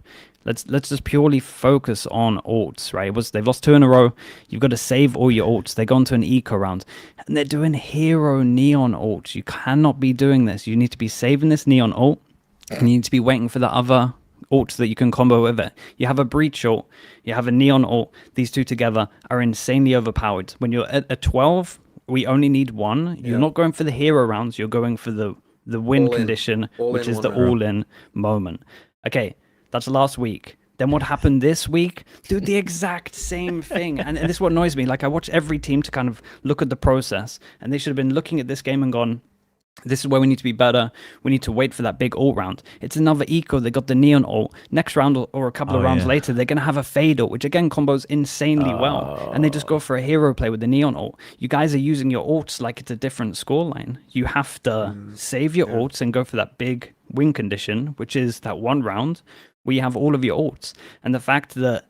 Let's just purely focus on ults, right? They've lost 2 in a row. You've got to save all your ults. They go into an eco round, and they're doing hero neon ults. You cannot be doing this. You need to be saving this neon ult, and you need to be waiting for the other ults that you can combo with it. You have a breach ult, you have a neon ult. These two together are insanely overpowered. When you're at a 12, we only need 1. You're not going for the hero rounds. You're going for the win All in. condition, All which in is the one round. all-in moment. Okay, that's last week. Then what happened this week? Dude, the exact same thing. And this is what annoys me. Like, I watch every team to kind of look at the process, and they should have been looking at this game and gone, this is where we need to be better. We need to wait for that big ult round. It's another eco. They got the neon ult. Next round or a couple of rounds later, they're going to have a fade ult, which again combos insanely well. And they just go for a hero play with the neon ult. You guys are using your ults like it's a different scoreline. You have to save your ults and go for that big win condition, which is that one round where you have all of your ults. And the fact that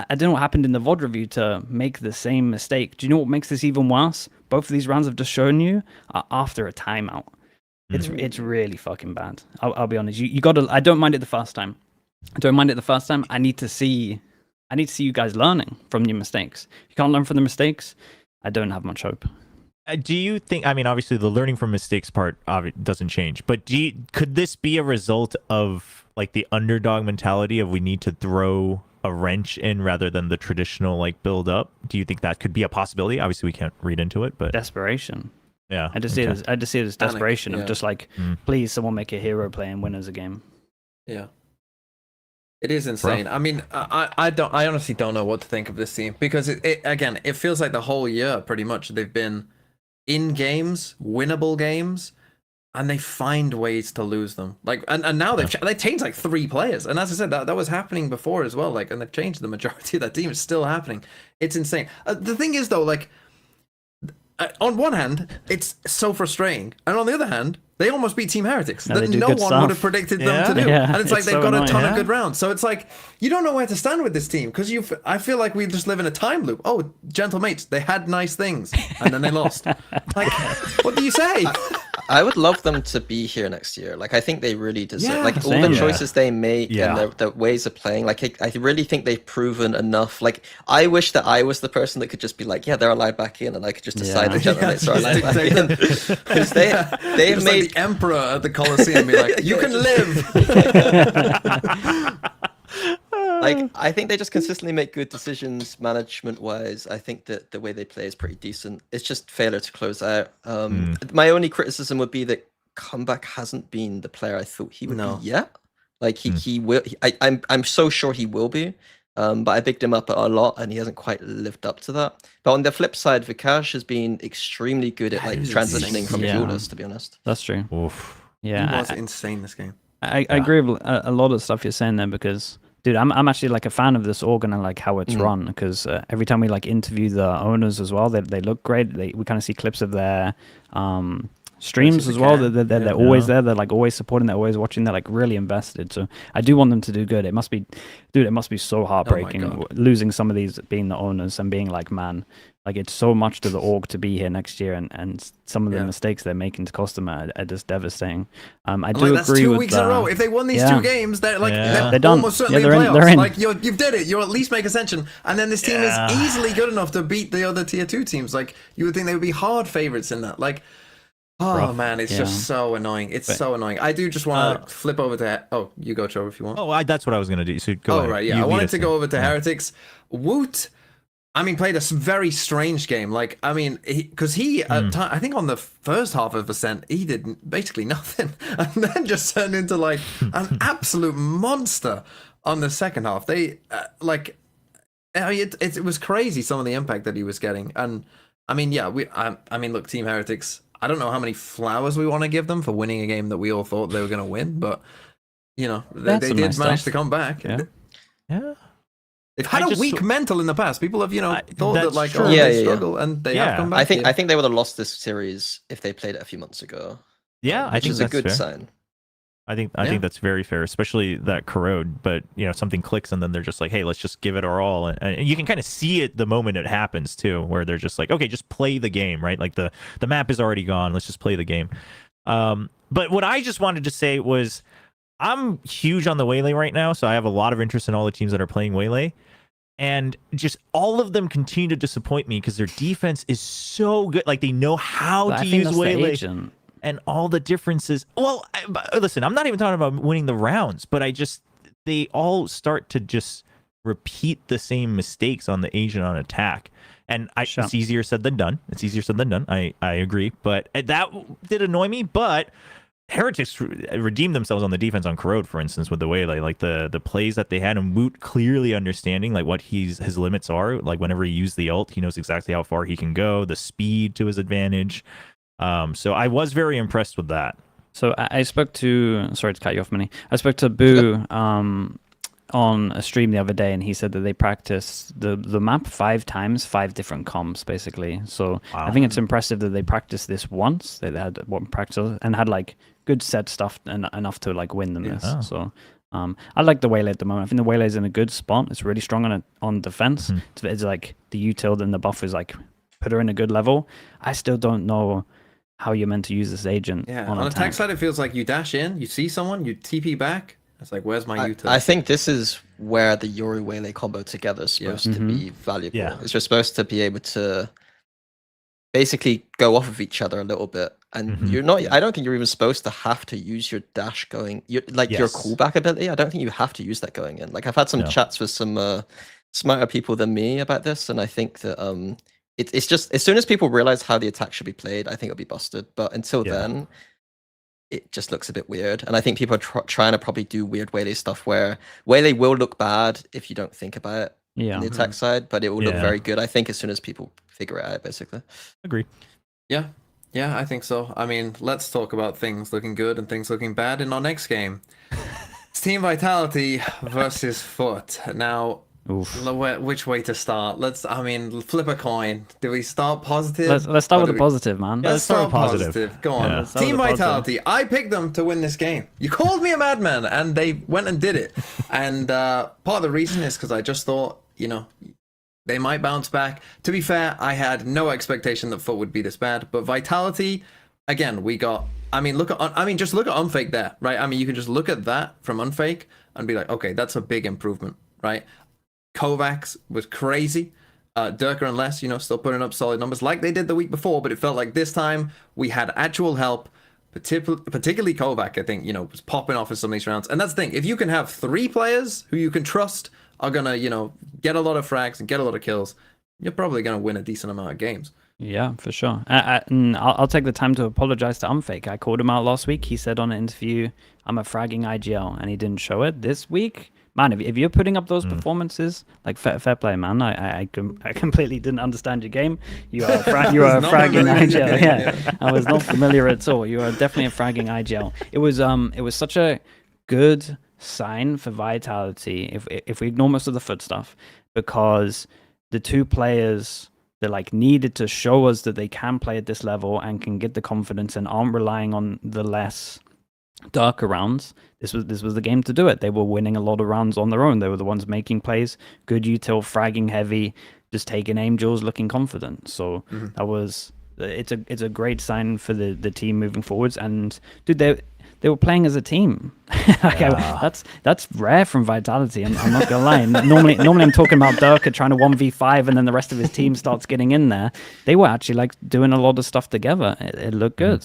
I don't know what happened in the VOD review to make the same mistake. Do you know what makes this even worse? Both of these rounds I've just shown you are after a timeout. It's really fucking bad. I'll be honest. You gotta. I don't mind it the first time. I need to see you guys learning from your mistakes. If you can't learn from the mistakes, I don't have much hope. Do you think? I mean, obviously, the learning from mistakes part doesn't change. But could this be a result of like the underdog mentality of we need to throw a wrench in rather than the traditional like build up? Do you think that could be a possibility? Obviously, we can't read into it, but Desperation. yeah, I just see it as desperation of just like, please, someone make a hero play and win us a game. Yeah. It is insane. I mean, I honestly don't know what to think of this team because it feels like the whole year pretty much they've been in games, winnable games, and they find ways to lose them. Like, and now they changed like 3 players, and as I said, that was happening before as well. Like, and they've changed the majority of that team. It's still happening. It's insane. The thing is though, like, on one hand, it's so frustrating, and on the other hand, they almost beat Team Heretics that no one would have predicted them to do. Yeah, and it's like it's they've so got annoying. a ton of good rounds. So it's like you don't know where to stand with this team because I feel like we just live in a time loop. Oh, gentle mates, they had nice things and then they lost. Like, what do you say? I would love them to be here next year. Like, I think they really deserve. Yeah, like all same. the choices they make Yeah. and the ways of playing. Like, I really think they've proven enough. Like, I wish that I was the person that could just be like, yeah, they're allowed back in, and I could just decide the generates are allowed back in. Because they have Just made like the emperor at the Colosseum, be like, you can live. like, I think they just consistently make good decisions management wise. I think that the way they play is pretty decent. It's just failure to close out. My only criticism would be that Comeback hasn't been the player I thought he would be yet. Like he will. I'm so sure he will be. But I bigged him up a lot, and he hasn't quite lived up to that. But on the flip side, Vikash has been extremely good at like transitioning from Duelist, to be honest. That's true. Oof. Yeah, He was insane this game. I agree with a lot of the stuff you're saying there because, dude, I'm actually like a fan of this organ and like how it's run because every time we like interview the owners as well, they look great. We kind of see clips of their streams Yes, as you well. can. They're always there. They're like always supporting. They're always watching. They're like really invested. So I do want them to do good. It must be, dude. It must be so heartbreaking losing some of these, being the owners and being like, man, like it's so much to the org to be here next year, and some of the mistakes they're making to cost them are just devastating. I do that's agree 2 with weeks in a row. If they won these 2 games, they're like They're done. almost certainly they're in in, playoffs. they're in. Like you did it. You at least make ascension, and then this team is easily good enough to beat the other tier 2 teams. Like you would think they would be hard favorites in that. Like, oh man, it's just so annoying. It's so annoying. I do just want to flip over to. Oh, you go, Trevor, if you want. Oh, that's what I was gonna do. So go ahead. Right, yeah. I wanted to go over to Heretics. Woot. I mean, played a very strange game. Like, I mean, because I think on the first half of Ascent, he did basically nothing, and then just turned into like an absolute monster on the second half. They it was crazy some of the impact that he was getting, and I mean, I mean, look, Team Heretics. I don't know how many flowers we want to give them for winning a game that we all thought they were going to win, but you know, they did manage to come back. Yeah. They've had a weak mental in the past. People have, thought that like, they struggle, and they have come back. I think they would have lost this series if they played it a few months ago. Yeah, which is a good sign. I think that's very fair, especially that corrode. But something clicks, and then they're just like, "Hey, let's just give it our all." And you can kind of see it the moment it happens too, where they're just like, "Okay, just play the game, right? Like the map is already gone. Let's just play the game." But what I just wanted to say was, I'm huge on the Waylay right now, so I have a lot of interest in all the teams that are playing Waylay. And just all of them continue to disappoint me because their defense is so good. Like they know how to use Waylay and all the differences. Well, listen, I'm not even talking about winning the rounds, but they all start to just repeat the same mistakes on the agent on attack. And it's easier said than done. I agree, but that did annoy me. But Heretics redeemed themselves on the defense on Corrode, for instance, with the Waylay, like the plays that they had, and Woot clearly understanding like what his limits are. Like whenever he used the ult, he knows exactly how far he can go, the speed to his advantage. So I was very impressed with that. So I spoke to, sorry to cut you off, Minnie. I spoke to Boo on a stream the other day, and he said that they practiced the map 5 times, 5 different comps, basically. So I think it's impressive that they practiced this once. They had one practice and had like good set stuff and enough to like win them this. So I like the Waylay at the moment. I think the Waylay's in a good spot. It's really strong on defense. It's like the util and the buff is like put her in a good level. I still don't know how you're meant to use this agent. On attack side, it feels like you dash in, you see someone, you TP back. It's like, where's my util? I think this is where the Yuri Waylay combo together is supposed to be valuable. Yeah. It's just supposed to be able to basically go off of each other a little bit. And you're not, I don't think you're even supposed to have to use your dash going, your callback ability. I don't think you have to use that going in. Like I've had some chats with some smarter people than me about this. And I think that it's just, as soon as people realize how the attack should be played, I think it'll be busted. But until then, it just looks a bit weird. And I think people are trying to probably do weird Waylay stuff where Waylay will look bad if you don't think about it on the attack side, but it will look very good, I think, as soon as people figure it out, basically. Agree. Yeah, I think so. I mean, let's talk about things looking good and things looking bad in our next game. It's Team Vitality versus Foot. Now, which way to start? Flip a coin. Do we start positive? Let's start with the positive, man. Let's start positive. Go on. Team Vitality. I picked them to win this game. You called me a madman, and they went and did it. And part of the reason is because I just thought, they might bounce back. To be fair, I had no expectation that Foot would be this bad. But Vitality, again, we got... just look at Unfake there, right? I mean, you can just look at that from Unfake and be like, okay, that's a big improvement, right? Kovacs was crazy. Durka and Les, still putting up solid numbers like they did the week before, but it felt like this time we had actual help, particularly Kovac, I think, was popping off in some of these rounds. And that's the thing. If you can have 3 players who you can trust are going to, get a lot of frags and get a lot of kills, you're probably going to win a decent amount of games. Yeah, for sure. I'll take the time to apologize to Unfake. I called him out last week. He said on an interview, I'm a fragging IGL, and he didn't show it this week. Man, if you're putting up those performances, like fair play, man. I completely didn't understand your game. You are a fragging IGL. Yeah, I was not familiar at all. You are definitely a fragging IGL. It was such a good sign for Vitality if we ignore most of the Foot stuff, because the 2 players they like needed to show us that they can play at this level and can get the confidence and aren't relying on the less darker rounds. This was the game to do it. They were winning a lot of rounds on their own. They were the ones making plays, good util, fragging heavy, just taking aim duels, looking confident. So that was it's a great sign for the team moving forwards. And dude, they were playing as a team. Okay, that's rare from Vitality. I'm not gonna lie. Normally I'm talking about Durka trying to 1v5 and then the rest of his team starts getting in there. They were actually like doing a lot of stuff together. It looked good.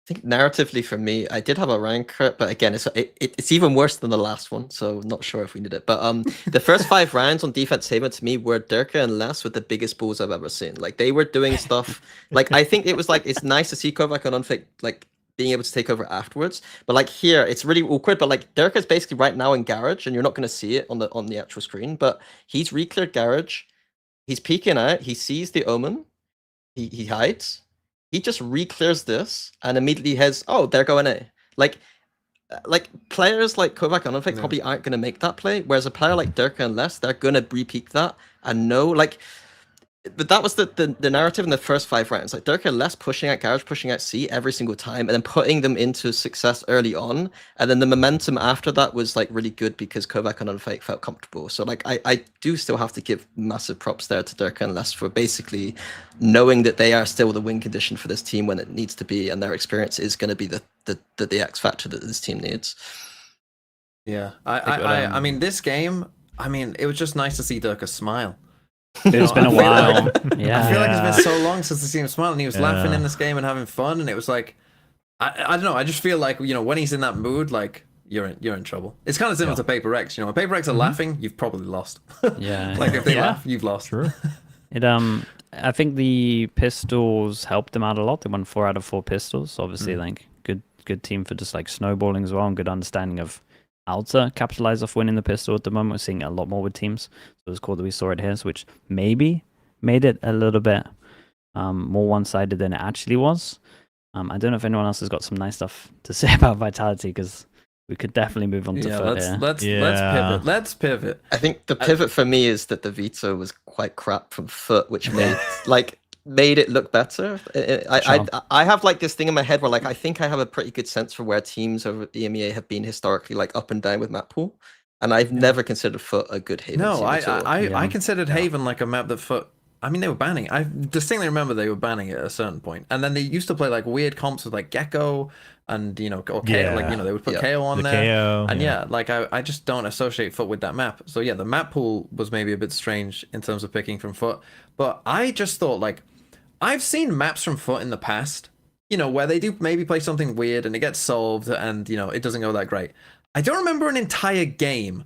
I think narratively for me, I did have a rank crit, but again, it's even worse than the last one, so not sure if we need it. But the first 5 rounds on Defense Haven to me were Durka and Les with the biggest balls I've ever seen. Like they were doing stuff. Like I think it was like it's nice to see Kovac on Unfake like being able to take over afterwards. But like here, it's really awkward. But like Durka's basically right now in Garage, and you're not going to see it on the actual screen. But he's re-cleared Garage. He's peeking out. He sees the Omen. He hides. He just re-clears this and immediately has, oh, they're going A. Like players like Kovac and Unfake probably aren't going to make that play, whereas a player like Durka and Les, they're going to re-peek that and know, like, but that was the narrative in the first 5 rounds. Like Durka and Les pushing out Garage, pushing out C every single time, and then putting them into success early on. And then the momentum after that was like really good because Kovac and Unfake felt comfortable. So like I do still have to give massive props there to Durka and Les for basically knowing that they are still the win condition for this team when it needs to be, and their experience is going to be the X factor that this team needs. Yeah, I mean, this game, I mean, it was just nice to see Durka smile. It's been a while. Yeah, I feel like it's been so long since I seen him smile, and he was laughing in this game and having fun, and it was like, I don't know. I just feel like, you know, when he's in that mood, like you're in trouble. It's kind of similar to Paper X. You know, when Paper X are laughing, you've probably lost. Yeah, like if they laugh, you've lost. Sure. It I think the pistols helped them out a lot. They won 4 out of 4 pistols. Obviously, like good team for just like snowballing as well, and good understanding of how to capitalize off winning the pistol at the moment. We're seeing it a lot more with teams. So it's cool that we saw it here, which maybe made it a little bit more one-sided than it actually was. I don't know if anyone else has got some nice stuff to say about Vitality, because we could definitely move on to FUT here. Let's pivot. I think the pivot for me is that the veto was quite crap from FUT, which made it look better. I have like this thing in my head where like I think I have a pretty good sense for where teams over the EMEA have been historically like up and down with map pool, and I've never considered FUT a good Haven team at all. I considered Haven like a map that FUT. I mean, they were banning. I distinctly remember they were banning it at a certain point, and then they used to play like weird comps with like Gecko and, you know, or KO, like, you know, they would put KO on there. KO, and like I just don't associate FUT with that map. So yeah, the map pool was maybe a bit strange in terms of picking from FUT, but I just thought like I've seen maps from FUT in the past, you know, where they do maybe play something weird and it gets solved and, you know, it doesn't go that great. I don't remember an entire game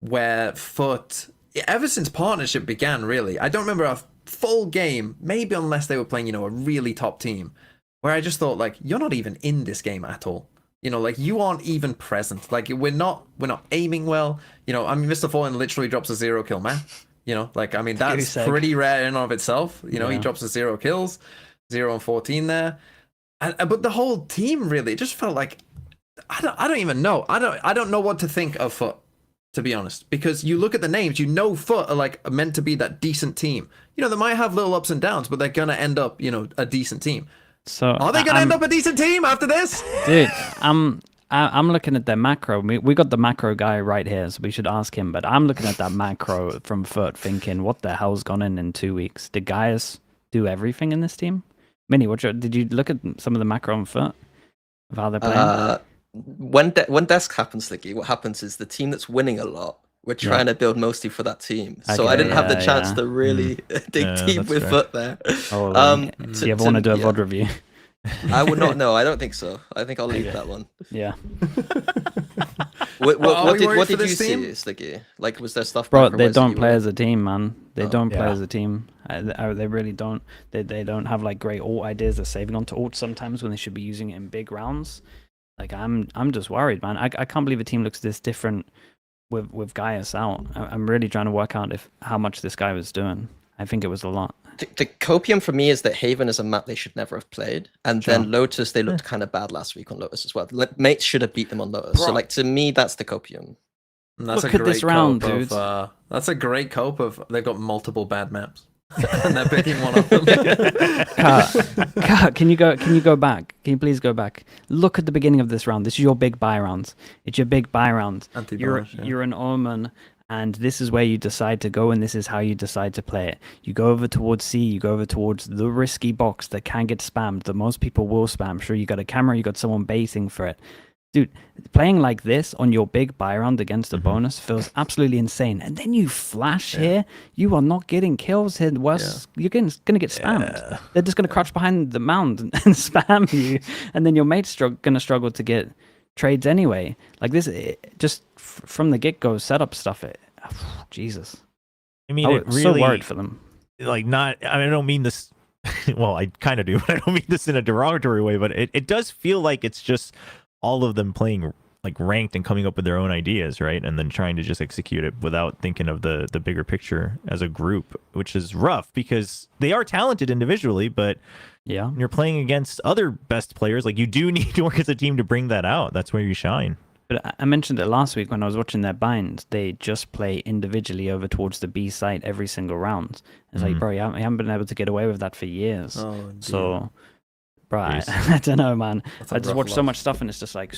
where FUT, ever since Partnership began, really, I don't remember a full game, maybe unless they were playing, you know, a really top team, where I just thought, like, you're not even in this game at all. You know, like, you aren't even present. Like, we're not aiming well. You know, I mean, Mr. Fallen literally drops a 0-kill map. You know, like, I mean, that's pretty rare in and of itself. You know, he drops a 0 kills, 0 and 14 there. But the whole team, really, it just felt like, I don't even know. I don't know what to think of FUT, to be honest, because you look at the names, you know, FUT are like meant to be that decent team. You know, they might have little ups and downs, but they're gonna end up, you know, a decent team. So are they gonna end up a decent team after this? Dude, I'm looking at their macro. We got the macro guy right here, so we should ask him. But I'm looking at that macro from FUT, thinking, what the hell's gone in 2 weeks? Did Gaius do everything in this team? Minnie, did you look at some of the macro on FUT of how they're playing? When desk happens, Licky, what happens is the team that's winning a lot, we're trying to build mostly for that team. So I didn't have the chance to really dig deep with FUT there. Do you ever want to do a VOD review? I would not know. I don't think so. I think I'll leave that one. Yeah. What did you see, Slicky? Like, was there stuff? Bro, they don't play as a team, man. They don't play as a team. They really don't. They don't have like great ult ideas. They're saving onto ult sometimes when they should be using it in big rounds. Like, I'm just worried, man. I can't believe a team looks this different with Gaius out. I'm really trying to work out how much this guy was doing. I think it was a lot. The copium for me is that Haven is a map they should never have played, and then Lotus, they looked kind of bad last week on Lotus as well. Mates should have beat them on Lotus. So like, to me, that's the copium. And that's Look a at this great round, cope dude. That's a great cope of they've got multiple bad maps. And they're picking one of them. Kat, can you go back? Can you please go back? Look at the beginning of this round. This is your big buy round. It's your big buy round. You're an Omen, and this is where you decide to go, and this is how you decide to play it. You go over towards C, you go over towards the risky box that can get spammed, that most people will spam. Sure, you got a camera, you got someone baiting for it. Dude, playing like this on your big buy round against a bonus feels absolutely insane. And then you flash here, you are not getting kills here. Worse, you're going to get spammed. They're just going to crouch behind the mound and spam you. And then your mate's going to struggle to get trades anyway. Like this, just from the get-go setup stuff, Jesus. I mean, I it was really, so worried for them. Like, not, I mean, I don't mean this, well, I kind of do, but I don't mean this in a derogatory way, but it does feel like it's just all of them playing like ranked and coming up with their own ideas, right? And then trying to just execute it without thinking of the bigger picture as a group, which is rough because they are talented individually, but yeah, when you're playing against other best players, like you do need to work as a team to bring that out. That's where you shine. But I mentioned it last week when I was watching their binds. They just play individually over towards the B site every single round. It's like, bro, you haven't been able to get away with that for years. Oh, so, bro, I don't know, man. I just watch so loss. much stuff, and it's just like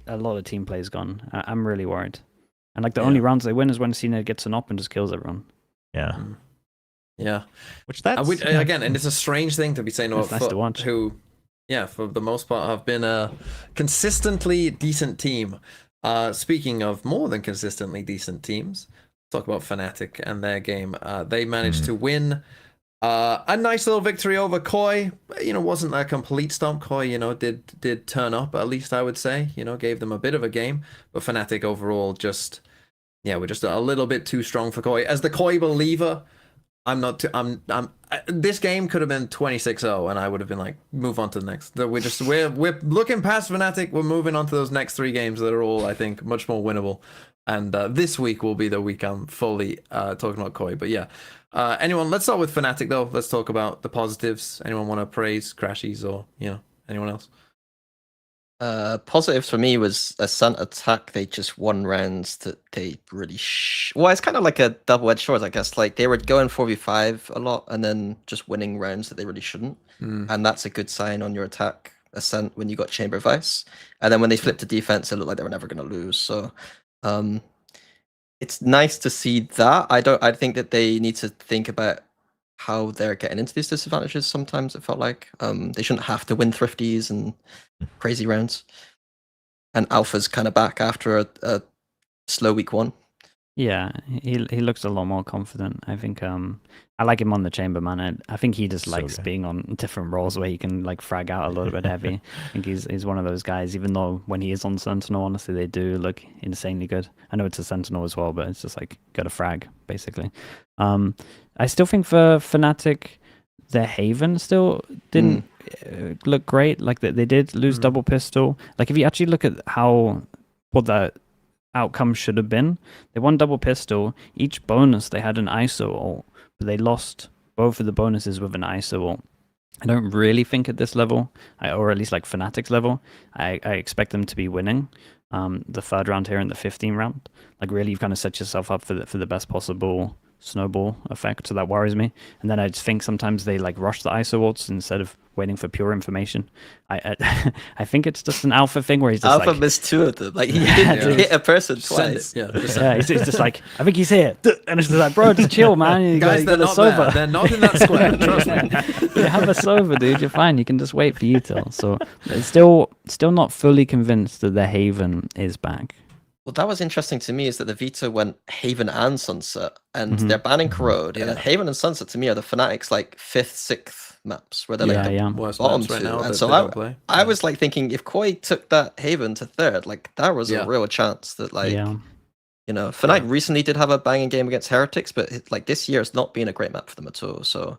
a lot of team plays gone. I'm really worried. And like the only rounds they win is when Cena gets an op and just kills everyone. Yeah. Yeah. Which that's again, and it's a strange thing to be saying about nice to watch. who, for the most part, have been a consistently decent team. Speaking of more than consistently decent teams, talk about FNATIC and their game. They managed to win a nice little victory over Koi. Wasn't a complete stomp. Koi, did turn up, at least I would say. Gave them a bit of a game. But FNATIC overall just, we're just a little bit too strong for Koi. As the Koi believer, this game could have been 26-0 and I would have been like, move on to the next. We're looking past FNATIC. We're moving on to those next 3 games that are all, I think, much more winnable. And this week will be the week I'm fully talking about Koi. But let's start with FNATIC though. Let's talk about the positives. Anyone want to praise Crashies or anyone else? Positives for me was Ascent attack. They just won rounds that they really well, it's kind of like a double-edged sword, I guess. Like they were going 4v5 a lot and then just winning rounds that they really shouldn't. And that's a good sign on your attack Ascent when you got Chamber of Ice. And then when they flipped to defense, it looked like they were never going to lose. So it's nice to see that. I think that they need to think about how they're getting into these disadvantages sometimes, it felt like. They shouldn't have to win thrifties and crazy rounds. And Alpha's kind of back after a slow week 1. Yeah, he looks a lot more confident. I think I like him on the chamber, man. I think he just likes being on different roles where he can like frag out a little bit heavy. I think he's one of those guys, even though when he is on Sentinel, honestly, they do look insanely good. I know it's a Sentinel as well, but it's just like got a frag, basically. I still think for FNATIC, their Haven still didn't look great. Like they did lose double pistol. Like if you actually look at what the outcome should have been, they won double pistol. Each bonus they had an ISO ult, but they lost both of the bonuses with an ISO ult. I don't really think at this level, or at least like FNATIC's level, I expect them to be winning the 3rd round here and the 15th round. Like really, you've kind of set yourself up for the best possible snowball effect, so that worries me. And then I just think sometimes they like rush the ISO ults instead of waiting for pure information. I think it's just an Alpha thing where he's just Alpha like, missed 2 of them. Like he didn't hit a person twice. He's just like, I think he's here, and it's just like, bro, just chill, man. You Guys, they're not there. They're not in that square. Trust me. You have a Sova, dude. You're fine. You can just wait for util. So it's still not fully convinced that the Haven is back. Well, that was interesting to me, is that the veto went Haven and Sunset, and they're banning Corrode. And Haven and Sunset to me are the FNATIC's like 5th, 6th maps, where they're like the worst bottom maps right 2. now. And so I was like thinking, if Koi took that Haven to 3rd, like that was a real chance that like FNATIC recently did have a banging game against Heretics, but like this year has not been a great map for them at all. So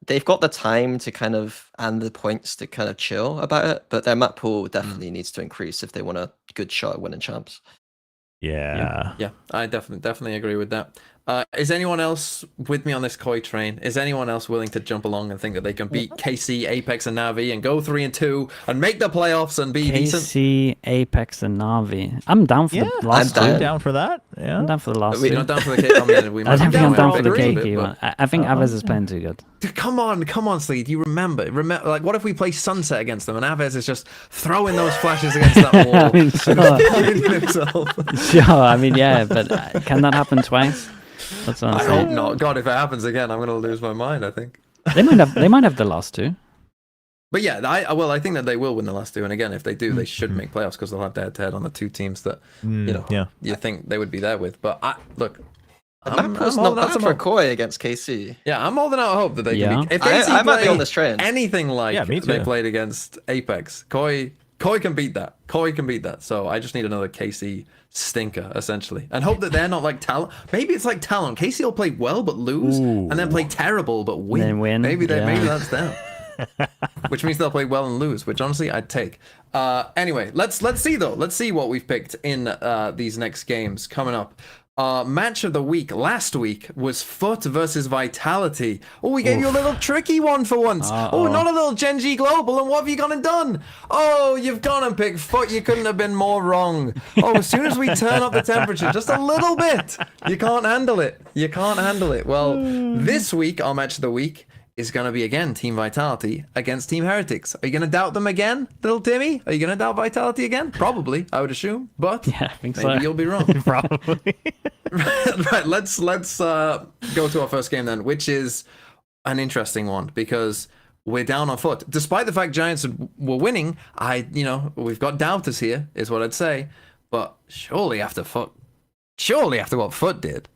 they've got the time to kind of, and the points to kind of chill about it, but their map pool definitely needs to increase if they want a good shot at winning champs. Yeah, I definitely agree with that. Is anyone else with me on this Koi train? Is anyone else willing to jump along and think that they can beat KC, Apeks, and NAVI and go 3-2 and make the playoffs and be decent? KC, Apeks, and NAVI. I'm down for the last I'm two. I'm down for that. Yeah. I'm down for the last We're two. not down for the KC. I mean, we I might don't be think I'm down for the agree with KK it, one. but- I think Aves is playing too good. Dude, come on, Sleet. You remember, like, what if we play Sunset against them and Aves is just throwing those flashes against that wall? I mean, sure. Finding himself. Sure, I mean, yeah, but can that happen twice? That's what I'm I hope saying. not. God, if it happens again, I'm gonna lose my mind, I think. They might have the last two. But yeah, I think that they will win the last two, and again, if they do, they should make playoffs because they'll have head-to-head on the two teams that you think they would be there with. But I'm Map was not holding out bad some for hope. Koi against KC. Yeah, I'm holding out hope that they can be. If I KC might be play on this train. anything like me they too. played against Apeks, Koi can beat that. Koi can beat that. So I just need another KC stinker, essentially. And hope that they're not like Talon. Maybe it's like Talon. KC will play well but lose, and then play terrible but win. Then win, Maybe yeah. that's them. Which means they'll play well and lose, which honestly I'd take. Anyway, let's see though. Let's see what we've picked in these next games coming up. Match of the week last week was FUT versus Vitality. Oh, we gave you a little tricky one for once. Oh, not a little Gen.G global. And what have you gone and done? Oh, you've gone and picked FUT. You couldn't have been more wrong. Oh, as soon as we turn up the temperature just a little bit, you can't handle it. You can't handle it. Well, this week, our match of the week is going to be again Team Vitality against Team Heretics. Are you going to doubt them again, little Timmy? Are you going to doubt Vitality again? Probably, I would assume. But Yeah, I think maybe so. you'll be wrong. Probably. Right, let's go to our first game then, which is an interesting one because we're down on FUT. Despite the fact Giants were winning, we've got doubters here, is what I'd say. But surely after what FUT did,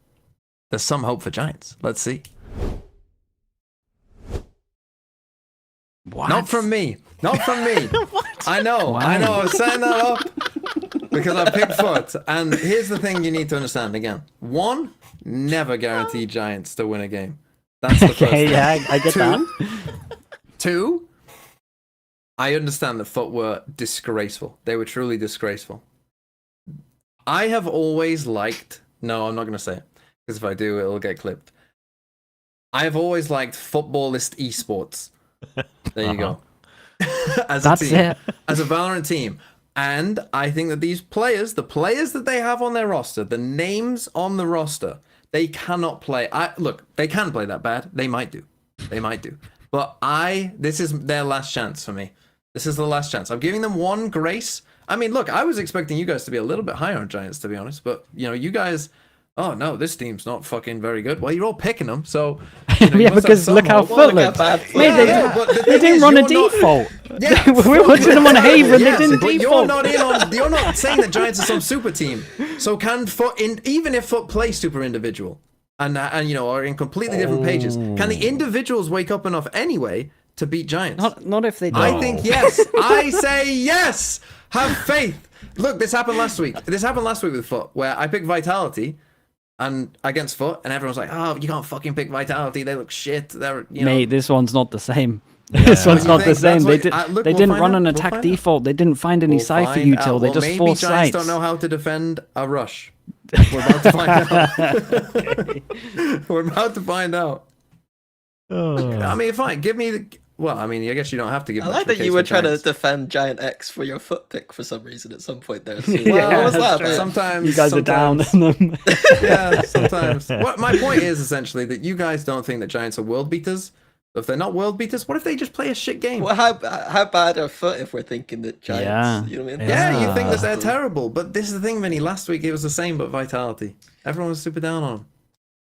there's some hope for Giants. Let's see. What? Not from me. I know. I was setting that up because I picked FUT. And here's the thing you need to understand again. One, never guarantee Giants to win a game. That's the first Okay, thing. yeah, I get that. Two, I understand that FUT were disgraceful. They were truly disgraceful. I have always liked... No, I'm not going to say it. Because if I do, it'll get clipped. I have always liked footballist esports. There you go. As That's a team, it. as a Valorant team. And I think that these players, the players that they have on their roster, the names on the roster, they cannot play. Look, they can play that bad. They might do. But this is their last chance for me. This is the last chance. I'm giving them one grace. I mean, look, I was expecting you guys to be a little bit higher on Giants, to be honest. But, you guys... Oh no, this team's not fucking very good. Well, you're all picking them, so Yeah, because look how FUT looked. Mate, they didn't run a default. Yeah, We were watching them on Haven. yes, They didn't but default. you're not saying that Giants are some super team. So can FUT, even if FUT play super individual and are in completely different pages, can the individuals wake up enough anyway to beat Giants? Not if they don't. I think yes. I say yes. Have faith. Look, this happened last week. With FUT, where I picked Vitality. And against FUT, and everyone's like, "Oh, you can't fucking pick Vitality. They look shit. They're, Mate, this one's not the same. This one's not the same. They didn't run an attack default. They didn't find any Cypher util. They just forced maybe Giants sites. don't know how to defend a rush. We're about to find out. We're about to find out. I mean, fine. Give me the. Well, I mean, I guess you don't have to give. I much like of a that case you for were trying to Giants. defend GIANTX for your FUT pick for some reason at some point there. So, Well, what was that true. about? Sometimes You guys are down on them. Yeah, sometimes. What my point is essentially that you guys don't think that Giants are world beaters. So if they're not world beaters, what if they just play a shit game? Well, how bad are FUT if we're thinking that Giants? Yeah. You know what I mean? Yeah, you think that they're Possibly. terrible, but this is the thing, Vinny. Last week it was the same, but Vitality. Everyone was super down on them.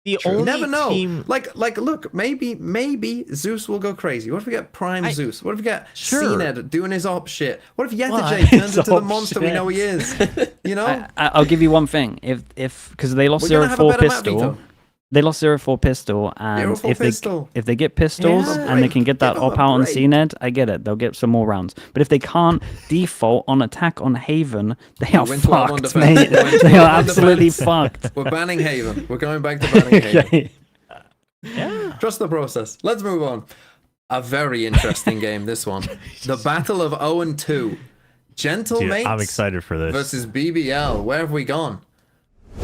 The You only never know. team. Like, look, maybe Zeus will go crazy. What if we get Prime Zeus? What if we get Sure. CNED doing his op shit? What if What? Yeta J turns His into the op monster we shit. know he is? You know? I'll give you one thing. If because they lost We're gonna have a 0-4 better map, pistol. Vito. They lost 0-4 pistol, and 0-4 pistol. if they get pistols Yeah. and they can get that Give 'em op a out on break. CNED, I get it. They'll get some more rounds. But if they can't default on attack on Haven, they are win 12 on fucked, defense. mate. We win They 12 are on absolutely defense. fucked. We're banning Haven. We're going back to banning Haven. Okay. Yeah. Trust the process. Let's move on. A very interesting game, this one. The Battle of 0-2. Gentle Dude, Mates I'm excited for this. versus BBL. Where have we gone?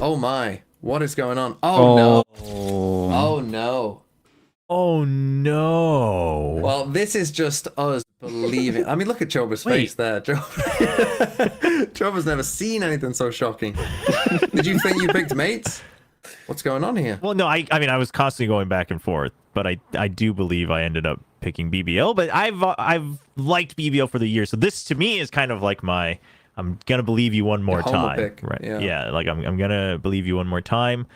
Oh my. What is going on? Oh, no. Oh. Oh, no. Oh no. Well, this is just us believing. I mean, look at Choba's face there. Choba's never seen anything so shocking. Did you think you picked mates? What's going on here? Well, no, I mean, I was constantly going back and forth, but I do believe I ended up picking BBL. But I've liked BBL for the year, so this to me is kind of like my I'm gonna believe you one more time, pick. right? Yeah. Like I'm gonna believe you one more time,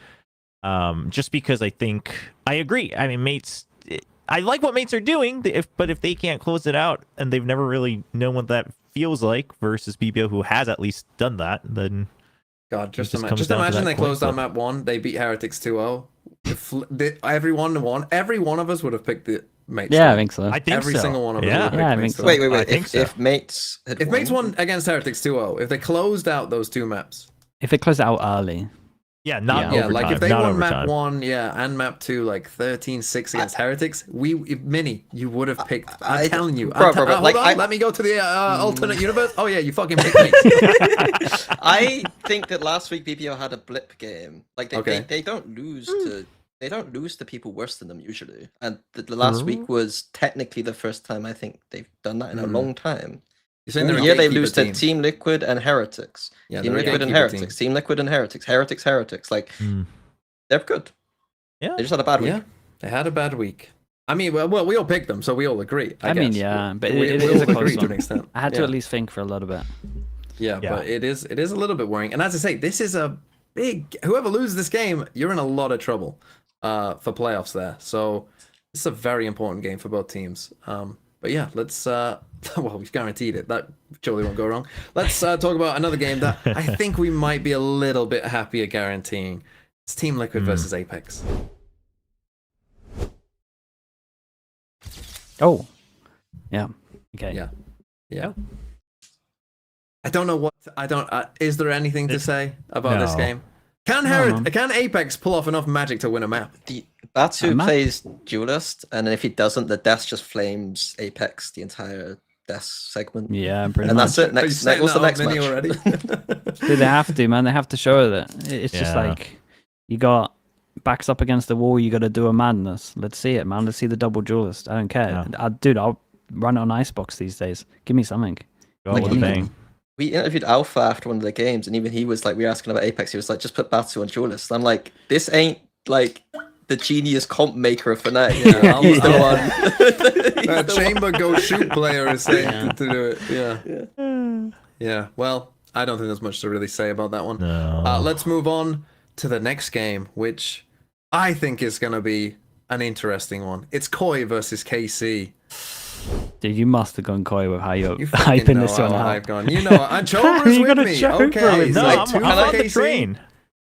just because I think I agree. I mean, mates. I like what mates are doing, but if they can't close it out and they've never really known what that feels like versus BBL who has at least done that, then God, just imagine they closed out map 1, they beat Heretics 2-0. Every one of us would have picked the mates. Yeah, I think so. I think every so. single one of us. Yeah. would have picked I mates. think so. Wait. If mates had If mates won against Heretics 2-0, if they closed out those 2 maps. If they close it out early. Yeah, not Yeah, overtime. like if they not won overtime. map 1, and map 2, like 13-6 against Heretics, Mini, you would have picked. I'm telling you. Bro, hold like, on, let me go to the alternate universe. Oh yeah, you fucking picked me. I think that last week BPO had a blip game. Like they don't lose to people worse than them usually. And the last week was technically the first time I think they've done that in a long time. You're saying they're a Yeah, they gatekeeper lose to team. Team Liquid and Heretics. Yeah, Team they're a Liquid and gatekeeper Heretics. Team Liquid and Heretics. Heretics. Like they're good. Yeah. They just had a bad week. Yeah, they had a bad week. I mean, well, we all picked them, so we all agree. I mean, guess. yeah, but we it all is a agree close to one. an extent. I had to Yeah. at least think for a little bit. Yeah, Yeah. but it is a little bit worrying. And as I say, this is a big. Whoever loses this game, you're in a lot of trouble for playoffs there. So it's a very important game for both teams. But yeah, let's. Well, we've guaranteed it. That surely won't go wrong. Let's talk about another game that I think we might be a little bit happier guaranteeing. It's Team Liquid versus Apeks. Oh. Yeah. Okay. Yeah. I don't know what. Is there anything to say about this No. game? Can Apeks pull off enough magic to win a map? Batu map? plays Duelist, and then if he doesn't, the death just flames Apex the entire death segment. Yeah, pretty And much. that's it. Next, what's the next match? already? Dude, they have to, man. They have to show that. It's just Yeah. like you got backs up against the wall. You got to do a madness. Let's see it, man. Let's see the double duelist. I don't care, dude. I'll run it on Icebox these days. Give me something. Go Like, with the bang. We interviewed Alpha after one of the games, and even he was like, we were asking about Apex. He was like, just put Batu on Duelist. I'm like, this ain't like the genius comp maker of FNATIC. Yeah, He's the one. He's the Chamber Go Shoot player is saying to do it. Yeah. Well, I don't think there's much to really say about that one. No. Let's move on to the next game, which I think is going to be an interesting one. It's Koi versus KC. Dude, you must have gone coy with how you're You fucking hyping know this one how out. I've gone. You know, and Chobra's You with gotta me. joke, Okay, bro. so No, like I'm 2 on for the KC, train.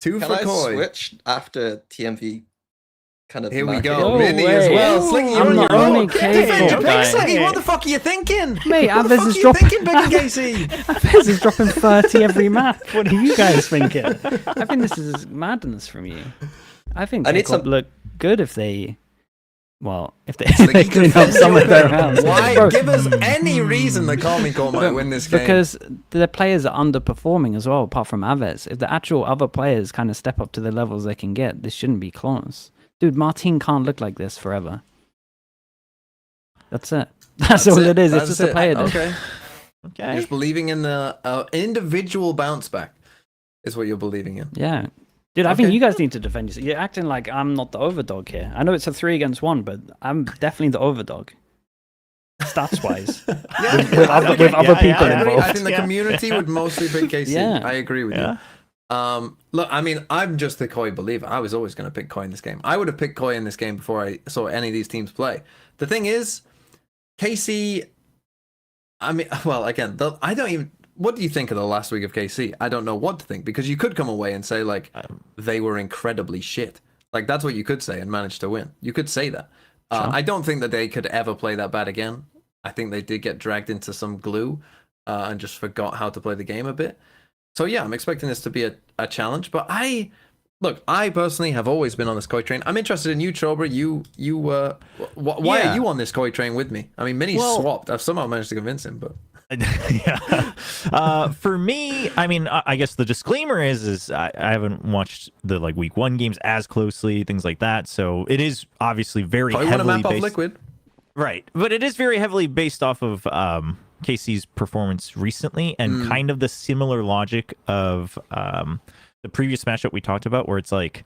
2 Can for I Koi. switch after TMV kind of Here we market go. it? Minnie as way. well. Slingy, I'm you're on not your own. only Defend your K-pop pick, guy. Slingy. What the fuck are you thinking? Mate, What the Avez fuck is are you dropping. thinking, picking KC? Avez is dropping 30 every map. What are you guys thinking? I think this is madness from you. I think I they need could some- look good if they. Well, if they, Slingy, they clean up defend some your of their pick. rounds. Why? Bro, Give us any reason that Karmine Corp might win this game. because the players are underperforming as well, apart from Avez. If the actual other players kind of step up to the levels they can get, this shouldn't be close. Dude, Martin can't look like this forever. That's it. That's all it is. It's just a player. dude. Okay. Okay. Just believing in the individual bounce back is what you're believing in. Yeah. Dude, I think Okay. you guys need to defend yourself. You're acting like I'm not the overdog here. I know it's a 3 against 1, but I'm definitely the overdog. Stats wise. with other people involved. I think the community would mostly pick KC. Yeah. I agree with you. Look, I mean, I'm just a Koi believer. I was always going to pick Koi in this game. I would have picked Koi in this game before I saw any of these teams play. The thing is, KC, I mean, well, again, I don't even... What do you think of the last week of KC? I don't know what to think, because you could come away and say, like, they were incredibly shit. Like, that's what you could say and manage to win. You could say that. I don't think that they could ever play that bad again. I think they did get dragged into some glue and just forgot how to play the game a bit. So, yeah, I'm expecting this to be a challenge. But I personally have always been on this Koi train. I'm interested in you, Chobra. Why are you on this Koi train with me? I mean, Minnie's swapped. I've somehow managed to convince him, but... Yeah. For me, I mean, I guess the disclaimer is I haven't watched the like week 1 games as closely, things like that. So it is obviously very Probably want to heavily map off based, Liquid. right? But it is very heavily based off of KC's performance recently, and kind of the similar logic of the previous matchup we talked about, where it's like,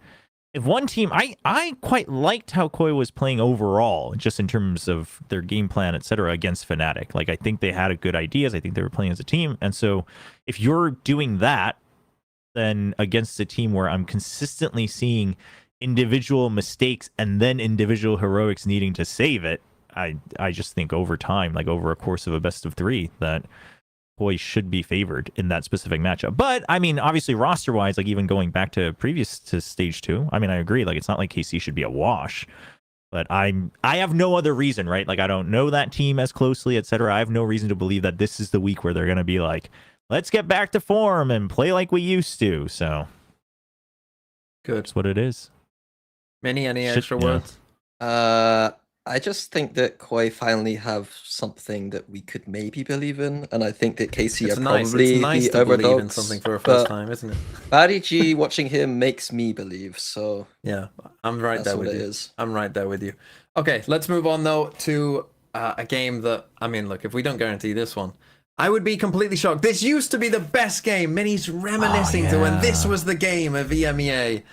if one team, I quite liked how Koi was playing overall, just in terms of their game plan, etc., against FNATIC. Like, I think they had good ideas. I think they were playing as a team. And so if you're doing that, then against a team where I'm consistently seeing individual mistakes and then individual heroics needing to save it, I just think over time, like over a course of a best of 3, that Koi should be favored in that specific matchup. But I mean, obviously roster wise, like even going back to previous to stage 2, I mean, I agree. Like, it's not like KC should be a wash, but I have no other reason, right? Like, I don't know that team as closely, etc. I have no reason to believe that this is the week where they're going to be like, let's get back to form and play like we used to. So Good. that's what it is. Any extra yeah. words? I just think that Koi finally have something that we could maybe believe in, and I think that KC It's are nice. probably It's nice the to believe in overdogs. something for a first but time, isn't it? Batty G watching him makes me believe, so Yeah, I'm right that's there what with it you. is. I'm right there with you. Okay, let's move on though to a game that, I mean, look, if we don't guarantee this one, I would be completely shocked. This used to be the best game. Minnie's reminiscing to when this was the game of EMEA.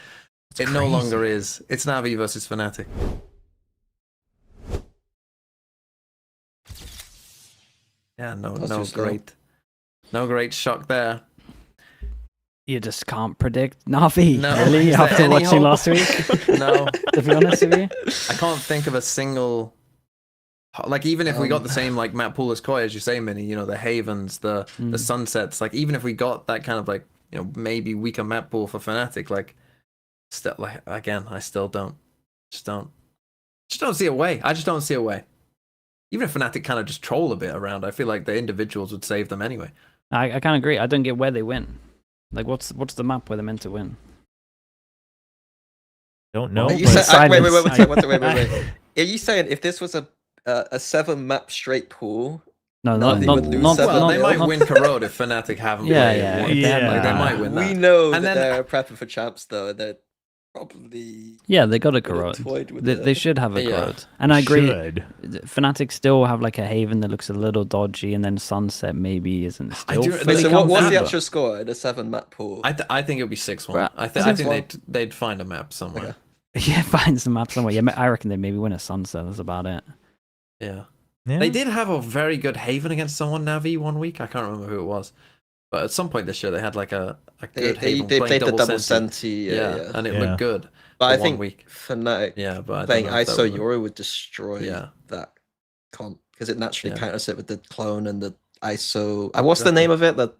It no longer is. It's NAVI versus FNATIC. Yeah, no great shock there. You just can't predict Navi, No, really, is there after any watching hope? last week, No, to be honest with you. I can't think of a single. Like, even if we got the same like map pool as Koi, as you say, Minnie, you know, the Havens, the Sunsets, like even if we got that kind of like, you know, maybe weaker map pool for FNATIC, like still, like, again, I still don't see a way. I just don't see a way. Even if FNATIC kind of just troll a bit around, I feel like the individuals would save them anyway. I kind of agree. I don't get where they win. Like, what's the map where they're meant to win? Don't know. Are you but saying, wait, silence. wait. Are you saying if this was a 7 map straight pool? No, Navi not would lose not, seven Well, not, they nil. might not- win Corrode if FNATIC haven't Yeah, played yeah, one. if they haven't Like, they done might that. win that. We know And that then- they're prepping for champs, though. They're probably Yeah, they got a Little corrode. toyed with They it. should have a Yeah. corrode. And I agree. Should. Fnatic still have like a Haven that looks a little dodgy, and then Sunset maybe isn't I still. do- fully Wait, so Fully what's the confident. actual score in a 7 map pool? I think it would be 6-1. Right. I 6-1. think they'd find a map somewhere. Okay. Yeah, find some map somewhere. Yeah, I reckon they maybe win a Sunset. That's about it. Yeah. Yeah. They did have a very good Haven against someone Navi one week. I can't remember who it was. But at some point this year they had like a good They Haven played the double Senti. Senti, yeah. And it Yeah. looked good. But for I one think week. Fnatic Yeah, but I playing don't know if that ISO would- Euro would destroy Yeah. that comp because it naturally Yeah. counters it with the clone and the ISO. What's the name of it? The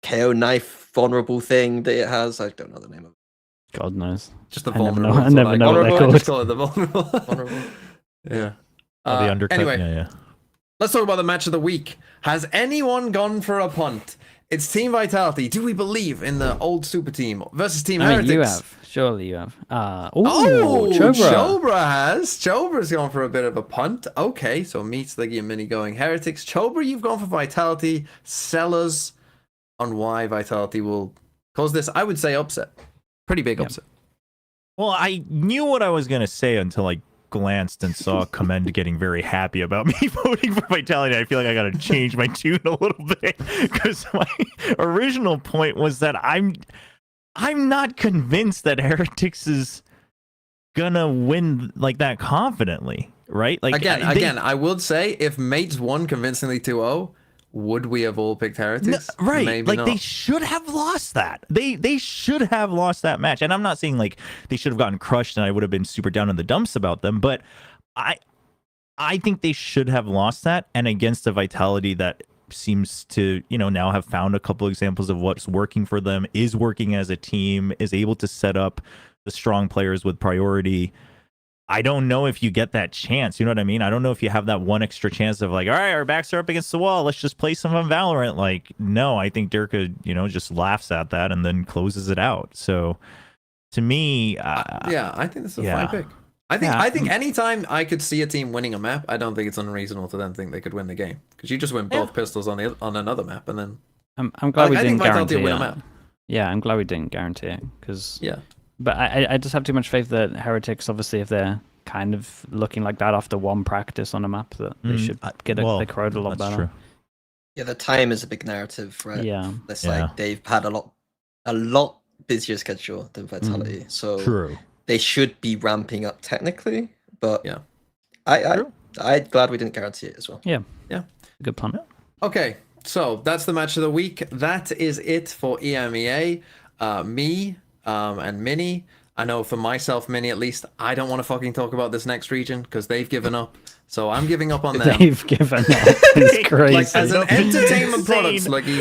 KO knife vulnerable thing that it has. I don't know the name of it. God knows. Just the I never vulnerable. know- I is what never know what they're I called. just call it the vulnerable. Vulnerable. Yeah. Oh, the undercut. Anyway, Yeah. let's talk about the match of the week. Has anyone gone for a punt? It's Team Vitality. Do we believe in the old super team versus Team I mean, Heretics? you have. Surely you have. Oh, Chobra. Chobra has. Chobra's gone for a bit of a punt. Okay, so me, Sliggy, and Mini going Heretics. Chobra, you've gone for Vitality. Sellers on why Vitality will cause this, I would say, upset. Pretty big Yep. upset. Well, I knew what I was going to say until I glanced and saw Commend getting very happy about me voting for Vitality. I feel like I got to change my tune a little bit because my original point was that I'm not convinced that Heretics is gonna win like that confidently, right? Like Again, I would say if Mates won convincingly 2-0, would we have all picked Heretics? right? Maybe Like not. they should have lost that. They should have lost that match. And I'm not saying like they should have gotten crushed and I would have been super down in the dumps about them, but I think they should have lost that. And against a Vitality that seems to, you know, now have found a couple examples of what's working for them, is working as a team, is able to set up the strong players with priority. I don't know if you get that chance. You know what I mean? I don't know if you have that one extra chance of like, all right, our backs are up against the wall. Let's just play some on Valorant. Like, no, I think Dirka, you know, just laughs at that and then closes it out. So to me, yeah, I think this is a yeah. fine pick. I think anytime I could see a team winning a map, I don't think it's unreasonable to then think they could win the game, because you just win both pistols on another map, and then I'm glad we didn't Vitality guarantee will win a it. map. Yeah, I'm glad we didn't guarantee it because. Yeah. But I just have too much faith that Heretics, obviously, if they're kind of looking like that after one practice on a map, that they should get the crowd a lot better. True. Yeah, the time is a big narrative, right? Yeah. It's like they've had a lot busier schedule than Vitality, so True. they should be ramping up technically. But Yeah. I'm glad we didn't guarantee it as well. Yeah. Yeah. Good plan. Okay, so that's the match of the week. That is it for EMEA. Me and Mini. I know for myself, Mini at least, I don't want to fucking talk about this next region because they've given up. So I'm giving up on them. They've given up. It's crazy. Like, as an entertainment product, Sluggy,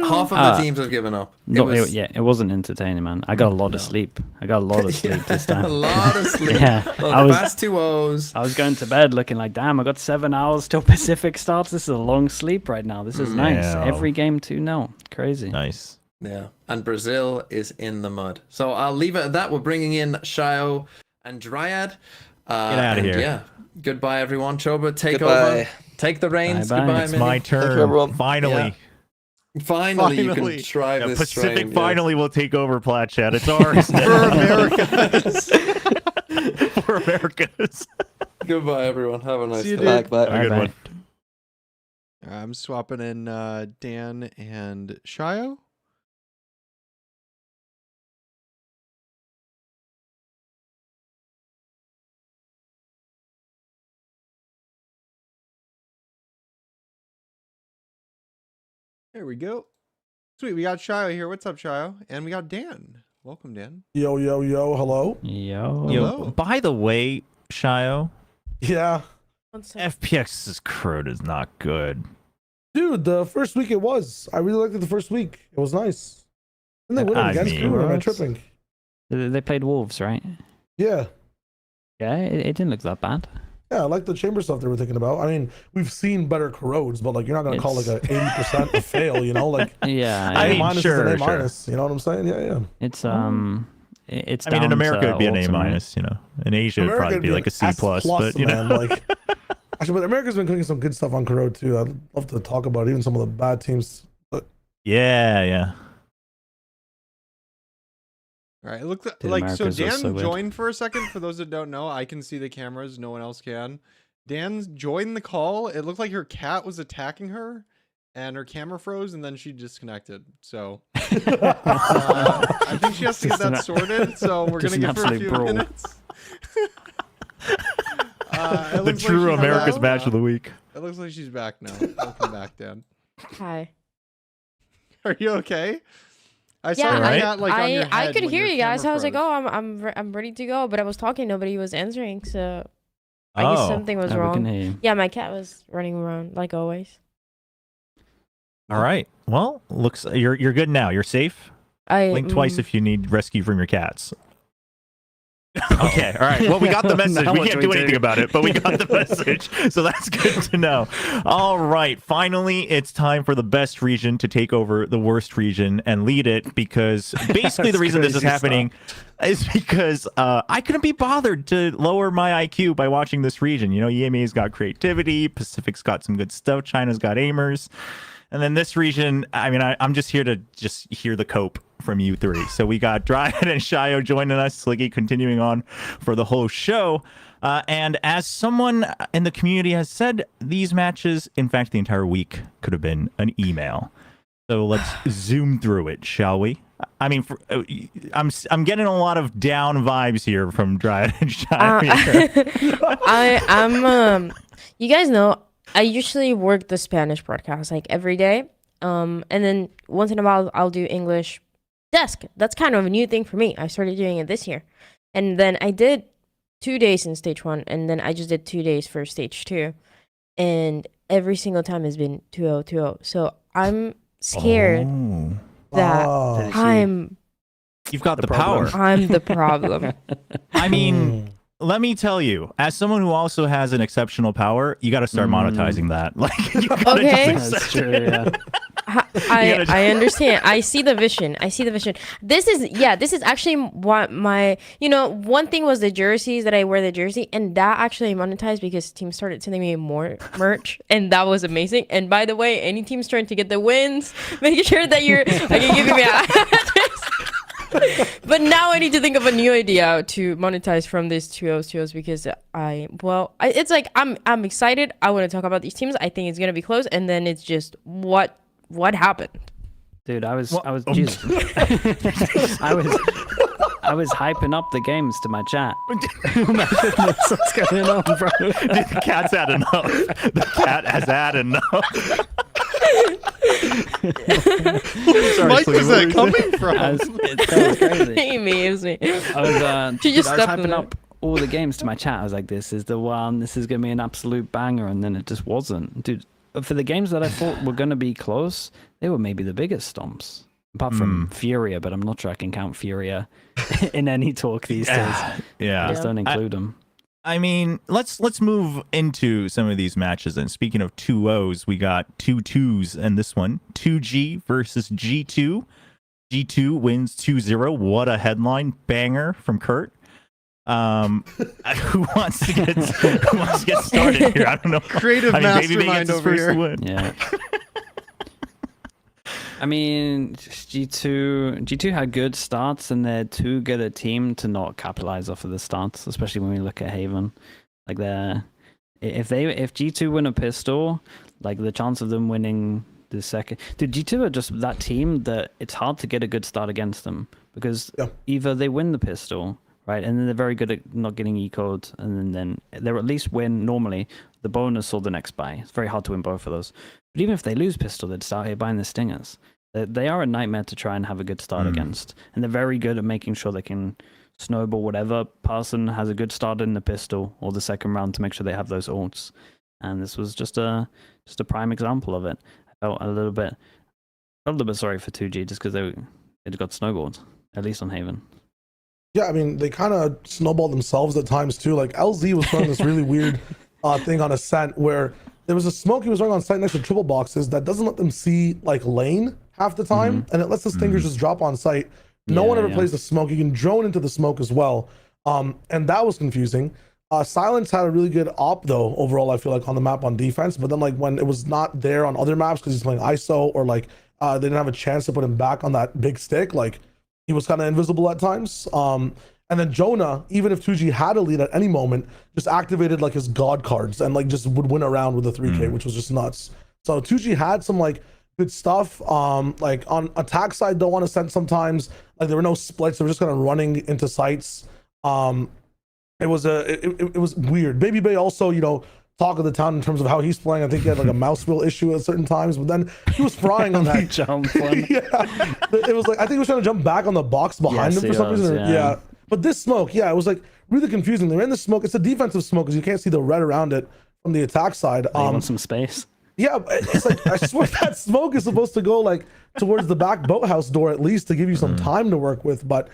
half of the teams have given up. It wasn't entertaining, man. I got a lot of sleep. I got a lot of sleep this time. A lot of sleep. Yeah, Fast 2-0s. I was going to bed looking like, damn, I got 7 hours till Pacific starts. This is a long sleep right now. This is nice. Yeah. Every game 2-0. Crazy. Nice. Yeah, and Brazil is in the mud. So I'll leave it at that. We're bringing in Shyo and Dryad. Get out of here. Yeah. Goodbye, everyone. Choba, take Goodbye. over. Take the reins. Bye-bye. Goodbye, It's Mini. my turn. Finally. Finally, you Finally. can try this Pacific train. finally will take over Plat Chat. It's ours now. For Americas. For Americas. Goodbye, everyone. Have a nice See you, day. dude. Bye. Have a good Bye-bye. one. I'm swapping in Dan and Shyo. There we go. Sweet, we got Shyo here. What's up, Shyo? And we got Dan. Welcome, Dan. Yo, yo, yo, hello. Yo. Hello. By the way, Shyo, Yeah. FPX's crowd is not good. Dude, the first week it was. I really liked it the first week. It was nice. And they win I against mean- crew, am I tripping? They played Wolves, right? Yeah. Yeah, it didn't look that bad. Yeah, I like the chamber stuff they were thinking about. I mean, we've seen better corrodes, but like you're not gonna call like a 80% a fail, you know? Like Yeah. I A mean, minus sure, is an A sure. minus. You know what I'm saying? Yeah, yeah. It's I mean, in down America, to it'd be an A Autumn, right? minus. You know, in Asia, it'd probably be like a C plus. But you know, man, like actually, but America's been cooking some good stuff on corrode too. I'd love to talk about it, even some of the bad teams. But yeah. All right, it looks Dude, like so. America's Dan so weird. joined for a second. For those that don't know, I can see the cameras. No one else can. Dan joined the call. It looked like her cat was attacking her, and her camera froze, and then she disconnected. So I think she has to get Just that sorted. So we're just gonna an give her a absolute few brawl. minutes. It The looks like true she's America's back. match of the week. It looks like she's back now. Welcome back, Dan. Hi. Are you okay? I saw Yeah, your right? cat like on your I head could when hear your you guys. I camera was like, froze. oh, I'm ready to go, but I was talking, nobody was answering, so I guess Oh, something was Oh, we can wrong. hear you. Yeah, my cat was running around like always. all right. Well, looks you're good now. You're safe. Blink twice if you need rescue from your cats. Okay, all right. Well, we got the message. Now We what can't do do we anything do? about it, but we got the message. So that's good to know. All right. Finally, it's time for the best region to take over the worst region and lead it, because basically the reason this is crazy happening is because I couldn't be bothered to lower my IQ by watching this region. You know, EMEA's got creativity, Pacific's got some good stuff, China's got aimers. And then this region, I mean, I'm just here to just hear the cope from you three. So we got Dryad and Shyo joining us, Sliggy continuing on for the whole show. And as someone in the community has said, these matches, in fact, the entire week could have been an email. So let's zoom through it, shall we? I mean, I'm getting a lot of down vibes here from Dryad and Shyo. I'm you guys know I usually work the Spanish broadcast like every day. And then once in a while I'll do English desk. That's kind of a new thing for me. I started doing it this year. And then I did 2 days in stage 1, and then I just did 2 days for stage 2. And every single time has been 2-0, 2-0. So I'm scared that Oh. You've got the power. I'm the problem. I mean, let me tell you, as someone who also has an exceptional power, you got to start monetizing that. Like, you gotta Okay. just That's accept true, it. yeah. I understand. I see the vision. This is actually what my, one thing was the jerseys that I wear the jersey, and that actually monetized because teams started sending me more merch, and that was amazing. And by the way, any teams trying to get the wins, make sure that you're giving me But now I need to think of a new idea to monetize from these 2-0s because it's like I'm excited. I want to talk about these teams. I think it's gonna be close, and then it's just what happened. Dude, I was Jesus. I was hyping up the games to my chat. Oh my goodness, what's going on, bro? The cat's had enough. The cat has had enough. Sorry, Mike, is that coming from? That was crazy. He memes me. I was hyping up all the games to my chat. I was like, this is the one. This is going to be an absolute banger. And then it just wasn't. Dude, for the games that I thought were going to be close, they were maybe the biggest stomps. Apart from FURIA, but I'm not sure I can count FURIA in any talk these days. Yeah. I just don't include them. I mean, let's move into some of these matches. And speaking of 2-0s, we got 2-2s and this one. 2G versus G2. G2 wins 2-0. What a headline. Banger from Kurt. Who wants to get started here? I don't know. Creative mastermind over here. Win. Yeah. I mean, G2 had good starts, and they're too good a team to not capitalize off of the starts, especially when we look at Haven. Like if G2 win a pistol, like the chance of them winning the second. Dude, G2 are just that team that it's hard to get a good start against them because either they win the pistol, right, and then they're very good at not getting ecoed, and then they're at least win normally the bonus or the next buy. It's very hard to win both of those. But even if they lose pistol, they'd start here buying the stingers. They are a nightmare to try and have a good start against. And they're very good at making sure they can snowball whatever person has a good start in the pistol or the second round to make sure they have those ults. And this was just a prime example of it. I felt a little bit sorry for 2G just because it got snowballed, at least on Haven. Yeah, I mean, they kind of snowballed themselves at times too. Like LZ was throwing this really weird thing on Ascent where there was a smoke he was running on site next to triple boxes that doesn't let them see like lane half the time, and it lets the stingers just drop on site. No one ever plays the smoke. You can drone into the smoke as well, and that was confusing. Silence had a really good op though overall. I feel like on the map on defense, but then like when it was not there on other maps because he's playing ISO or like they didn't have a chance to put him back on that big stick, like he was kind of invisible at times. And then Jonah, even if 2G had a lead at any moment, just activated like his god cards and like just would win around with a 3K, which was just nuts. So 2G had some like good stuff. Like on attack side, don't want to send sometimes. Like there were no splits; they were just kind of running into sites. It was weird. Baby Bay also, talk of the town in terms of how he's playing. I think he had like a mouse wheel issue at certain times, but then he was frying on that jump one. It was like I think he was trying to jump back on the box behind him for some reason. Yeah. But this smoke, it was like really confusing. They're in the smoke. It's a defensive smoke because you can't see the red around it from the attack side. You want some space? Yeah, it's like I swear that smoke is supposed to go like towards the back boathouse door at least to give you some time to work with. But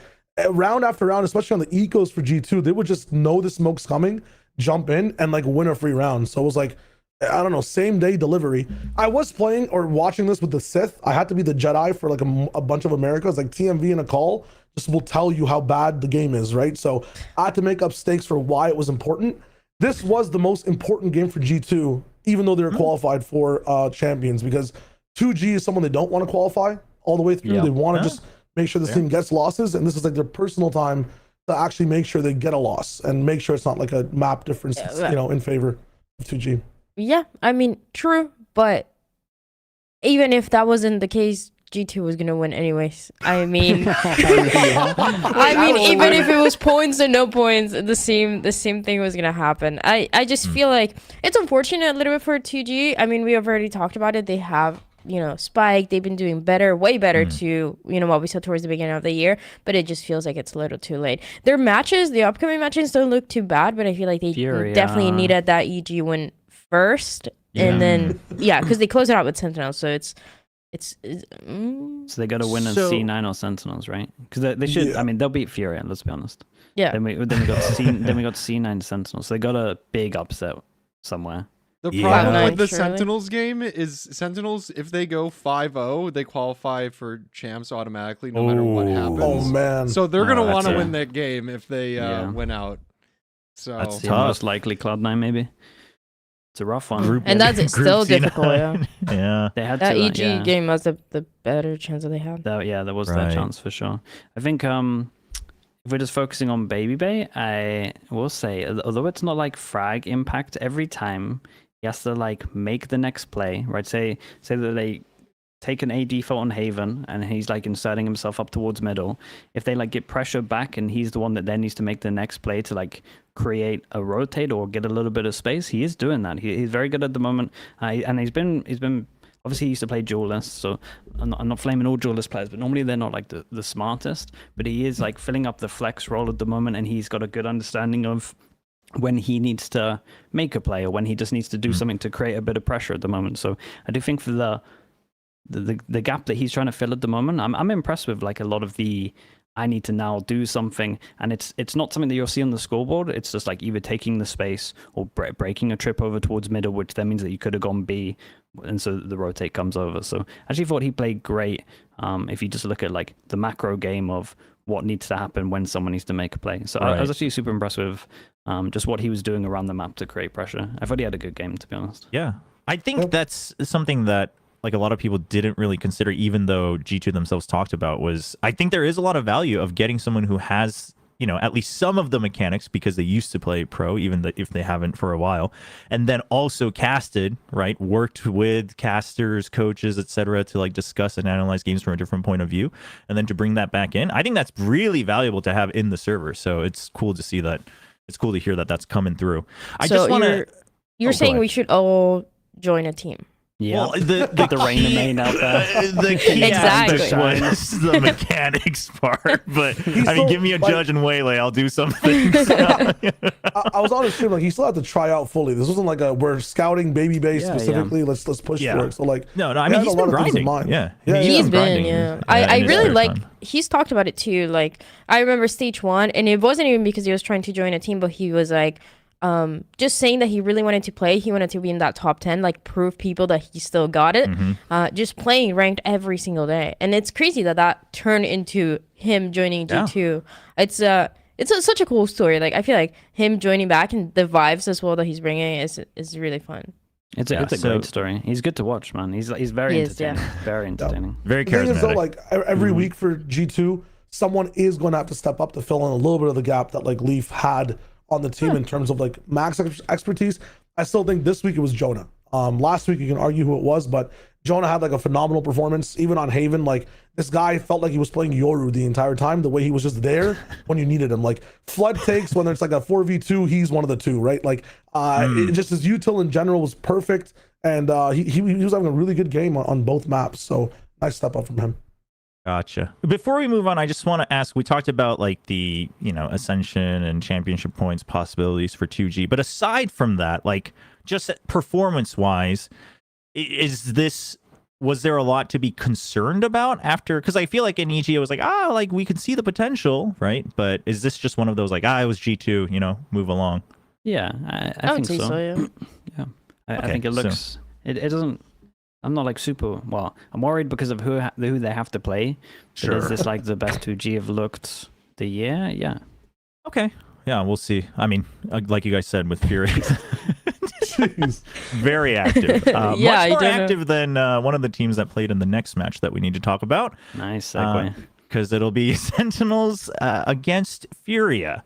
round after round, especially on the ecos for G2, they would just know the smoke's coming, jump in, and like win a free round. So it was like, I don't know, same day delivery. I was playing or watching this with the Sith. I had to be the Jedi for like a bunch of Americas, like TMV in a call. Just will tell you how bad the game is, right? So I had to make up stakes for why it was important. This was the most important game for G2, even though they were qualified for champions, because 2G is someone they don't want to qualify all the way through. They want to just make sure this team gets losses, and this is like their personal time to actually make sure they get a loss and make sure it's not like a map difference, in favor of 2G. Yeah, I mean, true, but even if that wasn't the case, G2 was gonna win anyways. I mean, even if it was points or no points, the same thing was gonna happen. I just feel like it's unfortunate a little bit for 2G. I mean, we have already talked about it. They have, Spike. They've been doing better, way better to, what we saw towards the beginning of the year. But it just feels like it's a little too late. Their matches, the upcoming matches, don't look too bad. But I feel like they definitely needed that EG win first, and then because they close it out with Sentinels, so it's so they got to win on C9 or Sentinels, right? Because they should. I mean, they'll beat FURIA. Let's be honest. Yeah. Then we got C9 Sentinels. So they got a big upset somewhere. The Yeah. problem Cloud9, with the surely. Sentinels game is Sentinels, if they go 5-0, they qualify for champs automatically no matter what Ooh. happens. Oh man. So they're going to Oh, want to that's win a- that game if they Yeah. win out. So That's The tough. most likely Cloud9 maybe. It's a rough one. Group- And that's Group still C9. difficult, yeah. Yeah. They had That to. EG yeah. game was the better chance that they had. Yeah, there was Right. that chance for sure. I think if we're just focusing on Baby Bay, I will say, although it's not like frag impact every time, he has to like make the next play, right? Say that they take an A default on Haven and he's like inserting himself up towards middle. If they like get pressure back and he's the one that then needs to make the next play to like create a rotate or get a little bit of space, he is doing that. He's very good at the moment, and he's been obviously he used to play duelists, so I'm not flaming all duelist players, but normally they're not like the smartest, but he is like filling up the flex role at the moment, and he's got a good understanding of when he needs to make a play or when he just needs to do something to create a bit of pressure at the moment. So I do think for the gap that he's trying to fill at the moment, I'm impressed with like a lot of the I need to now do something, and it's not something that you'll see on the scoreboard. It's just like either taking the space or breaking a trip over towards middle, which then means that you could have gone B, and so the rotate comes over. So I actually thought he played great. If you just look at like the macro game of what needs to happen when someone needs to make a play. So I was actually super impressed with just what he was doing around the map to create pressure. I thought he had a good game, to be honest. Yeah. I think that's something that like a lot of people didn't really consider, even though G2 themselves talked about, was I think there is a lot of value of getting someone who has, you know, at least some of the mechanics because they used to play pro, even if they haven't for a while, and then also casted, right, worked with casters, coaches, etc., to like discuss and analyze games from a different point of view, and then to bring that back in. I think that's really valuable to have in the server. So it's cool to see that. It's cool to hear that that's coming through. I So just want to. you're saying ahead. we should all join a team. Yeah, Well, get the Reigner main out there. The key Exactly. aspect was the mechanics part, but I mean, still, give me a like- judge and waylay, I'll do something. I was on his stream, like he still had to try out fully. This wasn't like we're scouting Baby Base Yeah, specifically. Let's push Yeah. for it. So like no, I he mean, had he's a lot been of things in grinding. mind. Yeah, Yeah, He's been, grinding yeah. in I his really spare like, time. he's talked about it too. Like, I remember stage 1, and it wasn't even because he was trying to join a team, but he was like, just saying that he really wanted to play. He wanted to be in that top 10, like prove people that he still got it. Just playing ranked every single day. And it's crazy that turned into him joining G2. It's such a cool story. Like, I feel like him joining back and the vibes as well that he's bringing is really fun. It's a great story. He's good to watch, man. He's very He is, yeah. entertaining. Very entertaining. Very The thing is though, charismatic. like every week for G2, someone is going to have to step up to fill in a little bit of the gap that like Leaf had on the team in terms of like max expertise. I still think this week it was Jonah. Last week you can argue who it was, but Jonah had like a phenomenal performance. Even on Haven, like this guy felt like he was playing Yoru the entire time. The way he was just there when you needed him. Like flood takes, whether it's like a 4v2, he's one of the two, right? Like it just his util in general was perfect, and he was having a really good game on both maps. So nice step up from him. Gotcha. Before we move on, I just want to ask, we talked about like the, you know, Ascension and championship points possibilities for 2G, but aside from that, like just performance wise, was there a lot to be concerned about after? Because I feel like in EG it was like, like we could see the potential, right? But is this just one of those like, it was G2, you know, move along? Yeah, I would think say so, yeah. Yeah, I Okay, think it looks. It doesn't. I'm not like super. Well, I'm worried because of who they have to play. But Sure. is this like the best 2G have looked the year? Yeah. Okay. Yeah, we'll see. I mean, like you guys said with FURIA, Jeez. very active. Yeah, much I more don't know. active than one of the teams that played in the next match that we need to talk about. Nice segue. Because it'll be Sentinels against FURIA.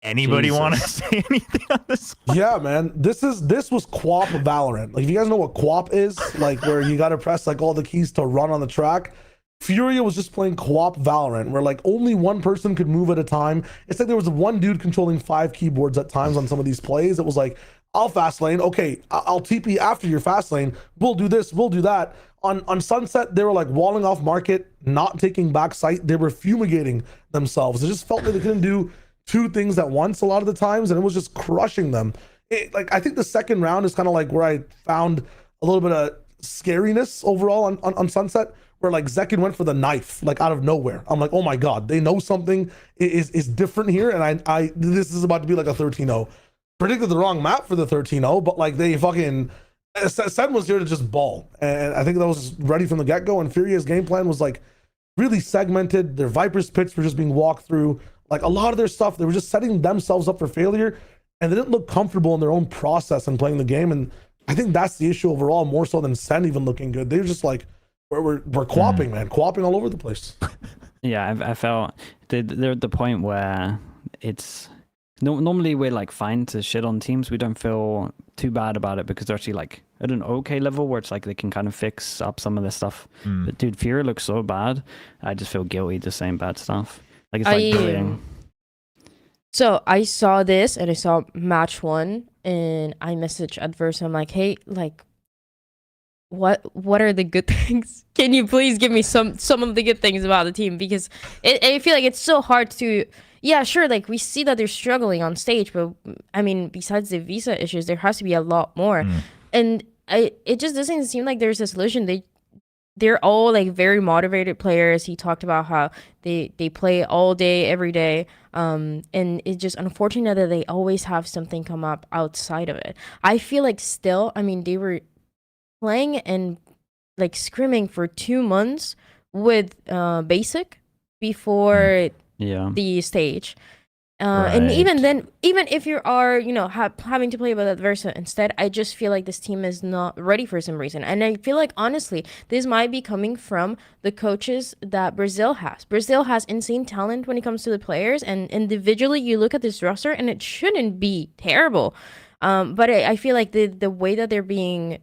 Anybody want to Jesus. say anything on this? Yeah, man. This was QoP Valorant. Like if you guys know what QoP is, like where you gotta press like all the keys to run on the track. FURIA was just playing QoP Valorant, where like only one person could move at a time. It's like there was one dude controlling 5 keyboards at times on some of these plays. It was like, I'll fast lane. Okay, I'll TP after your fast lane. We'll do this. We'll do that. On Sunset, they were like walling off market, not taking back sight. They were fumigating themselves. It just felt like they couldn't do 2 things at once a lot of the times, and it was just crushing them. Like I think the second round is kind of like where I found a little bit of scariness overall on Sunset, where like Jemkin went for the knife like out of nowhere. I'm like, oh my god, they know something is different here, and I this is about to be like a 13-0. predicted the wrong map for the 13-0, but like they fucking Sen was here to just ball, and I think that was ready from the get-go. And Furia's game plan was like really segmented. Their Viper's pits were just being walked through. Like a lot of their stuff, they were just setting themselves up for failure, and they didn't look comfortable in their own process and playing the game. And I think that's the issue overall, more so than Sen even looking good. They were just like, we're quapping, man, quapping all over the place. Yeah, I felt they're at the point where it's normally we're like fine to shit on teams. We don't feel too bad about it because they're actually like at an okay level where it's like they can kind of fix up some of this stuff. But dude, Furia looks so bad. I just feel guilty just saying bad stuff. Like it's like bullying. So I saw this and I saw match 1 and I messaged Adverse. I'm like, hey, like, what are the good things? Can you please give me some of the good things about the team? Because I feel like it's so hard to, yeah, sure, like we see that they're struggling on stage, but I mean, besides the visa issues, there has to be a lot more. And it just doesn't seem like there's a solution. They're all like very motivated players. He talked about how they play all day, every day. And it's just unfortunate that they always have something come up outside of it. I feel like still, I mean, they were playing and like scrimming for 2 months with basic before the stage. And even then, even if you are, you know, having to play with Adversa instead, I just feel like this team is not ready for some reason. And I feel like, honestly, this might be coming from the coaches that Brazil has. Brazil has insane talent when it comes to the players, and individually, you look at this roster, and it shouldn't be terrible. But I feel like the way that they're being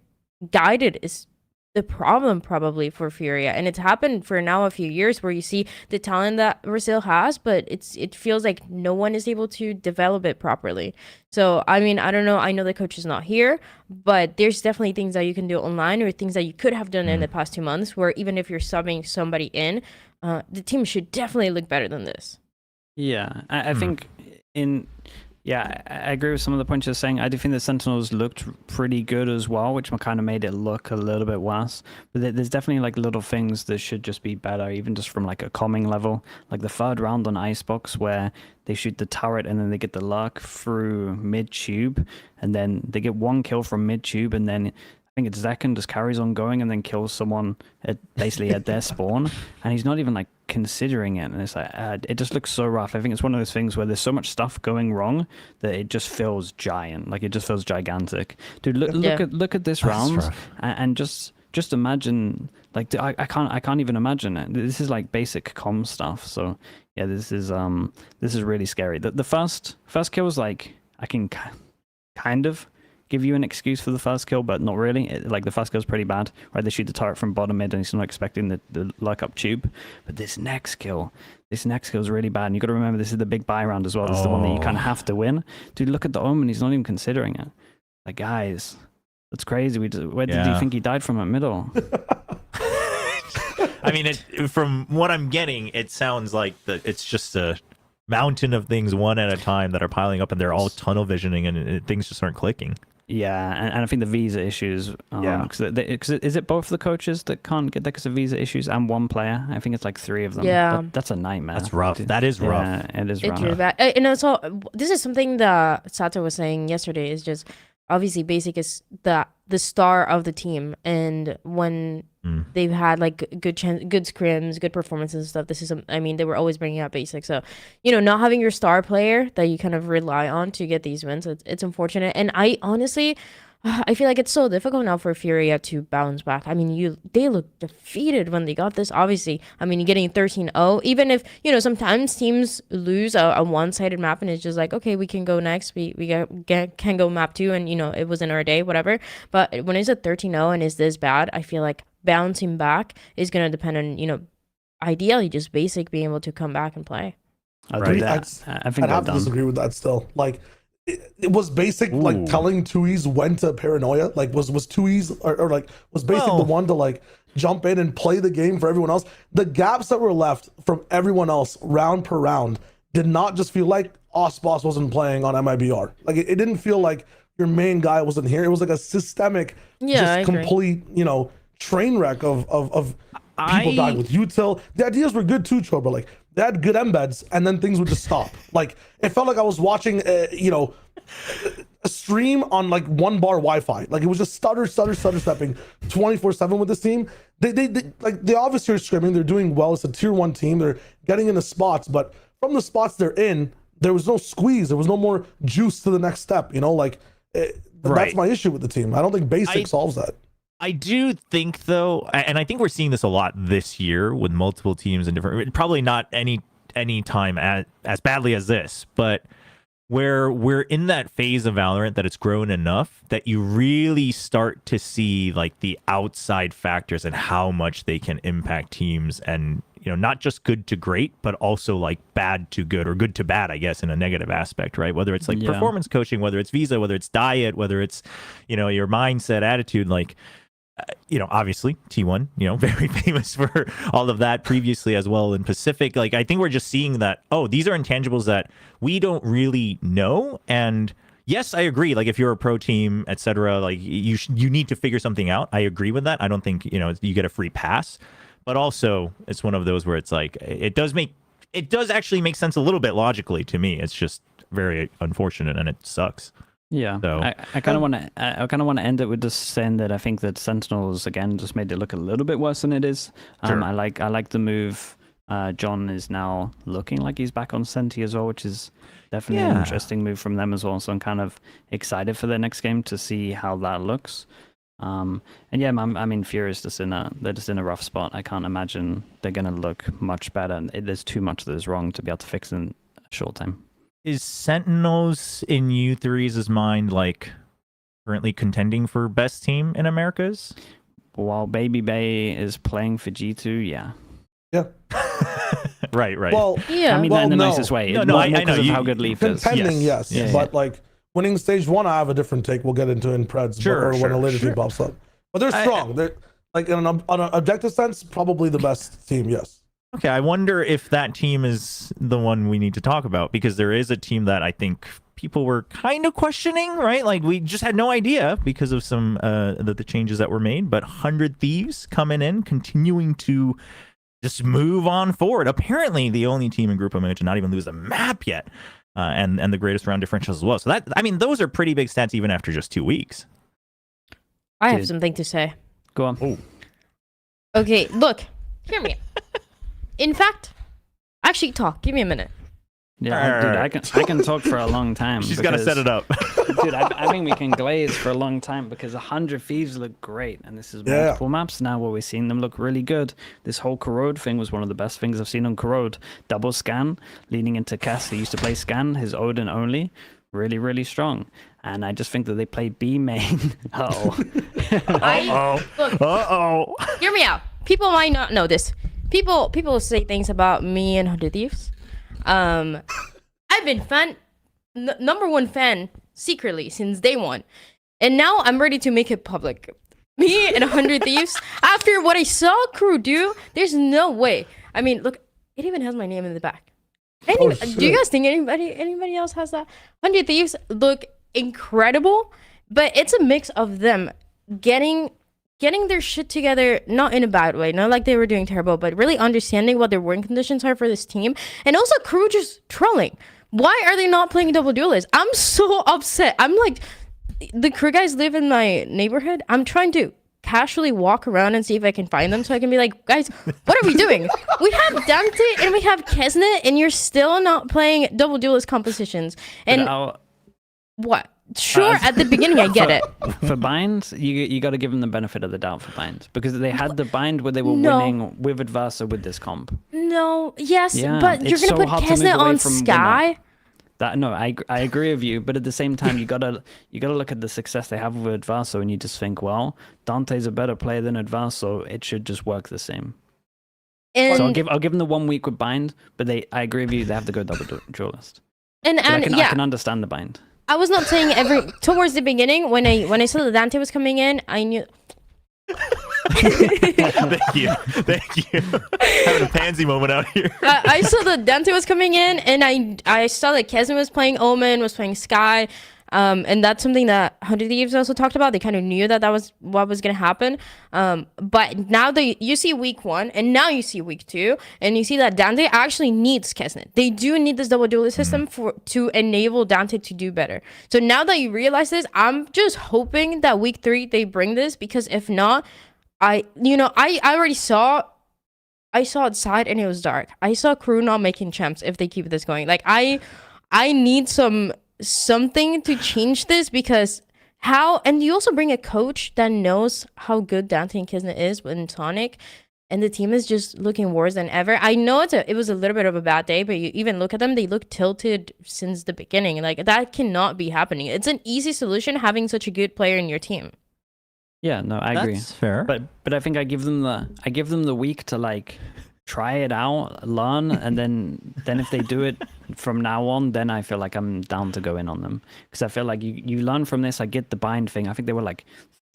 guided is the problem probably for Furia, and it's happened for now a few years where you see the talent that Brazil has, but it feels like no one is able to develop it properly. So I mean, I don't know, I know the coach is not here, but there's definitely things that you can do online or things that you could have done in the past 2 months where even if you're subbing somebody in, the team should definitely look better than this. Yeah, I think I agree with some of the points you're saying. I do think the Sentinels looked pretty good as well, which kind of made it look a little bit worse. But there's definitely like little things that should just be better, even just from like a calming level. Like the third round on Icebox where they shoot the turret and then they get the luck through mid-tube. And then they get 1 kill from mid-tube and then I think it's Zekin just carries on going and then kills someone basically at their spawn, and he's not even like considering it, and it's like it just looks so rough. I think it's one of those things where there's so much stuff going wrong that it just feels giant, like it just feels gigantic. Dude, look at this round and just imagine, like I can't even imagine it. This is like basic comm stuff. So yeah, this is really scary. The first kill was like I can kind of give you an excuse for the first kill, but not really. Like the first kill's pretty bad, right? They shoot the turret from bottom mid and he's not expecting the luck up tube. But this next kill is really bad. And you got to remember this is the big buy round as well. This is the one that you kind of have to win. Dude, look at the Omen. He's not even considering it. Like, guys, that's crazy. Where did you think he died from at middle? I mean, from what I'm getting, it sounds like it's just a mountain of things one at a time that are piling up and they're all tunnel visioning and things just aren't clicking. Yeah, and I think the visa issues. Because is it both the coaches that can't get there because of visa issues and one player? I think it's like 3 of them. Yeah, that's a nightmare. That's rough. That is rough. Yeah, it is rough. It's really bad. And also, this is something that Sato was saying yesterday. Is just obviously Basic is the star of the team, and when they've had like good scrims, good performances and stuff. This is, I mean, they were always bringing out Basic. So, you know, not having your star player that you kind of rely on to get these wins, it's unfortunate. And I honestly, I feel like it's so difficult now for Furia to bounce back. I mean, they look defeated when they got this. Obviously, I mean, you're getting 13-0. Even if, you know, sometimes teams lose a one-sided map and it's just like, okay, we can go next. We can go map 2 and, you know, it was in our day, whatever. But when it's a 13-0 and is this bad, I feel like bouncing back is going to depend on, you know, ideally just Basic being able to come back and play. I think I'd have to disagree with that still. Like, it was Basic like telling Tui's when to paranoia. Like was Tui's or like was Basic the one to like jump in and play the game for everyone else? The gaps that were left from everyone else round per round did not just feel like Osboss wasn't playing on MIBR. Like it didn't feel like your main guy wasn't here. It was like a systemic, complete, you know, train wreck of people dying with util. The ideas were good too, Cho, but like they had good embeds, and then things would just stop. Like it felt like I was watching, a stream on like 1 bar Wi-Fi. Like it was just stutter stepping 24/7 with this team. They obviously are scrimming. They're doing well. It's a tier 1 team. They're getting into spots, but from the spots they're in, there was no squeeze. There was no more juice to the next step. That's my issue with the team. I don't think basic solves that. I do think though, and I think we're seeing this a lot this year with multiple teams and different, probably not any time as badly as this, but where we're in that phase of Valorant that it's grown enough that you really start to see like the outside factors and how much they can impact teams, and not just good to great, but also like bad to good, or good to bad, I guess, in a negative aspect, right? Whether it's like performance coaching, whether it's visa, whether it's diet, whether it's your mindset, attitude, like obviously T1, very famous for all of that previously as well in Pacific. Like, I think we're just seeing that, these are intangibles that we don't really know. And yes, I agree. Like, if you're a pro team, etc., like you need to figure something out. I agree with that. I don't think, you get a free pass, but also it's one of those where it's like, it does actually make sense a little bit logically to me. It's just very unfortunate and it sucks. Yeah, so, I kind of want to end it with just saying that I think that Sentinels again just made it look a little bit worse than it is. Sure. I like the move. John is now looking like he's back on Senti as well, which is definitely an interesting move from them as well. So I'm kind of excited for their next game to see how that looks. And yeah, I mean, FURIA is they're just in a rough spot. I can't imagine they're gonna look much better. There's too much that is wrong to be able to fix in a short time. Is Sentinels in U3's mind like currently contending for best team in Americas? While Baby Bay is playing for G2, yeah. Yeah. Right. Well, I mean that in the nicest way. No, I know of how good Leaf is. Contending, yes. Yeah, but like winning stage 1, I have a different take. We'll get into in Preds, when a later team pops up. But they're strong. They're like on an objective sense, probably the best team. Yes. Okay, I wonder if that team is the one we need to talk about, because there is a team that I think people were kind of questioning, right? Like, we just had no idea because of some the changes that were made. But 100 Thieves coming in, continuing to just move on forward. Apparently, the only team in Group MIBR to not even lose a map yet, and the greatest round differentials as well. So that, I mean, those are pretty big stats even after just 2 weeks. I have something to say. Go on. Oh. Okay, look, hear me. In fact, actually talk. Give me a minute. Yeah, dude, I can talk for a long time. She's got to set it up. Dude, I think we can glaze for a long time because 100 Thieves look great, and this is multiple maps now where we're seeing them look really good. This whole Corrode thing was one of the best things I've seen on Corrode. Double scan, leading into Cass. He used to play scan, his Odin only. Really, really strong. And I just think that they play B main. Hear me out. People might not know this. People say things about me and 100 Thieves. I've been number 1 fan secretly since day 1, and now I'm ready to make it public. Me and 100 Thieves, after what I saw crew do, there's no way. I mean, look, it even has my name in the back. Do you guys think anybody else has that? 100 Thieves look incredible, but it's a mix of them getting their shit together, not in a bad way, not like they were doing terrible, but really understanding what their working conditions are for this team, and also crew just trolling. Why are they not playing double duelists? I'm so upset. I'm like, the crew guys live in my neighborhood. I'm trying to casually walk around and see if I can find them so I can be like, guys, what are we doing? We have Dante and we have Kesnet, and you're still not playing double duelist compositions. And what? Sure, at the beginning, I get it. For Bind, you got to give them the benefit of the doubt for Bind, because they had the Bind where they were winning with Adversa with this comp. No, yes, but you're going to put Kesnet on Sky? I agree with you, but at the same time, you gotta look at the success they have with Adverso, and you just think, well, Dante's a better player than Adverso. It should just work the same. So I'll give them the 1 week with Bind, but I agree with you. They have to go double duelist. And I can understand the Bind. I was not saying towards the beginning when I saw that Dante was coming in, I knew. Thank you. Having a pansy moment out here. I saw that Dante was coming in, and I saw that Kesman was playing Omen, was playing Sky. And that's something that 100 Thieves also talked about. They kind of knew that was what was going to happen. But now that you see week 1 and now you see week 2 and you see that Dante actually needs Kesnet. They do need this double duelist system to enable Dante to do better. So now that you realize this, I'm just hoping that week 3 they bring this, because if not, I already saw outside and it was dark. I saw crew not making champs if they keep this going. Like I need something to change this, because and you also bring a coach that knows how good Dante and Kisnet is in Sonic, and the team is just looking worse than ever. I know it was a little bit of a bad day, but you even look at them, they look tilted since the beginning. Like that cannot be happening. It's an easy solution having such a good player in your team. Yeah, no, I agree. That's fair. But I think I give them the week to like try it out, learn, and then if they do it from now on, then I feel like I'm down to go in on them, because I feel like you learn from this. I get the bind thing. I think they were like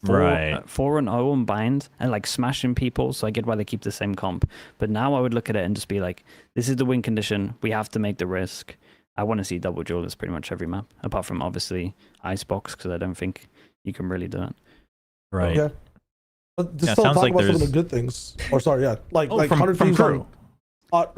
4-0 on bind and like smashing people, so I get why they keep the same comp. But now I would look at it and just be like, this is the win condition. We have to make the risk. I want to see double duelist pretty much every map, apart from obviously Icebox, because I don't think you can really do it. Right. Okay. But just still sounds talk like about some of there's- the good things. Or sorry, yeah, like from 100 Thieves crew.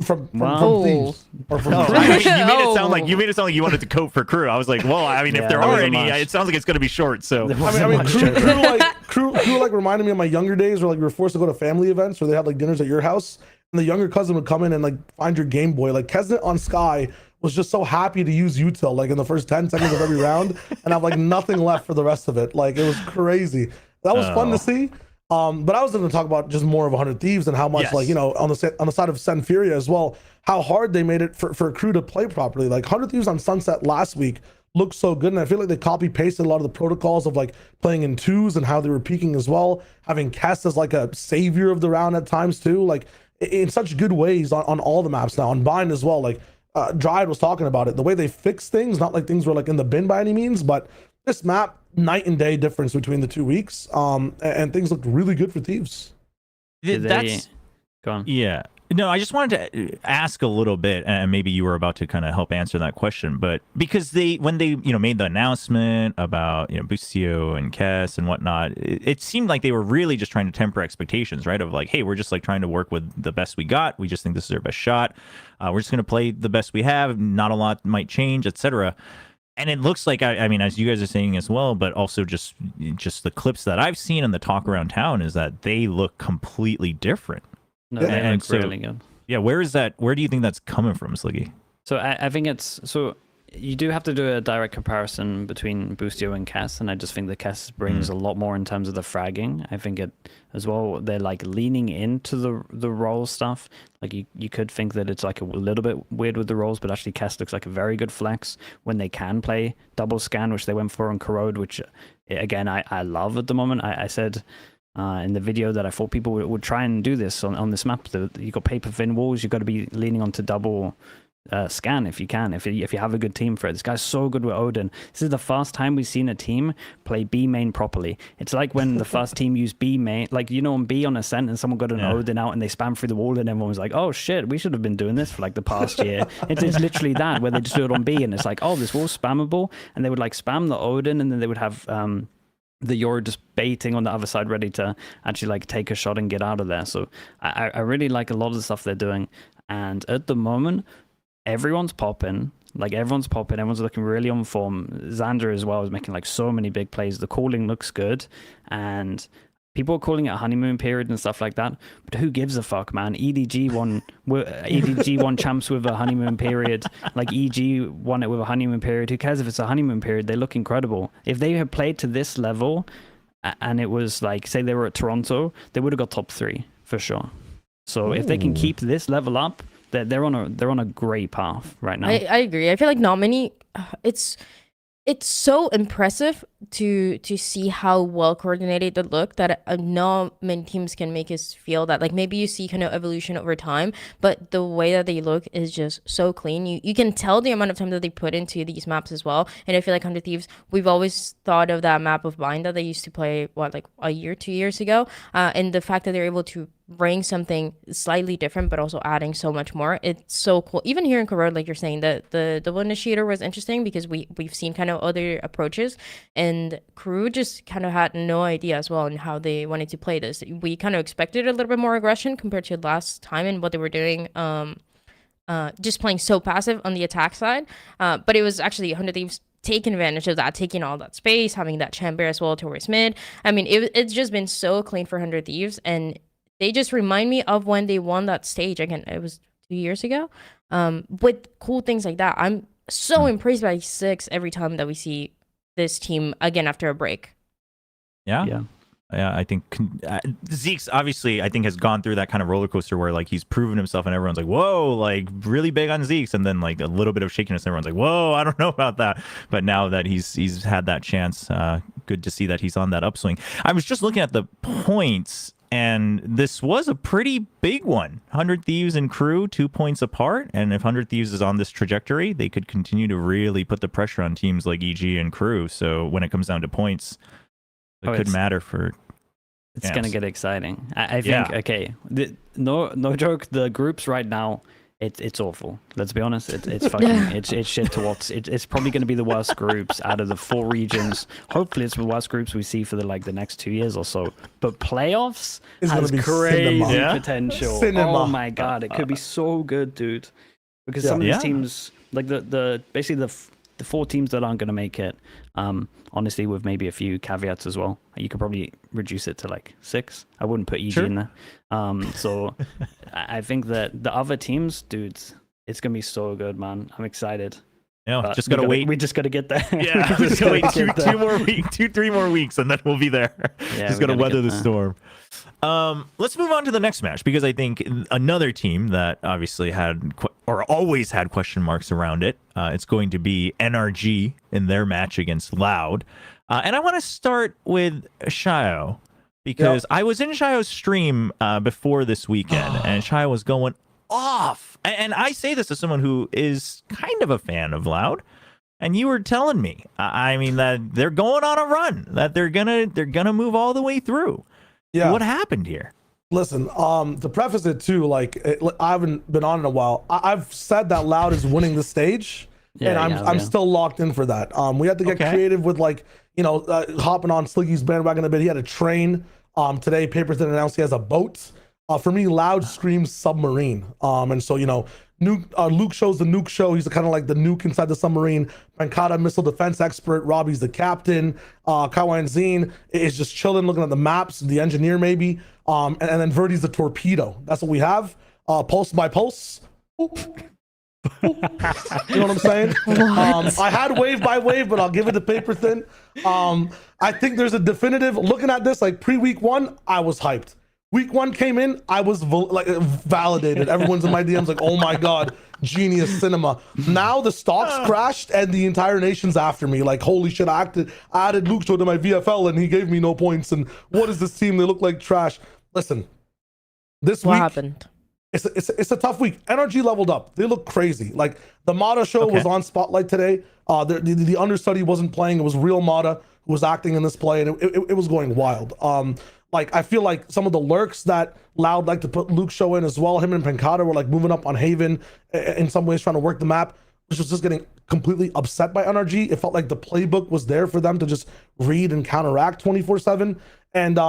from Wow. Thieves or from No, Thieves. I mean, you made it sound like you wanted to cope for crew. I was like, well, I mean, Yeah, if there that are wasn't any, much. it sounds like it's going to be short. So I mean, crew reminded me of my younger days, where like we were forced to go to family events where they had like dinners at your house, and the younger cousin would come in and like find your Game Boy. Like Kesnet on Sky was just so happy to use util like in the first 10 seconds of every round, and have like nothing left for the rest of it. Like it was crazy. That was fun to see. But I was going to talk about just more of 100 Thieves and how much, like, you know, on the side of FURIA as well, how hard they made it for crew to play properly. Like 100 Thieves on Sunset last week looked so good, and I feel like they copy pasted a lot of the protocols of like playing in twos and how they were peaking as well, having Kess as like a savior of the round at times too, like in such good ways on all the maps now, on Bind as well. Like Dryad was talking about it, the way they fix things, not like things were like in the bin by any means, but this map, night and day difference between the 2 weeks, and things looked really good for Thieves. That's Go on. Yeah. No, I just wanted to ask a little bit, and maybe you were about to kind of help answer that question, but because when they made the announcement about Bustio and Kess and whatnot, it seemed like they were really just trying to temper expectations, right? Of like, hey, we're just like trying to work with the best we got. We just think this is our best shot. We're just going to play the best we have. Not a lot might change, etc. And it looks like, I mean, as you guys are saying as well, but also just the clips that I've seen and the talk around town is that they look completely different. No, Yeah. they And look so- really good. Yeah, where do you think that's coming from, Sliggy? So I think you do have to do a direct comparison between Bustio and Cass, and I just think the Cass brings a lot more in terms of the fragging. I think it as well, they're like leaning into the role stuff. Like you could think that it's like a little bit weird with the roles, but actually Cass looks like a very good flex when they can play double scan, which they went for on Corrode, which again I love at the moment. I said in the video that I thought people would try and do this on this map. You got paper thin walls, you've got to be leaning onto double scan if you can, if you have a good team for it. This guy's so good with Odin. This is the first time we've seen a team play B main properly. It's like when the first team used B main, like on B on Ascent, and someone got an Odin out and they spam through the wall, and everyone was like, oh shit, we should have been doing this for like the past year. It's literally that, where they just do it on B, and it's like, oh, this wall's spammable, and they would like spam the Odin, and then they would have the Yor just baiting on the other side, ready to actually like take a shot and get out of there. So I really like a lot of the stuff they're doing, and at the moment everyone's popping. Everyone's looking really on form. Xander as well is making like so many big plays. The calling looks good, and people are calling it a honeymoon period and stuff like that, but who gives a fuck, man? EDG won champs with a honeymoon period. Like EG won it with a honeymoon period. Who cares if it's a honeymoon period? They look incredible. If they had played to this level and it was like, say they were at Toronto, they would have got top 3 for sure. So if they can keep this level up, they're on a great path right now. I agree. I feel like not many. It's so impressive to see how well coordinated they look, that not many teams can make us feel that. Like maybe you see kind of evolution over time, but the way that they look is just so clean. You can tell the amount of time that they put into these maps as well. And I feel like 100 Thieves, we've always thought of that map of Bind that they used to play like a year, 2 years ago, and the fact that they're able to bring something slightly different, but also adding so much more. It's so cool. Even here in Korea, like you're saying, the double initiator was interesting because we've seen kind of other approaches, and crew just kind of had no idea as well on how they wanted to play this. We kind of expected a little bit more aggression compared to last time and what they were doing. Just playing so passive on the attack side, but it was actually 100 Thieves taking advantage of that, taking all that space, having that chamber as well towards mid. I mean, it's just been so clean for 100 Thieves, and they just remind me of when they won that stage again. It was 2 years ago. With cool things like that, I'm so impressed by Six every time that we see this team again after a break. Yeah, I think Zeke's obviously, I think, has gone through that kind of roller coaster where like he's proven himself and everyone's like, whoa, like really big on Zeke's, and then like a little bit of shakiness and everyone's like, whoa, I don't know about that. But now that he's had that chance, good to see that he's on that upswing. I was just looking at the points, and this was a pretty big one. 100 Thieves and Crew 2 points apart, and if 100 Thieves is on this trajectory, they could continue to really put the pressure on teams like EG and Crew. So when it comes down to points, it could matter for. It's gonna get exciting. I think. Okay, no joke. The groups right now, it's awful. Let's be honest. It's fucking it's shit to watch. It's probably gonna be the worst groups out of the 4 regions. Hopefully, it's the worst groups we see for the next 2 years or so. But playoffs has crazy potential. Oh my god, it could be so good, dude. Because some of these teams, like basically the 4 teams that aren't gonna make it. Honestly, with maybe a few caveats as well. You could probably reduce it to like 6. I wouldn't put EG in there. So I think that the other teams, dudes, it's gonna be so good, man. I'm excited. Yeah, just gotta wait. We just gotta get there. Yeah, we just gotta wait 2 more weeks, 3 more weeks, and then we'll be there. Yeah, just gotta weather the storm. Let's move on to the next match, because I think another team that obviously had or always had question marks around it, it's going to be NRG in their match against Loud. And I want to start with Shyo, because I was in Shyo's stream before this weekend, and Shyo was going off. And I say this as someone who is kind of a fan of Loud. And you were telling me, I mean, that they're going on a run, that they're gonna move all the way through. Yeah. What happened here? Listen, to preface it too, like I haven't been on in a while. I've said that Loud is winning the stage, and I'm still locked in for that. We had to get creative with hopping on Slicky's bandwagon a bit. He had a train. Today, Papers didn't announce he has a boat. For me, Loud screams submarine. And so Luke shows the nuke show. He's kind of like the nuke inside the submarine. Pankata, missile defense expert. Robbie's the captain. Kawhi and Zine is just chilling, looking at the maps. The engineer, maybe. And then Verdi's the torpedo. That's what we have. Pulse by pulse. You know what I'm saying? I had wave by wave, but I'll give it to paper thin. I think there's a definitive. Looking at this, like pre-week 1, I was hyped. Week 1 came in, I was validated. Everyone's in my DMs like, oh my God, genius cinema. Now the stocks crashed and the entire nation's after me. Like, holy shit, I added Luke to my VFL and he gave me no points. And what is this team? They look like trash. Listen, this week, what happened? It's a tough week. NRG leveled up. They look crazy. Like the Mata show was on Spotlight today. The understudy wasn't playing. It was real Mata who was acting in this play, and it was going wild. Like I feel like some of the lurks that Loud like to put Luke show in as well. Him and Pankata were like moving up on Haven in some ways, trying to work the map, which was just getting completely upset by NRG. It felt like the playbook was there for them to just read and counteract 24/7. And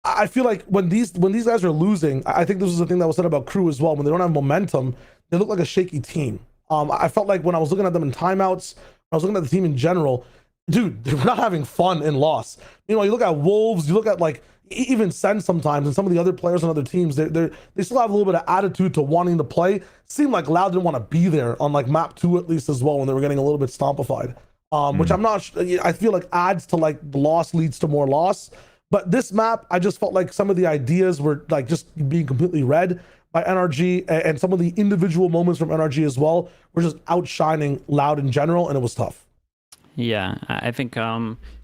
I feel like when these guys are losing, I think this was the thing that was said about Crew as well. When they don't have momentum, they look like a shaky team. I felt like when I was looking at them in timeouts, I was looking at the team in general, dude, they're not having fun in loss. You know, you look at Wolves, you look at like even Sen sometimes, and some of the other players on other teams, they still have a little bit of attitude to wanting to play. Seemed like Loud didn't want to be there on like map 2 at least as well when they were getting a little bit stompified, which I'm not. I feel like adds to like the loss leads to more loss. But this map, I just felt like some of the ideas were like just being completely read by NRG, and some of the individual moments from NRG as well were just outshining Loud in general, and it was tough. Yeah, I think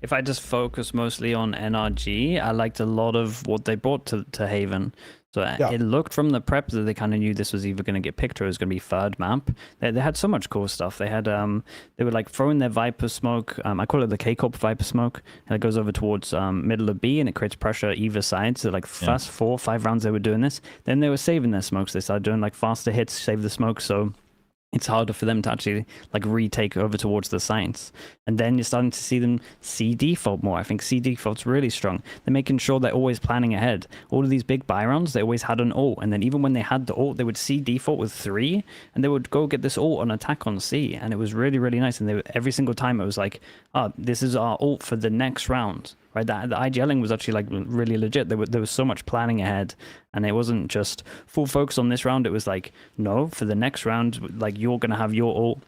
if I just focus mostly on NRG, I liked a lot of what they brought to Haven. So it looked from the prep that they kind of knew this was either going to get picked or it was going to be third map. They had so much cool stuff. They had they were like throwing their Viper smoke. I call it the K-Corp Viper smoke. And it goes over towards middle of B and it creates pressure either side. So like first 4 or 5 rounds they were doing this. Then they were saving their smokes. They started doing like faster hits, save the smoke. So it's harder for them to actually like retake over towards the sites. And then you're starting to see them C default more. I think C default's really strong. They're making sure they're always planning ahead. All of these big buy rounds, they always had an ult. And then even when they had the ult, they would C default with 3 and they would go get this ult on attack on C. And it was really, really nice. And every single time it was like, oh, this is our ult for the next round. Right, the IGLing was actually like really legit. There was so much planning ahead, and it wasn't just full focus on this round. It was like, no, for the next round, like you're gonna have your ult.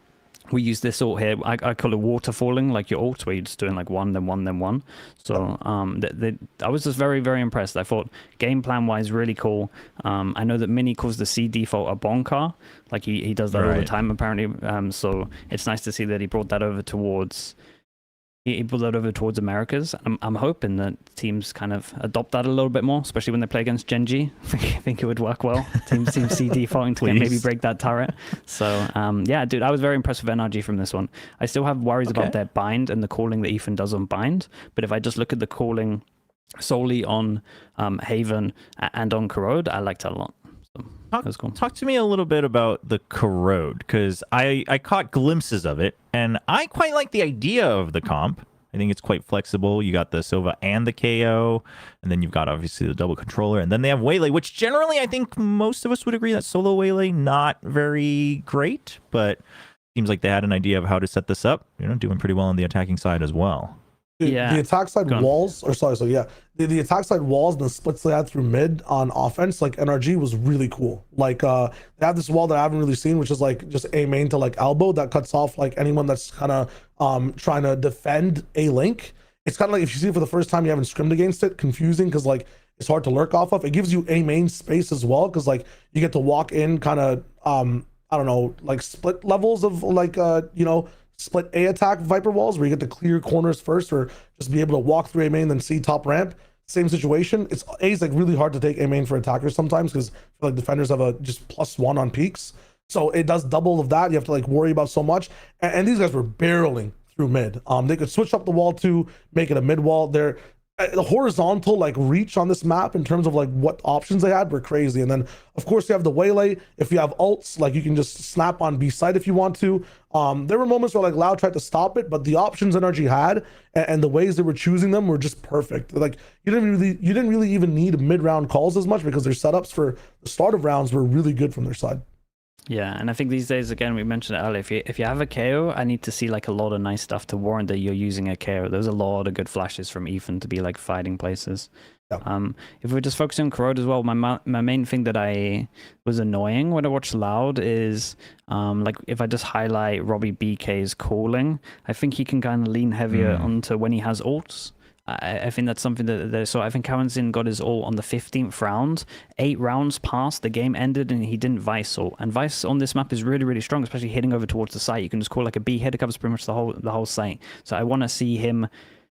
We use this ult here. I call it waterfalling, like your ult, where you're just doing like 1, then 1, then 1. So I was just very, very impressed. I thought game plan wise, really cool. I know that Mini calls the C default a bonker, like he does that all the time apparently. So it's nice to see that he brought that over towards. He pulled that over towards Americas. I'm hoping that teams kind of adopt that a little bit more, especially when they play against Gen.G. I think it would work well. Teams seem C defaulting to maybe break that turret. So, yeah, dude, I was very impressed with NRG from this one. I still have worries about their bind and the calling that Ethan does on bind. But if I just look at the calling solely on Haven and on Corrode, I liked it a lot. Talk to me a little bit about the Corrode, because I caught glimpses of it, and I quite like the idea of the comp. I think it's quite flexible. You got the Sova and the KO, and then you've got obviously the double controller, and then they have Waylay, which generally I think most of us would agree that solo Waylay not very great, but seems like they had an idea of how to set this up. You know, doing pretty well on the attacking side as well. The attack side walls, or sorry, so yeah, the attack side walls and the splits they had through mid on offense, like NRG was really cool. Like they have this wall that I haven't really seen, which is like just A main to like elbow that cuts off like anyone that's kind of trying to defend A link. It's kind of like if you see it for the first time, you haven't scrimmed against it, confusing because like it's hard to lurk off of. It gives you A main space as well because like you get to walk in kind of I don't know, like split levels of like you know, split A attack Viper walls where you get to clear corners first or just be able to walk through A main then C top ramp. Same situation. It's A's like really hard to take A main for attackers sometimes because like defenders have a just +1 on peaks. So it does double of that. You have to like worry about so much. And these guys were barreling through mid. They could switch up the wall to make it a mid wall. They're the horizontal like reach on this map in terms of like what options they had were crazy. And then of course you have the Waylay. If you have ults, like you can just snap on B side if you want to. There were moments where like Loud tried to stop it, but the options NRG had and the ways they were choosing them were just perfect. Like you didn't really even need mid round calls as much because their setups for the start of rounds were really good from their side. Yeah, and I think these days, again, we mentioned it earlier, if you have a KO, I need to see like a lot of nice stuff to warrant that you're using a KO. There's a lot of good flashes from Ethan to be like fighting places. Yeah. If we're just focusing on Corrode as well, my main thing that I was annoying when I watched Loud is like if I just highlight Robbie BK's calling, I think he can kind of lean heavier onto when he has ults. I think that's something that so I think Kawanzin got his ult on the 15th round. 8 rounds passed, the game ended, and he didn't Vice ult. And Vice on this map is really, really strong, especially hitting over towards the site. You can just call like a B hit, it covers pretty much the whole site. So I want to see him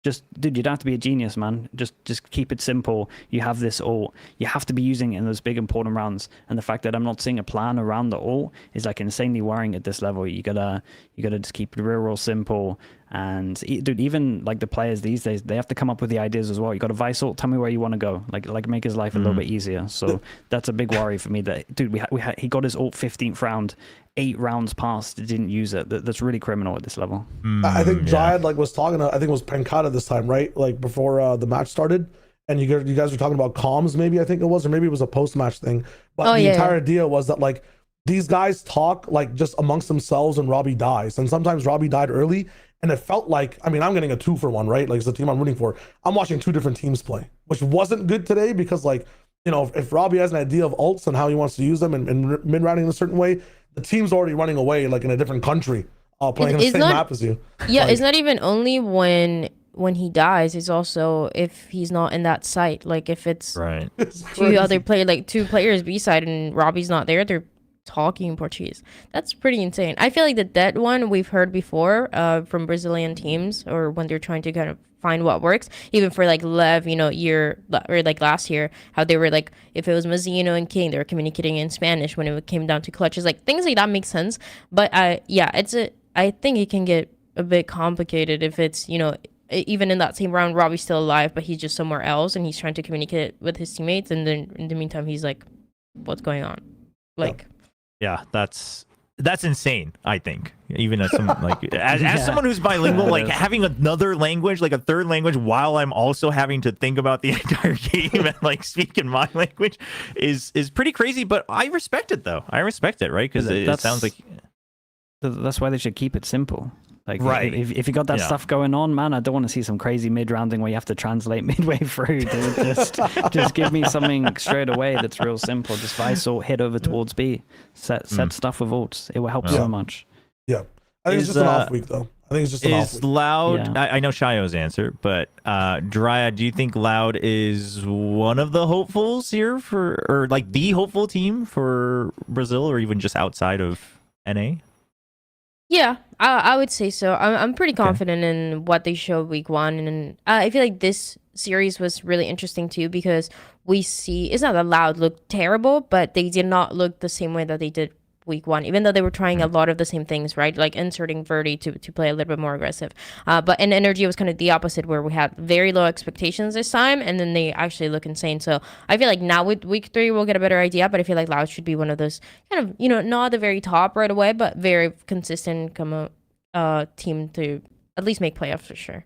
just, dude, you don't have to be a genius, man. Just keep it simple. You have this ult. You have to be using it in those big important rounds. And the fact that I'm not seeing a plan around the ult is like insanely worrying at this level. You gotta just keep it real simple. And dude, even like the players these days, they have to come up with the ideas as well. You got a Vice ult, tell me where you want to go. Like make his life a little bit easier. So that's a big worry for me. That dude, he got his ult 15th round, 8 rounds passed, didn't use it. That's really criminal at this level. I think Dryad like was talking. I think it was Pankata this time, right? Like before the match started, and you guys were talking about comms. Maybe I think it was, or maybe it was a post match thing. But the entire idea was that like these guys talk like just amongst themselves, and Robbie dies, and sometimes Robbie died early. And it felt like, I mean, I'm getting a 2-for-1, right? Like it's the team I'm rooting for. I'm watching 2 different teams play, which wasn't good today because like, you know, if Robbie has an idea of ults and how he wants to use them and mid-rounding in a certain way, the team's already running away like in a different country, playing on the same map as you. Yeah, like, it's not even only when he dies, it's also if he's not in that site. Like if it's two players B side and Robbie's not there, they're talking Portuguese. That's pretty insane. I feel like the dead one we've heard before from Brazilian teams, or when they're trying to kind of find what works. Even for like Lev, you know, last year, how they were like, if it was Mazzino and kiNgg, they were communicating in Spanish when it came down to clutches. Like things like that make sense. But I think it can get a bit complicated if it's, you know, even in that same round, Robbie's still alive, but he's just somewhere else and he's trying to communicate with his teammates. And then in the meantime, he's like, what's going on? Like, yeah, that's insane. I think even as someone like as someone who's bilingual, like having another language, like a third language, while I'm also having to think about the entire game and like speak in my language is pretty crazy. But I respect it though. I respect it, right? Because it sounds like that's why they should keep it simple. Like, right. If you got that stuff going on, man, I don't want to see some crazy mid-rounding where you have to translate midway through. Dude. Just give me something straight away that's real simple. Just vice or head over towards B. Set stuff with ults. It will help so much. Yeah. I think it's just an off week, though. I think it's just an off week. Loud, I know Shyo's answer, but Dryad, do you think Loud is one of the hopefuls here or like the hopeful team for Brazil or even just outside of NA? Yeah, I would say so. I'm pretty confident in what they showed week 1, and I feel like this series was really interesting too because we see it's not that Loud looked terrible, but they did not look the same way that they did week 1, even though they were trying a lot of the same things, right? Like inserting Verdi to play a little bit more aggressive. But in Energy, it was kind of the opposite, where we had very low expectations this time, and then they actually look insane. So I feel like now with week 3, we'll get a better idea, but I feel like Loud should be one of those kind of, you know, not at the very top right away, but very consistent team to at least make playoffs for sure.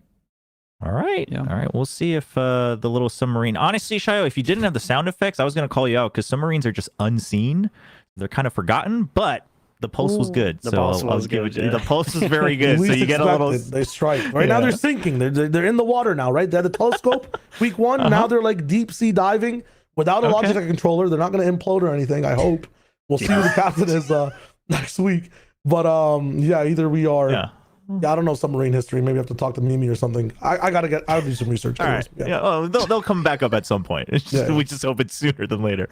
All right. Yeah. All right. We'll see if the little submarine. Honestly, Shyo, if you didn't have the sound effects, I was going to call you out because submarines are just unseen. They're kind of forgotten, but the pulse was good. The pulse was good. The pulse was very good. So you get a little. They strike. Right now they're sinking. They're in the water now, right? They had the telescope week 1. Now they're like deep sea diving without a Logitech controller. They're not going to implode or anything. I hope. We'll see who the captain is next week. But either we are. Yeah, I don't know submarine history. Maybe I have to talk to Mimi or something. I'll do some research. All right. Yeah. They'll come back up at some point. We just hope it's sooner than later.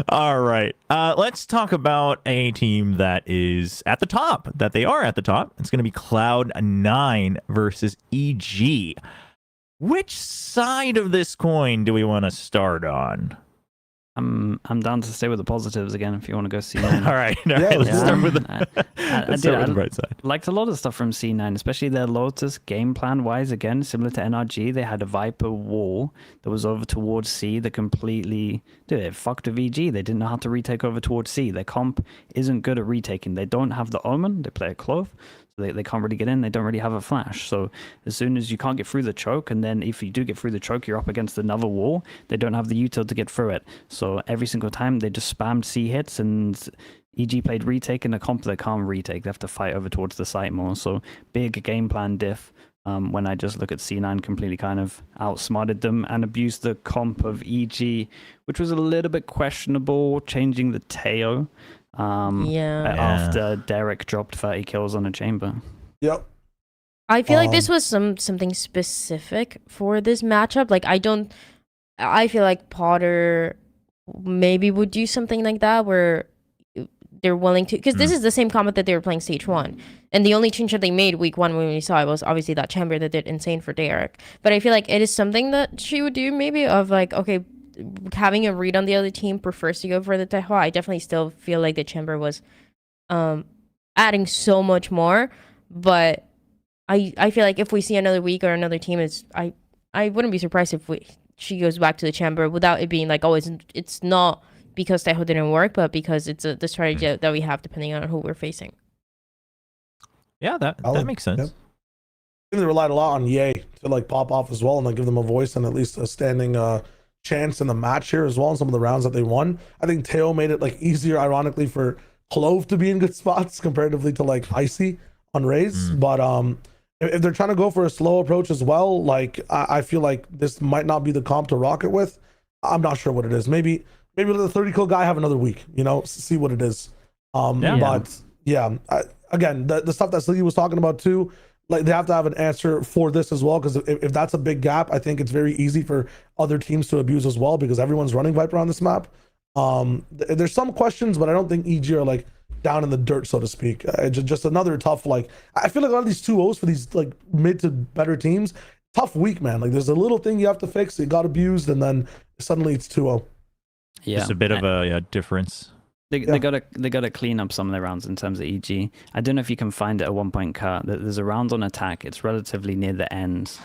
All right. Let's talk about a team that is at the top. That they are at the top. It's going to be Cloud9 versus EG. Which side of this coin do we want to start on? I'm down to stay with the positives again if you want to go C9. All right. Let's start with the bright side. Liked a lot of stuff from C9, especially their Lotus game plan wise. Again, similar to NRG, they had a Viper wall that was over towards C that completely it fucked with EG. They didn't know how to retake over towards C. Their comp isn't good at retaking. They don't have the Omen. They play a Clove. They can't really get in. They don't really have a flash. So as soon as you can't get through the choke, and then if you do get through the choke, you're up against another wall. They don't have the util to get through it. So every single time they just spammed C hits, and EG played retake in a comp they can't retake. They have to fight over towards the site more. So big game plan diff. When I just look at C9 completely kind of outsmarted them and abused the comp of EG, which was a little bit questionable, changing the Teo. After Derek dropped 30 kills on a chamber. Yep. I feel like this was something specific for this matchup. Like I feel like Potter maybe would do something like that where they're willing to, because this is the same combat that they were playing stage 1, and the only change that they made week 1 when we saw it was obviously that chamber that did insane for Derek. But I feel like it is something that she would do maybe of like, okay, having a read on the other team prefers to go for the Tejo. I definitely still feel like the chamber was adding so much more, but I feel like if we see another week or another team, I wouldn't be surprised if she goes back to the chamber without it being like, oh, it's not because Tejo didn't work, but because it's the strategy that we have depending on who we're facing. Yeah, that makes sense. Yep. I think they relied a lot on Ye to like pop off as well and like give them a voice and at least a standing chance in the match here as well in some of the rounds that they won. I think Teo made it like easier, ironically, for Clove to be in good spots comparatively to like Icy on Raze. But if they're trying to go for a slow approach as well, like I feel like this might not be the comp to rock it with. I'm not sure what it is. Maybe let the 30 kill guy have another week, see what it is. But again, the stuff that Sliggy was talking about too, like they have to have an answer for this as well, because if that's a big gap, I think it's very easy for other teams to abuse as well, because everyone's running Viper on this map. There's some questions, but I don't think EG are like down in the dirt, so to speak. Just another tough, like I feel like a lot of these 2-0s for these like mid to better teams tough week, man. Like there's a little thing you have to fix. It got abused, and then suddenly it's 2-0. Yeah, Just a bit of a difference. They gotta clean up some of the rounds in terms of EG. I don't know if you can find it at one point, Kurt. There's a round on attack. It's relatively near the end.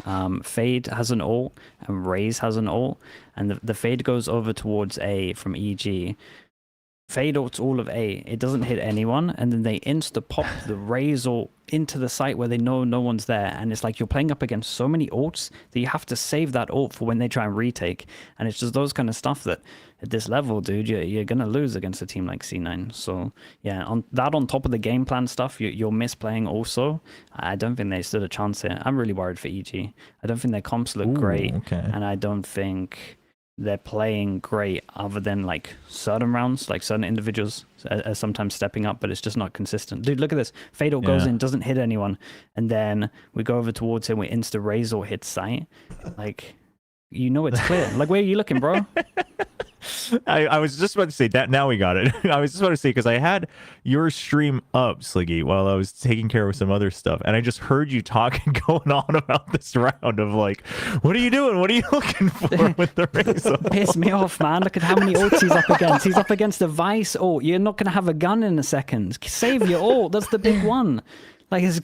Fade has an ult and Raze has an ult, and the Fade goes over towards A from EG. Fade ults all of A. It doesn't hit anyone, and then they insta pop the Raze ult into the site where they know no one's there, and it's like you're playing up against so many ults that you have to save that ult for when they try and retake, and it's just those kind of stuff that at this level, dude, you're gonna lose against a team like C9. So yeah, on top of the game plan stuff, you're misplaying also. I don't think they stood a chance here. I'm really worried for EG. I don't think their comps look great, and I don't think they're playing great other than like certain rounds, like certain individuals are sometimes stepping up, but it's just not consistent. Dude, look at this. Fatal goes in, doesn't hit anyone, and then we go over towards him, we insta raise or hit sight. Like, you know it's clear. Like, where are you looking, bro? I was just about to say that. Now we got it. I was just about to say, because I had your stream up, Sliggy, while I was taking care of some other stuff, and I just heard you talking, going on about this round of like, what are you doing? What are you looking for with the Razor? Piss me off, man. Look at how many ults he's up against. He's up against a Vice ult. You're not going to have a gun in a second. Save your ult. That's the big one. Like, it's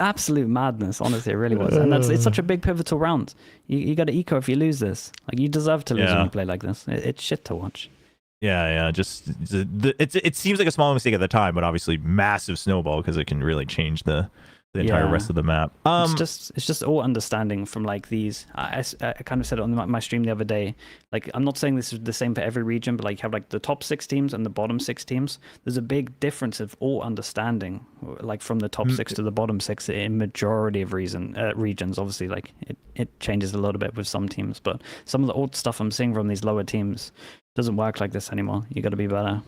absolute madness, honestly, it really was. And it's such a big pivotal round. You got to eco if you lose this. Like, you deserve to lose when you play like this. It's shit to watch. Yeah. Just it seems like a small mistake at the time, but obviously massive snowball because it can really change the entire rest of the map. It's just all understanding from like these. I kind of said it on my stream the other day. Like, I'm not saying this is the same for every region, but like you have like the top 6 teams and the bottom 6 teams. There's a big difference of all understanding, like from the top 6 to the bottom 6 in majority of regions. Obviously, like it changes a little bit with some teams, but some of the old stuff I'm seeing from these lower teams doesn't work like this anymore. You got to be better.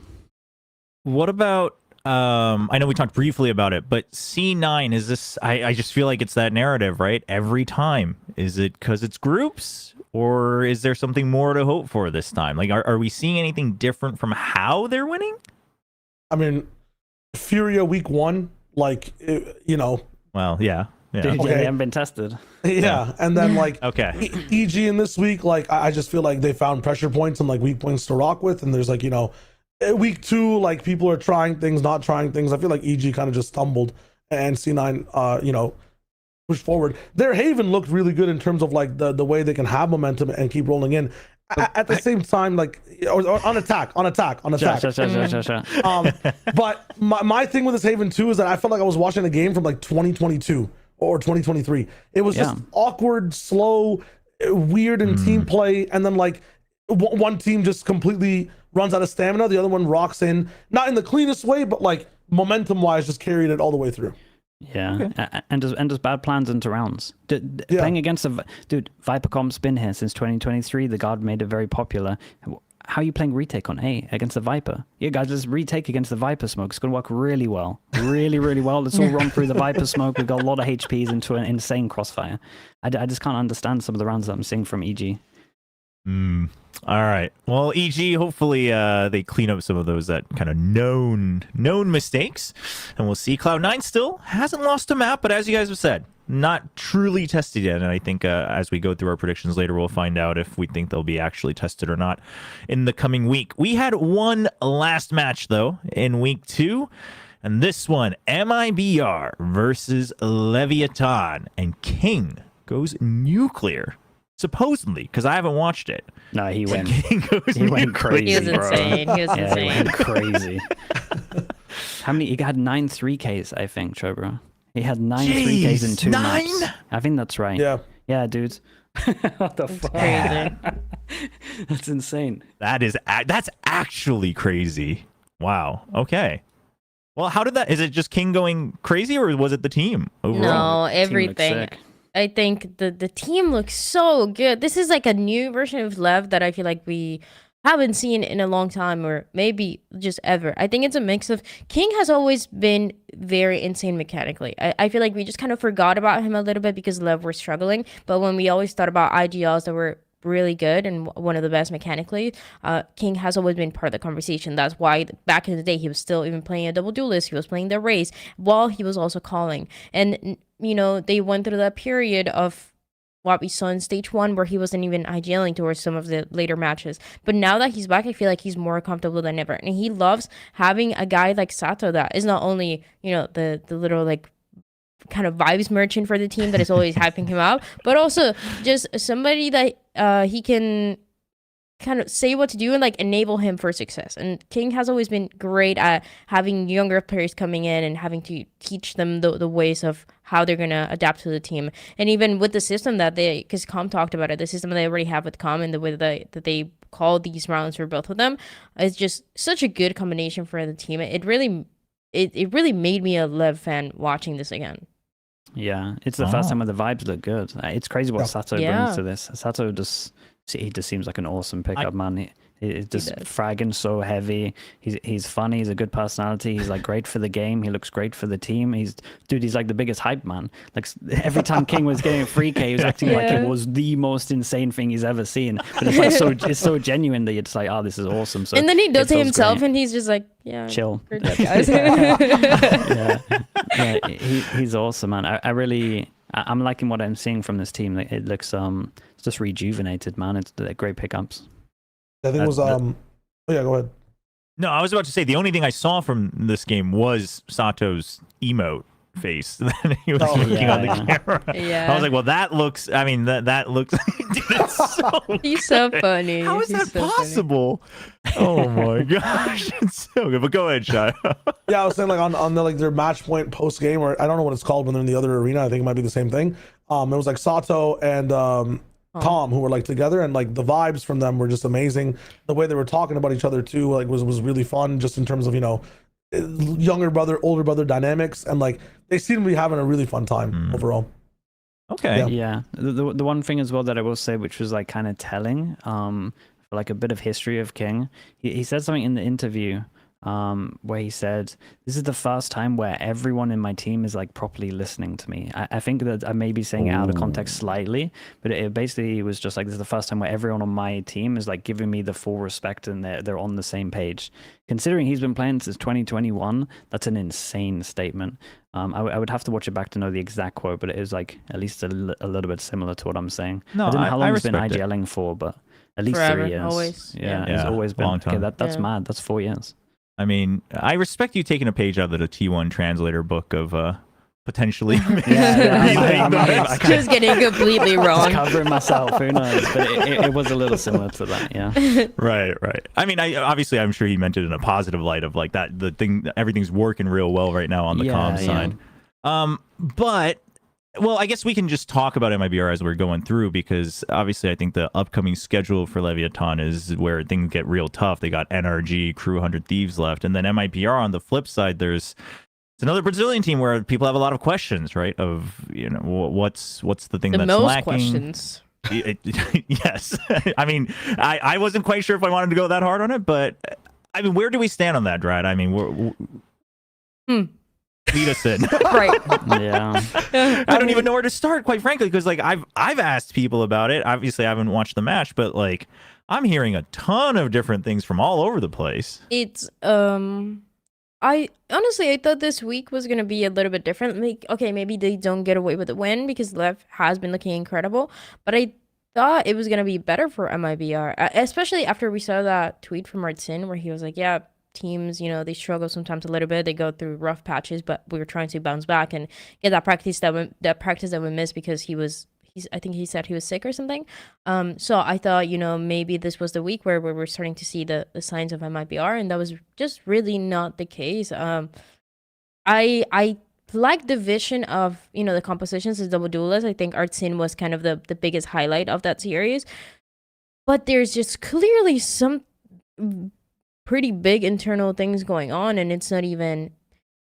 What about? I know we talked briefly about it, but C9 is this? I just feel like it's that narrative, right? Every time, is it because it's groups, or is there something more to hope for this time? Like, are we seeing anything different from how they're winning? I mean, FURIA week 1, like Well, yeah. Dude, they haven't been tested. Yeah, and then like EG in this week, like I just feel like they found pressure points and like weak points to rock with, and there's like week 2, like people are trying things, not trying things. I feel like EG kind of just stumbled, and C9 pushed forward. Their Haven looked really good in terms of like the way they can have momentum and keep rolling in. At the same time, like or on attack. Sure. But my thing with this Haven 2 is that I felt like I was watching a game from like 2022 or 2023. It was just awkward, slow, weird in team play, and then like one team just completely runs out of stamina, the other one rocks in, not in the cleanest way, but like momentum wise just carried it all the way through. And does bad plans into rounds. Playing against Viper Comp's been here since 2023. The guard made it very popular. How are you playing retake on A against the Viper? Yeah, guys, let's retake against the Viper smoke. It's going to work really well. Really, really well. Let's all run through the Viper smoke. We've got a lot of HPs into an insane crossfire. I just can't understand some of the rounds that I'm seeing from EG. All right. Well, EG, hopefully they clean up some of those that kind of known mistakes, and we'll see. Cloud9 still hasn't lost a map, but as you guys have said, not truly tested yet. And I think as we go through our predictions later, we'll find out if we think they'll be actually tested or not in the coming week. We had one last match though in week 2. And this one, MIBR versus LEVIATAN, and kiNgg goes nuclear. Supposedly, because I haven't watched it. No, he went. He went crazy. He was insane. He was insane. He went crazy. How many? He had 9 3Ks, I think, Chobra. He had 9 3Ks in 2 maps. I think that's right. Yeah, dude. What the fuck? Crazy. That's insane. That's actually crazy. Wow. Okay. Well, how did that? Is it just kiNgg going crazy, or was it the team overall? No, everything. I think the team looks so good. This is like a new version of Lev that I feel like we haven't seen in a long time, or maybe just ever. I think it's a mix of kiNgg has always been very insane mechanically. I feel like we just kind of forgot about him a little bit because Lev were struggling. But when we always thought about IGLs that were really good and one of the best mechanically, kiNgg has always been part of the conversation. That's why back in the day he was still even playing a double duelist. He was playing the race while he was also calling. And they went through that period of what we saw in stage 1, where he wasn't even IGLing towards some of the later matches. But now that he's back, I feel like he's more comfortable than ever. And he loves having a guy like Sato that is not only, you know, the little like kind of vibes merchant for the team that is always hyping him up, but also just somebody that he can kind of say what to do and like enable him for success. And kiNgg has always been great at having younger players coming in and having to teach them the ways of how they're going to adapt to the team. And even with the system that they, because Com talked about it, the system they already have with Com and the way that they call these rounds for both of them, is just such a good combination for the team. It really made me a Lev fan watching this again. Yeah, it's the first time where the vibes look good. It's crazy what Sato brings to this. Sato he just seems like an awesome pickup, man. He's just fragging so heavy. He's funny. He's a good personality. He's like great for the game. He looks great for the team. He's like the biggest hype man. Like every time kiNgg was getting a free K, he was acting like it was the most insane thing he's ever seen. But it's like it's so genuine that you're just like, oh, this is awesome. So and then he does it himself, and he's just like, yeah, chill. Guys. He's awesome, man. I'm liking what I'm seeing from this team. It looks it's just rejuvenated, man. They're great pickups. I think it was oh yeah, go ahead. No, I was about to say the only thing I saw from this game was Sato's emote face that he was looking on the camera. Yeah. I was like, well, that looks. I mean, that looks. Dude, it's so he's so funny. How is that possible? Oh my gosh, it's so good. But go ahead, Shai. Yeah, I was saying like on the like their match point post game, or I don't know what it's called when they're in the other arena. I think it might be the same thing. It was like Sato and Tom who were like together, and like the vibes from them were just amazing. The way they were talking about each other too, like was really fun, just in terms of, you know, younger brother, older brother dynamics, and like they seem to be having a really fun time overall. Okay. Yeah. The one thing as well that I will say, which was like kind of telling, for like a bit of history of kiNgg, he said something in the interview where he said, this is the first time where everyone in my team is like properly listening to me. I think that I may be saying it out of context slightly, but it basically was just like, this is the first time where everyone on my team is like giving me the full respect and they're on the same page. Considering he's been playing since 2021, that's an insane statement. I would have to watch it back to know the exact quote, but it is like at least a little bit similar to what I'm saying. No, I don't know how long he's been respect IGLing for, but at least Forever, 3 years. always. Yeah, it's always been. Long time. Okay, that's mad. That's 4 years. I mean, I respect you taking a page out of the T1 translator book of potentially just getting completely wrong. Covering myself, who knows? But it was a little similar to that, yeah. Right. I mean, obviously, I'm sure he meant it in a positive light of like that. Everything's working real well right now on the comm side. But well, I guess we can just talk about MIBR as we're going through, because obviously I think the upcoming schedule for LEVIATAN is where things get real tough. They got NRG, Crew 100 Thieves left, and then MIBR on the flip side, it's another Brazilian team where people have a lot of questions, right? Of, you know, what's the thing that's most lacking? Questions. Yes. I mean, I wasn't quite sure if I wanted to go that hard on it, but I mean, where do we stand on that, Dryad? I mean, lead us in. Right. Yeah. I don't even know where to start, quite frankly, because like I've asked people about it. Obviously, I haven't watched the match, but like I'm hearing a ton of different things from all over the place. It's I thought this week was gonna be a little bit different. Like, okay, maybe they don't get away with the win because Lev has been looking incredible, but I thought it was gonna be better for MIBR, especially after we saw that tweet from Martin where he was like, yeah, teams, you know, they struggle sometimes a little bit, they go through rough patches, but we were trying to bounce back and get that practice that we missed because I think he said he was sick or something. So I thought, you know, maybe this was the week where we were starting to see the signs of MIBR, and that was just really not the case. I like the vision of, you know, the compositions as double duelist. I think Artsin was kind of the biggest highlight of that series, but there's just clearly some pretty big internal things going on, and it's not even,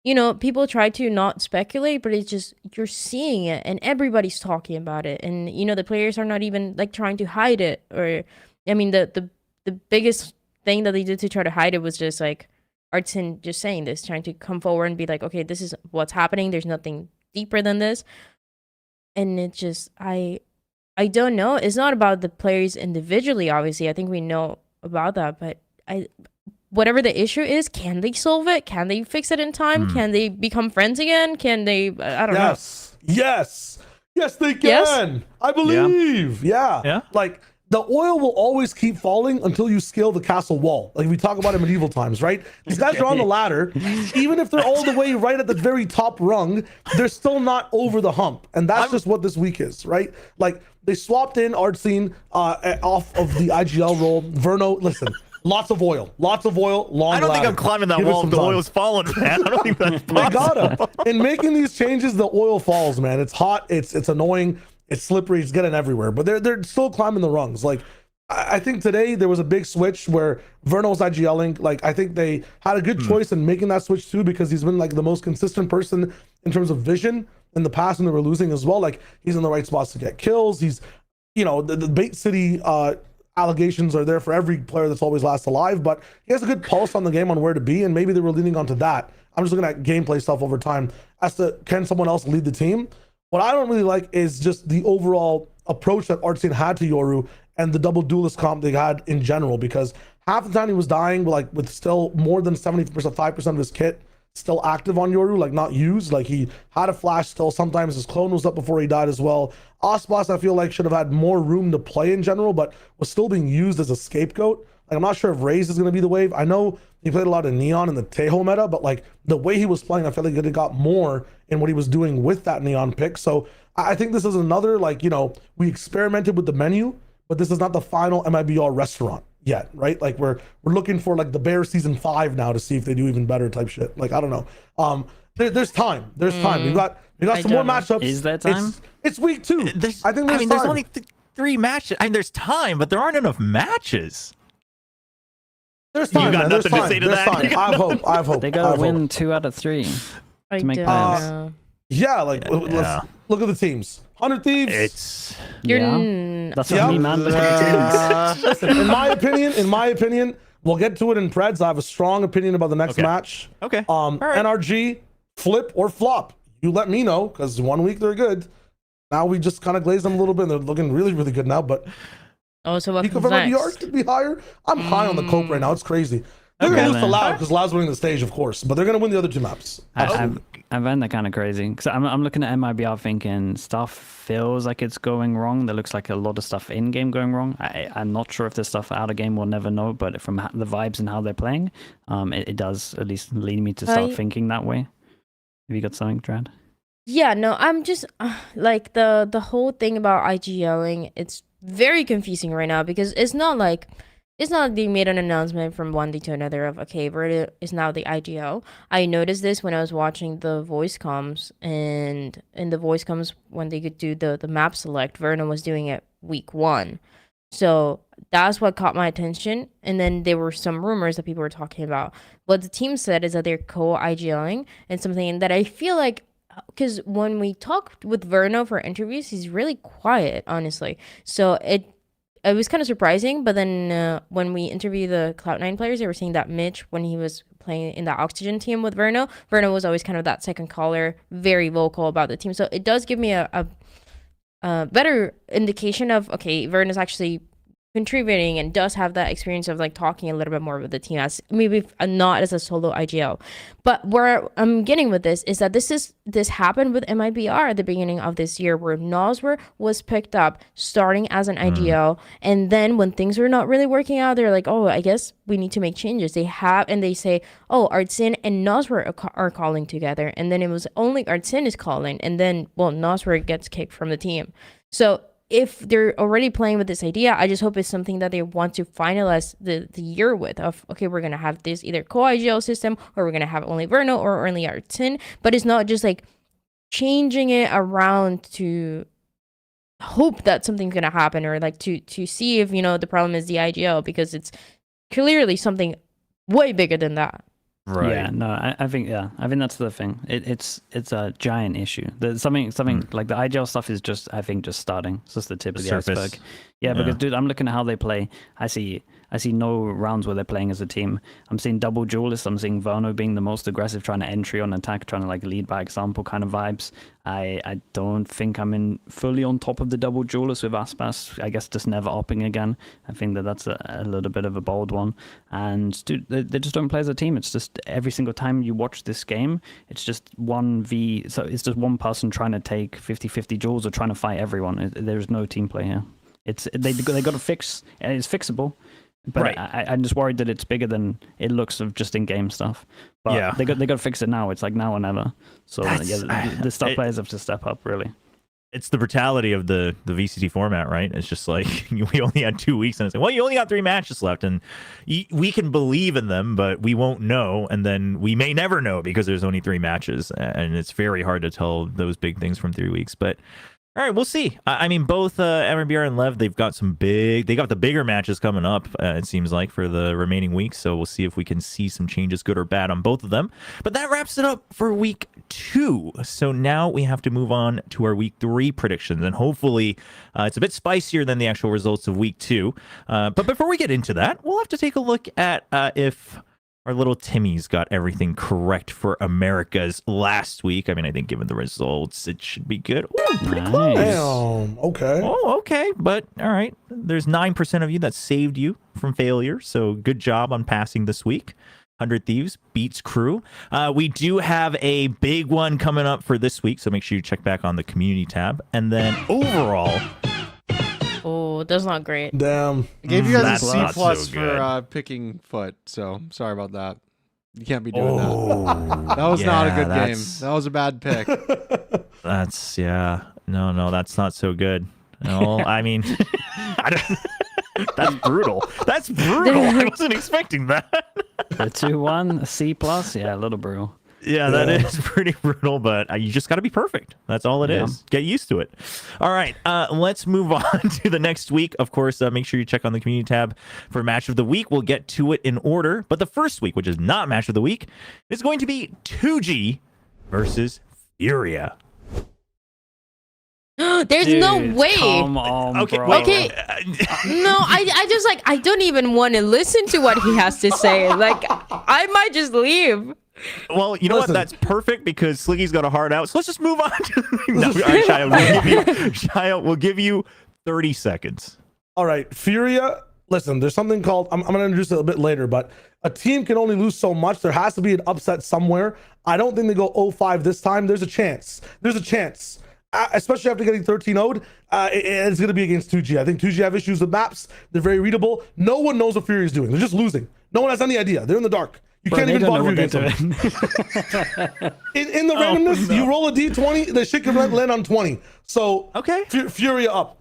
you know, people try to not speculate, but it's just, you're seeing it and everybody's talking about it, and you know, the players are not even like trying to hide it. Or I mean, the biggest thing that they did to try to hide it was just like Artsin just saying this, trying to come forward and be like, okay, this is what's happening, there's nothing deeper than this. And it just, I don't know, it's not about the players individually, obviously, I think we know about that, but whatever the issue is, can they solve it? Can they fix it in time? Can they become friends again? Can they, I don't know. Yes. Yes, they can. Yes? I believe. Yeah. Yeah? Like the oil will always keep falling until you scale the castle wall. Like we talk about in medieval times, right? These guys are on the ladder. Even if they're all the way right at the very top rung, they're still not over the hump. And that's just what this week is, right? Like they swapped in Artscene off of the IGL role. Verno, listen. Lots of oil, long I don't think ladder. I'm climbing that Give us wall some if the time. oil's falling, man. I don't think that's They possible. gotta. In making these changes, the oil falls, man. It's hot. It's annoying. It's slippery. It's getting everywhere. But they're still climbing the rungs. Like I think today there was a big switch where Verno was IGLing. Like I think they had a good choice in making that switch too, because he's been like the most consistent person in terms of vision in the past when they were losing as well. Like he's in the right spots to get kills. He's, you know, the Bait City allegations are there for every player that's always last alive, but he has a good pulse on the game on where to be, and maybe they were leaning onto that. I'm just looking at gameplay stuff over time as to can someone else lead the team. What I don't really like is just the overall approach that Artscene had to Yoru and the double duelist comp they had in general, because half the time he was dying like with still more than 75% of his kit still active on Yoru, like not used. Like he had a flash still. Sometimes his clone was up before he died as well. Osboss, I feel like, should have had more room to play in general, but was still being used as a scapegoat. Like I'm not sure if Raze is going to be the wave. I know he played a lot of Neon in the Tejo meta, but like the way he was playing, I feel like he got more in what he was doing with that Neon pick. So I think this is another, like, you know, we experimented with the menu, but this is not the final MIBR restaurant yet, right? Like we're looking for like the Bear season 5 now to see if they do even better type shit. Like I don't know. There's time. There's time. We got some more matchups. Is there time? It's week 2. I think there's there's time. only 3 matches. I mean, there's time, but there aren't enough matches. There's time. You got Man. There's nothing to time. say to There's that? time. I have hope. I have hope. They I gotta have win hope. 2 out of 3 I to make don't playoffs. know. Yeah, like let's look at the teams. 100 Thieves. It's That's what me, man. Look at the teams. Listen, in my opinion, we'll get to it in Preds. I have a strong opinion about the next match. Okay. Right. NRG, flip or flop. You let me know, because 1 week they're good. Now we just kind of glaze them a little bit, and they're looking really, really good now. But Oh, so what peak of comes MIBR next? could be higher. I'm high on the Cope right now. It's crazy. They're Okay, gonna lose to then. Loud because Loud's winning the stage, of course, but they're gonna win the other 2 maps. I find that kind of crazy because I'm looking at MIBR thinking stuff feels like it's going wrong. There looks like a lot of stuff in game going wrong. I'm not sure if there's stuff out of game. We'll never know. But from the vibes and how they're playing, it does at least lead me to start thinking that way. Have you got something, Dryad? Yeah, no, I'm just like the whole thing about IGLing. It's very confusing right now because it's not like they made an announcement from one day to another of okay, Verna is now the IGL. I noticed this when I was watching the voice comms, and in the voice comms when they could do the map select, Verna was doing it week 1. So that's what caught my attention. And then there were some rumors that people were talking about. What the team said is that they're co-IGLing, and something that I feel like, because when we talked with Verno for interviews, he's really quiet, honestly. So it was kind of surprising. But then when we interviewed the Cloud9 players, they were saying that Mitch, when he was playing in the Oxygen team with Verno was always kind of that second caller, very vocal about the team. So it does give me a better indication of, okay, Verno's actually contributing and does have that experience of like talking a little bit more with the team as maybe not as a solo IGL. But where I'm getting with this is that this happened with MIBR at the beginning of this year, where Noswer was picked up starting as an IGL, and then when things were not really working out, they're like, oh, I guess we need to make changes. They say, oh, Artsin and Noswer are calling together, and then it was only Artsin is calling, and then Noswer gets kicked from the team. So if they're already playing with this idea, I just hope it's something that they want to finalize the year with, of, okay, we're going to have this either co-IGL system, or we're going to have only Verno or only Artsin, but it's not just like changing it around to hope that something's going to happen, or like to see if, the problem is the IGL, because it's clearly something way bigger than that. Right. Yeah, no, I think that's the thing. It's a giant issue. There's something like the IGL stuff is just, I think, just starting. It's just the tip of the Surface. iceberg. Yeah, because dude, I'm looking at how they play. I see I see no rounds where they're playing as a team. I'm seeing double duelists. I'm seeing Verno being the most aggressive, trying to entry on attack, trying to like lead by example kind of vibes. I don't think I'm fully on top of the double duelist with Aspas. I guess just never opping again. I think that's a little bit of a bold one. And dude, they just don't play as a team. It's just every single time you watch this game, it's just so it's just one person trying to take 50-50 duels or trying to fight everyone. There's no team play here. They got to fix, and it's fixable. But right. I'm just worried that it's bigger than it looks of just in-game stuff. But yeah. they got to fix it now. It's like now or never. So the star players have to step up, really. It's the brutality of the VCT format, right? It's just like we only had 2 weeks, and it's like, well, you only got 3 matches left, and we can believe in them, but we won't know, and then we may never know because there's only 3 matches, and it's very hard to tell those big things from 3 weeks. But all right, we'll see. I mean, both MIBR and Lev, they got the bigger matches coming up, it seems like, for the remaining weeks. So we'll see if we can see some changes, good or bad, on both of them. But that wraps it up for week 2. So now we have to move on to our week 3 predictions. And hopefully it's a bit spicier than the actual results of week 2. But before we get into that, we'll have to take a look at if our little Timmy's got everything correct for America's last week. I mean, I think given the results, it should be good. Ooh, pretty close. Damn, okay. Oh, okay. But all right. There's 9% of you that saved you from failure. So good job on passing this week. 100 Thieves beats Crew. We do have a big one coming up for this week. So make sure you check back on the community tab. And then overall... Oh, that's not great. Damn. I gave you guys a That's C not plus so for picking foot, so sorry about that. You can't be doing that. That was not a good game. That was a bad pick. That's, yeah. No, that's not so good. No, I mean, that's brutal. That's brutal. I wasn't expecting that. The 2-1, a C plus, yeah, a little brutal. Yeah, that is pretty brutal, but you just got to be perfect. That's all it is. Get used to it. All right, let's move on to the next week. Of course, make sure you check on the community tab for Match of the Week. We'll get to it in order. But the first week, which is not Match of the Week, is going to be 2G versus FURIA. There's Dude, no way. Come on, Okay, bro. wait. Okay. No, I just like, I don't even want to listen to what he has to say. Like, I might just leave. Well, you know what? That's perfect because Sliggy's got a hard out. So let's just move on to no, all right, Shio, we'll give you 30 seconds. All right, FURIA. Listen, there's something called, I'm going to introduce it a bit later, but a team can only lose so much. There has to be an upset somewhere. I don't think they go 0-5 this time. There's a chance. There's a chance. Especially after getting 13-0'd, it's going to be against 2G. I think 2G have issues with maps. They're very readable. No one knows what FURIA is doing. They're just losing. No one has any idea. They're in the dark. You can't even bother against them. In the randomness, you roll a d20, the shit can land on 20. So, okay, FURIA up.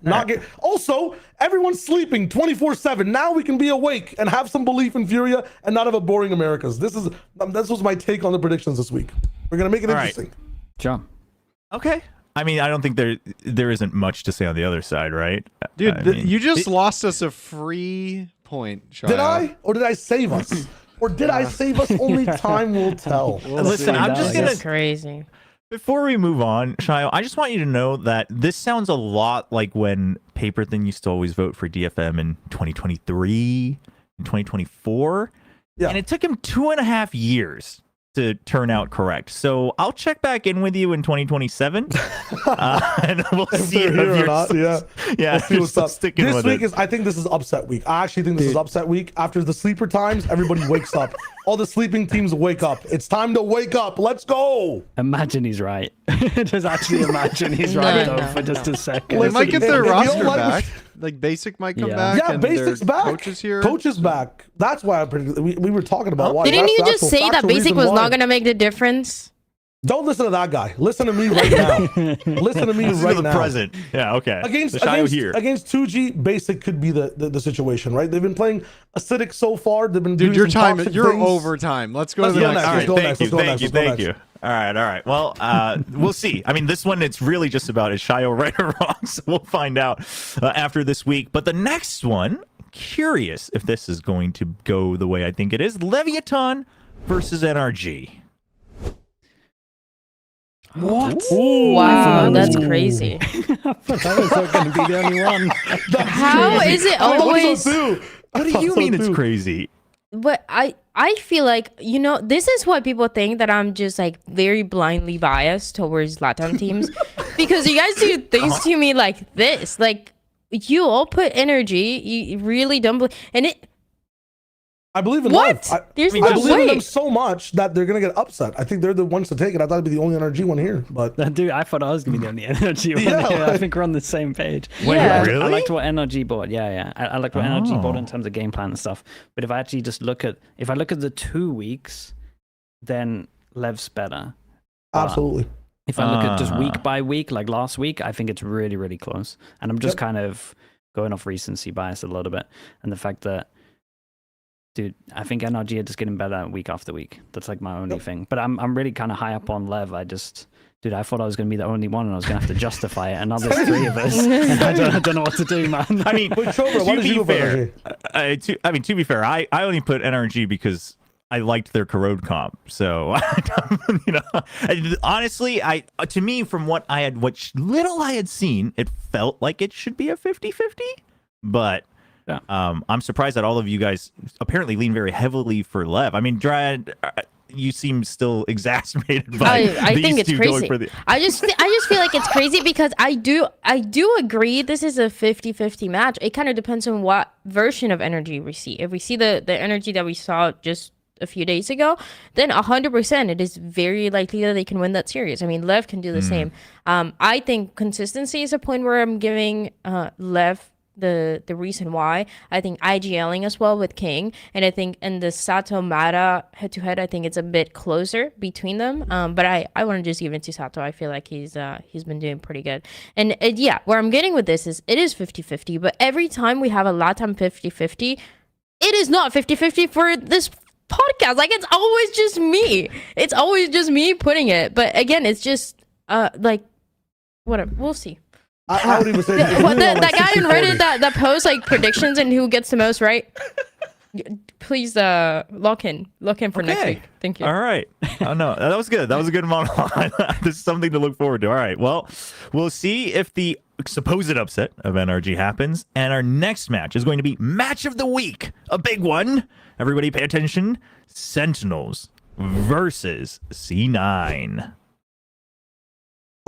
Also, everyone's sleeping 24/7. Now we can be awake and have some belief in FURIA and not have a boring Americas. This was my take on the predictions this week. We're gonna make it interesting. Sure. Okay. I mean, I don't think there isn't much to say on the other side, right? Dude, you just lost us a free point, Shia. Did I? Or did I save us? Or did I save us? Only time will tell. Listen, I'm just gonna... That's crazy. Before we move on, Shio, I just want you to know that this sounds a lot like when Paperthin used to always vote for DFM in 2023, in 2024. Yeah. And it took him 2.5 years to turn out correct. So I'll check back in with you in 2027, and we'll see if you're not. Yeah, we'll see sticking this with week it. is, I think this is upset week. I actually think this is upset week. After the sleeper times, everybody wakes up. All the sleeping teams wake up. It's time to wake up. Let's go. Imagine he's right. Just actually imagine he's right for just a second. They might get their roster back. Like Basic might come back. Yeah, and Basic's back. Coaches here. Coaches back. That's why we were talking about why. Didn't you just say that Basic was not going to make the difference? Don't listen to that guy. Listen to me right now. Listen to me right now. Present. Yeah, okay. Against 2G, Basic could be the situation, right? They've been playing acidic so far. They've been doing your some time. toxic You're things. overtime. Let's go to the next. All right, thank you. All right. Well, we'll see. I mean, this one, it's really just about is Shio right or wrong, so we'll find out after this week. But the next one, curious if this is going to go the way I think it is. LEVIATAN versus NRG. What? Ooh, wow, that's crazy. I was going to be the only one. How is it always? What do you mean it's crazy? But I feel like, you know, this is why people think that I'm just like very blindly biased towards LATAM teams, because you guys do things to me like this. Like, you all put energy, you really don't believe, and it. I believe in What? Lev. There's I no believe in way. them so much that they're gonna get upset. I think they're the ones to take it. I thought it'd be the only NRG one here, but Dude, I thought I was gonna be the only energy one. Yeah, here. I like- think we're on the same page. Wait, Yeah. really? I liked what NRG bought. Yeah. I liked what NRG bought in terms of game plan and stuff. But if I actually just look at the 2 weeks, then Lev's better. absolutely. If I look at just week by week, like last week, I think it's really, really close. And I'm just kind of going off recency bias a little bit, and the fact that, dude, I think NRG are just getting better week after week. That's like my only thing. But I'm really kind of high up on Lev. I thought I was going to be the only one, and I was going to have to justify it. And now there's 3 of us. And I don't know what to do, man. I mean, Wait, Chover, what to did you be go for fair, NRG? to be fair, I only put NRG because I liked their corrode comp. So, you know, honestly, to me, from what little I had seen, it felt like it should be a 50-50. But Yeah. I'm surprised that all of you guys apparently lean very heavily for Lev. I mean, Dryad, you seem still exacerbated by I these think it's two crazy. going for the. I just feel like it's crazy because I do agree this is a 50-50 match. It kind of depends on what version of energy we see. If we see the energy that we saw just a few days ago, then 100% it is very likely that they can win that series. I mean, Lev can do the same. I think consistency is a point where I'm giving Lev the reason why. I think IGLing as well with kiNgg, and I think in the Sato Mata head to head, I think it's a bit closer between them. But I want to just give it to Sato. I feel like he's been doing pretty good. And yeah, where I'm getting with this is it is 50-50, but every time we have a LATAM 50-50, it is not 50-50 for this podcast. Like, it's always just me. It's always just me putting it. But again, it's just like whatever. We'll see. I would even say That guy in Reddit that posts like predictions and who gets the most right. Please lock in for next week. Thank you. All right. Oh no, that was good. That was a good monologue. This is something to look forward to. All right. Well, we'll see if the supposed upset of NRG happens, and our next match is going to be match of the week, a big one. Everybody, pay attention. Sentinels versus C9.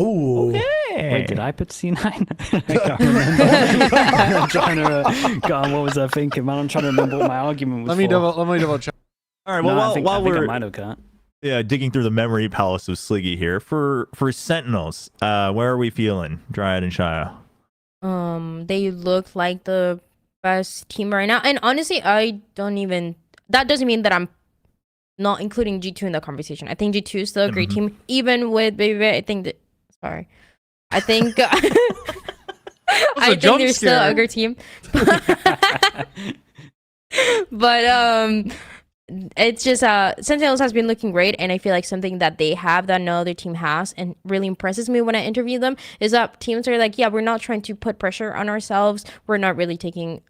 Ooh. Okay. Wait, did I put C9? I can't remember. I'm trying to God, what was I thinking, man? I'm trying to remember what my argument was. Let me double check. All right. Well, I think while I we're might have cut. digging through the memory palace of Sliggy here for Sentinels, where are we feeling, Dryad and Shio? They look like the best team right now, and honestly, that doesn't mean that I'm not including G2 in the conversation. I think G2 is still a great team, even with Baby. I think I think they're still a great team. But it's just Sentinels has been looking great, and I feel like something that they have that no other team has and really impresses me when I interview them is that teams are like, yeah, we're not trying to put pressure on ourselves. We're not really taking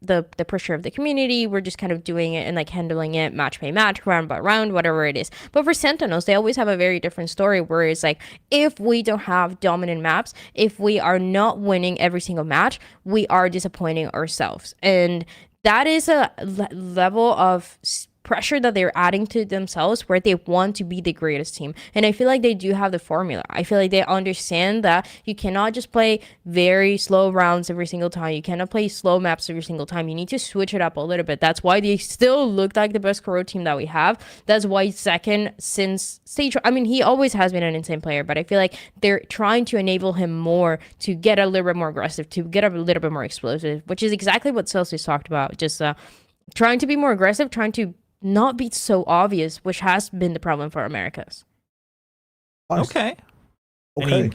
the pressure of the community. We're just kind of doing it and like handling it match by match, round by round, whatever it is. But for Sentinels, they always have a very different story where it's like, if we don't have dominant maps, if we are not winning every single match, we are disappointing ourselves. And that is a level of pressure that they're adding to themselves where they want to be the greatest team. And I feel like they do have the formula. I feel like they understand that you cannot just play very slow rounds every single time. You cannot play slow maps every single time. You need to switch it up a little bit. That's why they still look like the best Kuro team that we have. That's why second since stage, I mean, he always has been an insane player, but I feel like they're trying to enable him more to get a little bit more aggressive, to get a little bit more explosive, which is exactly what Celsius talked about. Just trying to be more aggressive, trying to not be so obvious, which has been the problem for Americas. Okay. Any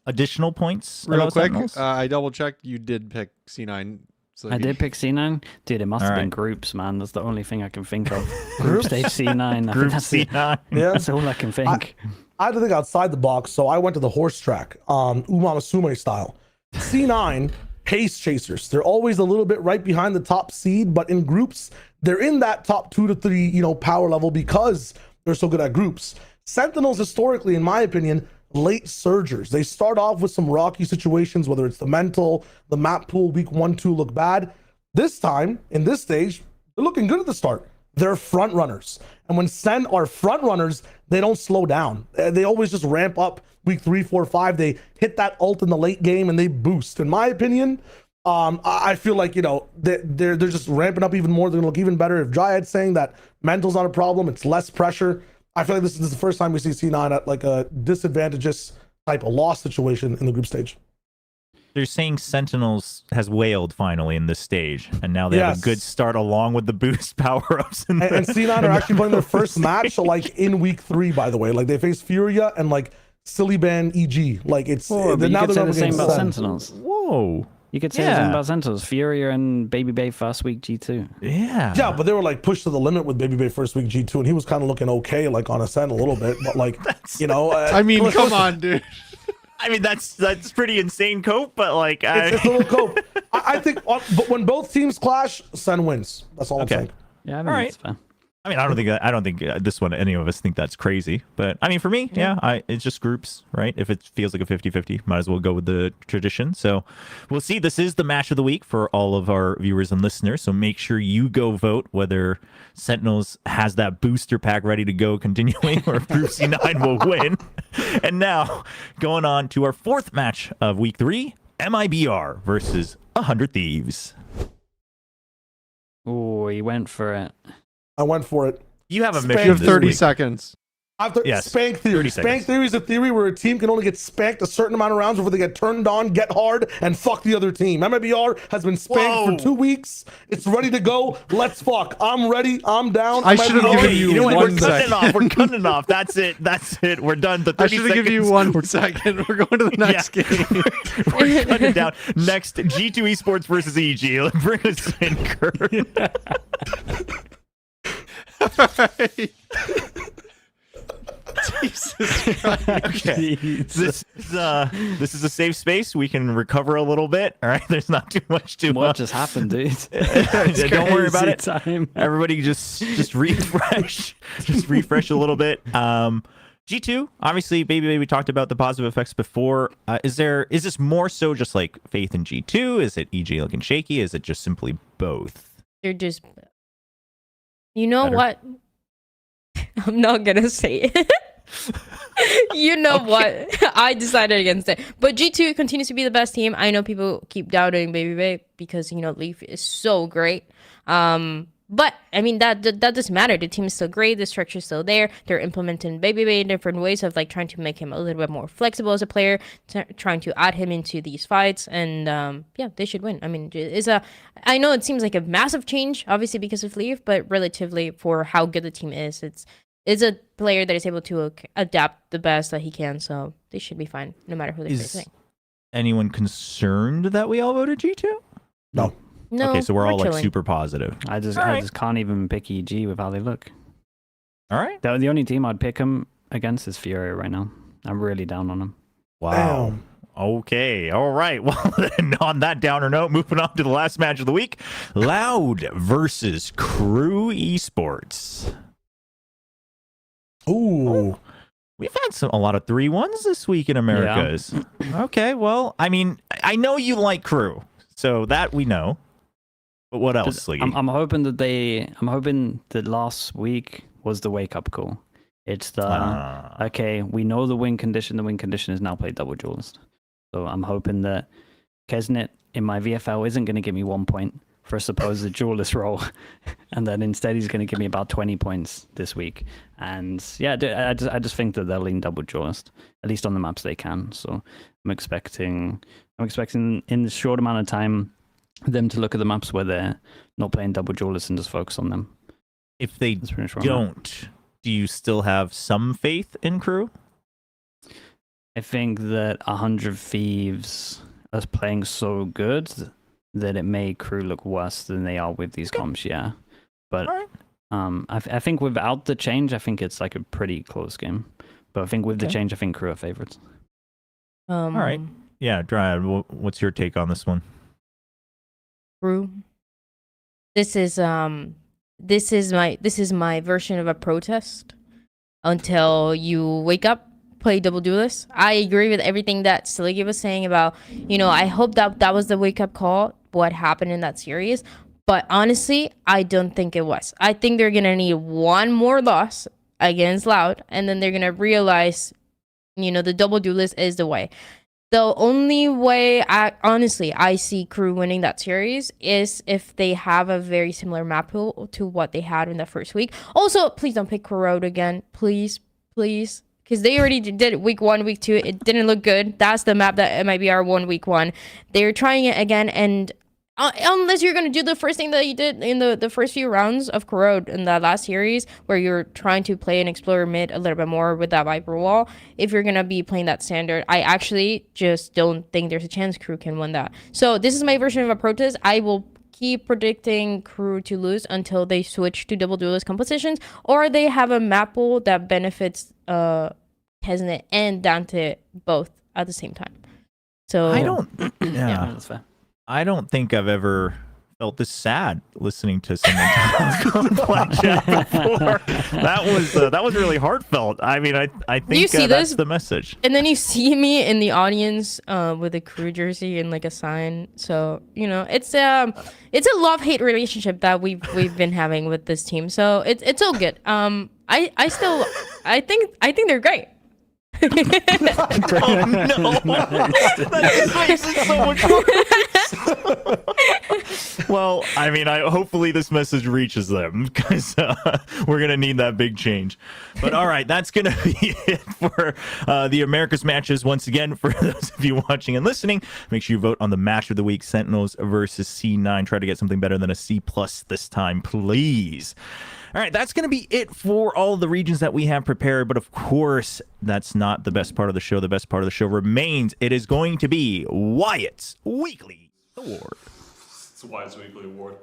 additional points? Real about quick, Sentinels? I double checked. You did pick C9. So I did pick C9. Dude, it must have been groups, man. That's the only thing I can think of. Group stage C9. Group C9. Yeah. That's all I can think. I had to think outside the box, so I went to the horse track, Umamasume style. C9 pace chasers. They're always a little bit right behind the top seed, but in groups, they're in that top 2 to 3, power level because they're so good at groups. Sentinels, historically, in my opinion, late surgers. They start off with some rocky situations, whether it's the mental, the map pool, week 1, 2 look bad. This time, in this stage, they're looking good at the start. They're front runners. And when Sen are front runners, they don't slow down. They always just ramp up week 3, 4, 5. They hit that ult in the late game and they boost. In my opinion, I feel like, you know, they're just ramping up even more. They're gonna look even better. If Dryad's saying that mental's not a problem, it's less pressure. I feel like this is the first time we see C9 at like a disadvantageous type of loss situation in the group stage. They're saying Sentinels has wailed finally in this stage, and now they have a good start along with the boost power-ups. And C9 are actually playing their first match, so like in week 3, by the way. Like they face FURIA and like Sillyban EG. Like it's Whoa, but you could say the same about Sentinels. Whoa. You could say the same about Sentinels. FURIA and Baby Bay first week G2. Yeah, but they were like pushed to the limit with Baby Bay first week G2, and he was kind of looking okay, like on Ascent a little bit, but like, you know. I mean, come on, dude. I mean, that's pretty insane cope, but like... It's a little cope. I think but when both teams clash, Sen wins. That's all I'm saying. Yeah, I think that's fair. I mean, I don't think this one, any of us think that's crazy. But I mean, for me, it's just groups, right? If it feels like a 50-50, might as well go with the tradition. So we'll see. This is the match of the week for all of our viewers and listeners. So make sure you go vote whether Sentinels has that booster pack ready to go continuing or if Group C9 will win. And now going on to our 4th match of week 3, MIBR versus 100 Thieves. Oh, he went for it. I went for it. You have a You mission. have 30 seconds. Spank theory. Spank theory is a theory where a team can only get spanked a certain amount of rounds before they get turned on, get hard, and fuck the other team. MIBR has been spanked for 2 weeks. It's ready to go. Let's fuck. I'm ready. I'm down. I should have given you, know what? 1 We're second. cutting off. We're cutting off. That's it. That's it. We're done. The 30 I should have given you 1 second. We're going to the next game. We're cutting down. Next, G2 esports versus EG. Bring us in, Kurt. Jesus Christ. Okay. This is a safe space. We can recover a little bit. All right. There's not too much to What just happened, dude? don't worry about it. Time. Everybody just refresh. Just refresh a little bit. G2, obviously, Baby, we talked about the positive effects before. Is this more so just like faith in G2? Is it EG looking shaky? Is it just simply both? They're just, you know what? I'm not gonna say it. You know what? I decided against it. But G2 continues to be the best team. I know people keep doubting Baby Bay because, you know, Leaf is so great. But I mean that doesn't matter. The team is still great. The structure is still there. They're implementing Baby Bay in different ways of like trying to make him a little bit more flexible as a player, trying to add him into these fights, and yeah, they should win. I mean, I know it seems like a massive change, obviously because of Leaf, but relatively for how good the team is, it's a player that is able to adapt the best that he can. So they should be fine no matter who they're facing. Anyone concerned that we all voted G2? No. No. Okay, so we're all like chilling. super positive. I just can't even pick EG with how they look. All right. The only team I'd pick him against is FURIA right now. I'm really down on him. Wow. Damn. Okay. All right. Well, then on that downer note, moving on to the last match of the week, Loud versus Crew Esports. Ooh. We've had a lot of 3-1s this week in Americas. Yeah. Okay. Well, I mean, I know you like Crew, so that we know. But what else, Sliggy? I'm hoping that last week was the wake up call. It's the okay, we know the win condition. The win condition is now play double duelist. So I'm hoping that Kesnet in my VFL isn't going to give me 1 point for a supposed duelist role, and then instead he's going to give me about 20 points this week. And yeah, I just think that they'll lean double duelist, at least on the maps they can. So I'm expecting in the short amount of time them to look at the maps where they're not playing double duelists and just focus on them. If they don't, do you still have some faith in Crew? I think that 100 Thieves are playing so good that it made Crew look worse than they are with these comps, yeah. But I think without the change, I think it's like a pretty close game. But I think with the change, I think Crew are favorites. All right. Yeah, Dryad, what's your take on this one? Crew. This is my version of a protest until you wake up, play double duelist. I agree with everything that Sliggy was saying about, you know, I hope that was the wake up call what happened in that series. But honestly, I don't think it was. I think they're gonna need one more loss against Loud, and then they're gonna realize, the double duelist is the way. The only way I see Crew winning that series is if they have a very similar map pool to what they had in the first week. Also, please don't pick Corrode again. Please. Because they already did it week 1, week 2. It didn't look good. That's the map that MIBR won week 1. They're trying it again, and unless you're going to do the first thing that you did in the first few rounds of Corrode in that last series, where you're trying to play an Explorer mid a little bit more with that Viper wall, if you're going to be playing that standard, I actually just don't think there's a chance Crew can win that. So this is my version of a protest. I will keep predicting Crew to lose until they switch to double duelist compositions, or they have a map pool that benefits Tesnet and Dante both at the same time. So I don't. Yeah, that's fair. I don't think I've ever felt this sad listening to someone talk on Blackjack before. That was really heartfelt. I mean, I think you see that's this? the message. And then you see me in the audience with a Crew jersey and like a sign. So it's a love-hate relationship that we've been having with this team. So it's all good. I think they're great. Oh no! That just makes it so much worse. Well, I mean, hopefully this message reaches them, because we're gonna need that big change. But all right, that's gonna be it for the Americas matches. Once again, for those of you watching and listening, make sure you vote on the match of the week: Sentinels versus C9. Try to get something better than a C+ this time, please. All right, that's going to be it for all the regions that we have prepared. But of course, that's not the best part of the show. The best part of the show remains. It is going to be Wyatt's Weekly Award. It's Wyatt's Weekly Award.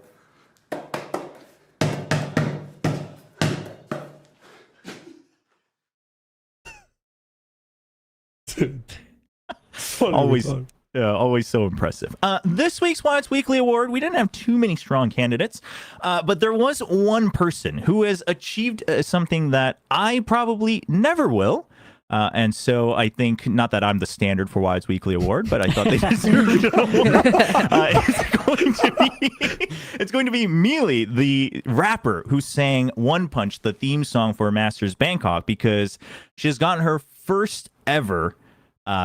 Always so impressive. This week's Wyatt's Weekly Award, we didn't have too many strong candidates, but there was one person who has achieved something that I probably never will. And so I think, not that I'm the standard for Wyatt's Weekly Award, but I thought they deserved an award. It's going to be Mealy, the rapper who sang One Punch, the theme song for Masters Bangkok, because she has gotten her first ever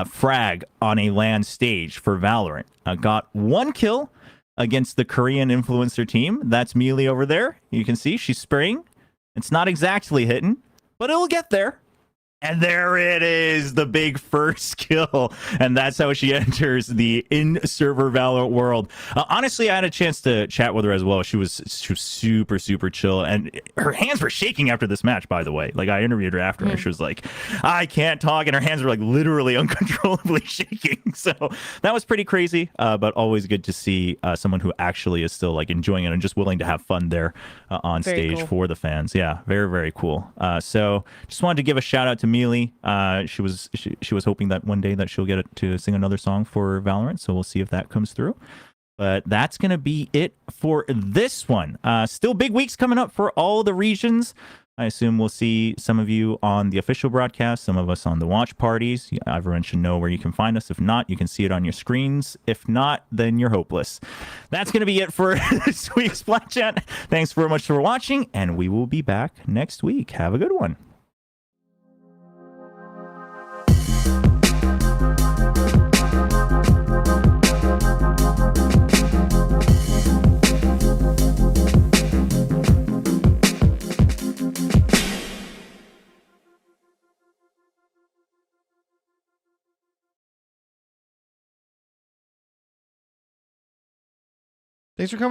frag on a LAN stage for Valorant. Got 1 kill against the Korean influencer team. That's Mealy over there. You can see she's spraying. It's not exactly hitting, but it'll get there. And there it is, the big first kill. And that's how she enters the in-server Valorant world. Honestly, I had a chance to chat with her as well. She was super, super chill. And her hands were shaking after this match, by the way. Like, I interviewed her after, and she was like, I can't talk. And her hands were, like, literally uncontrollably shaking. So that was pretty crazy, but always good to see someone who actually is still, like, enjoying it and just willing to have fun there on stage for the fans. Yeah, very, very cool. So just wanted to give a shout out to Mealy. She was hoping that one day that she'll get to sing another song for Valorant, so we'll see if that comes through. But that's gonna be it for this one. Still big weeks coming up for all the regions. I assume we'll see some of you on the official broadcast, some of us on the watch parties. Everyone should know where you can find us. If not, you can see it on your screens. If not, then you're hopeless. That's going to be it for this week's Plat Chat. Thanks very much for watching, and we will be back next week. Have a good one. Thanks for coming.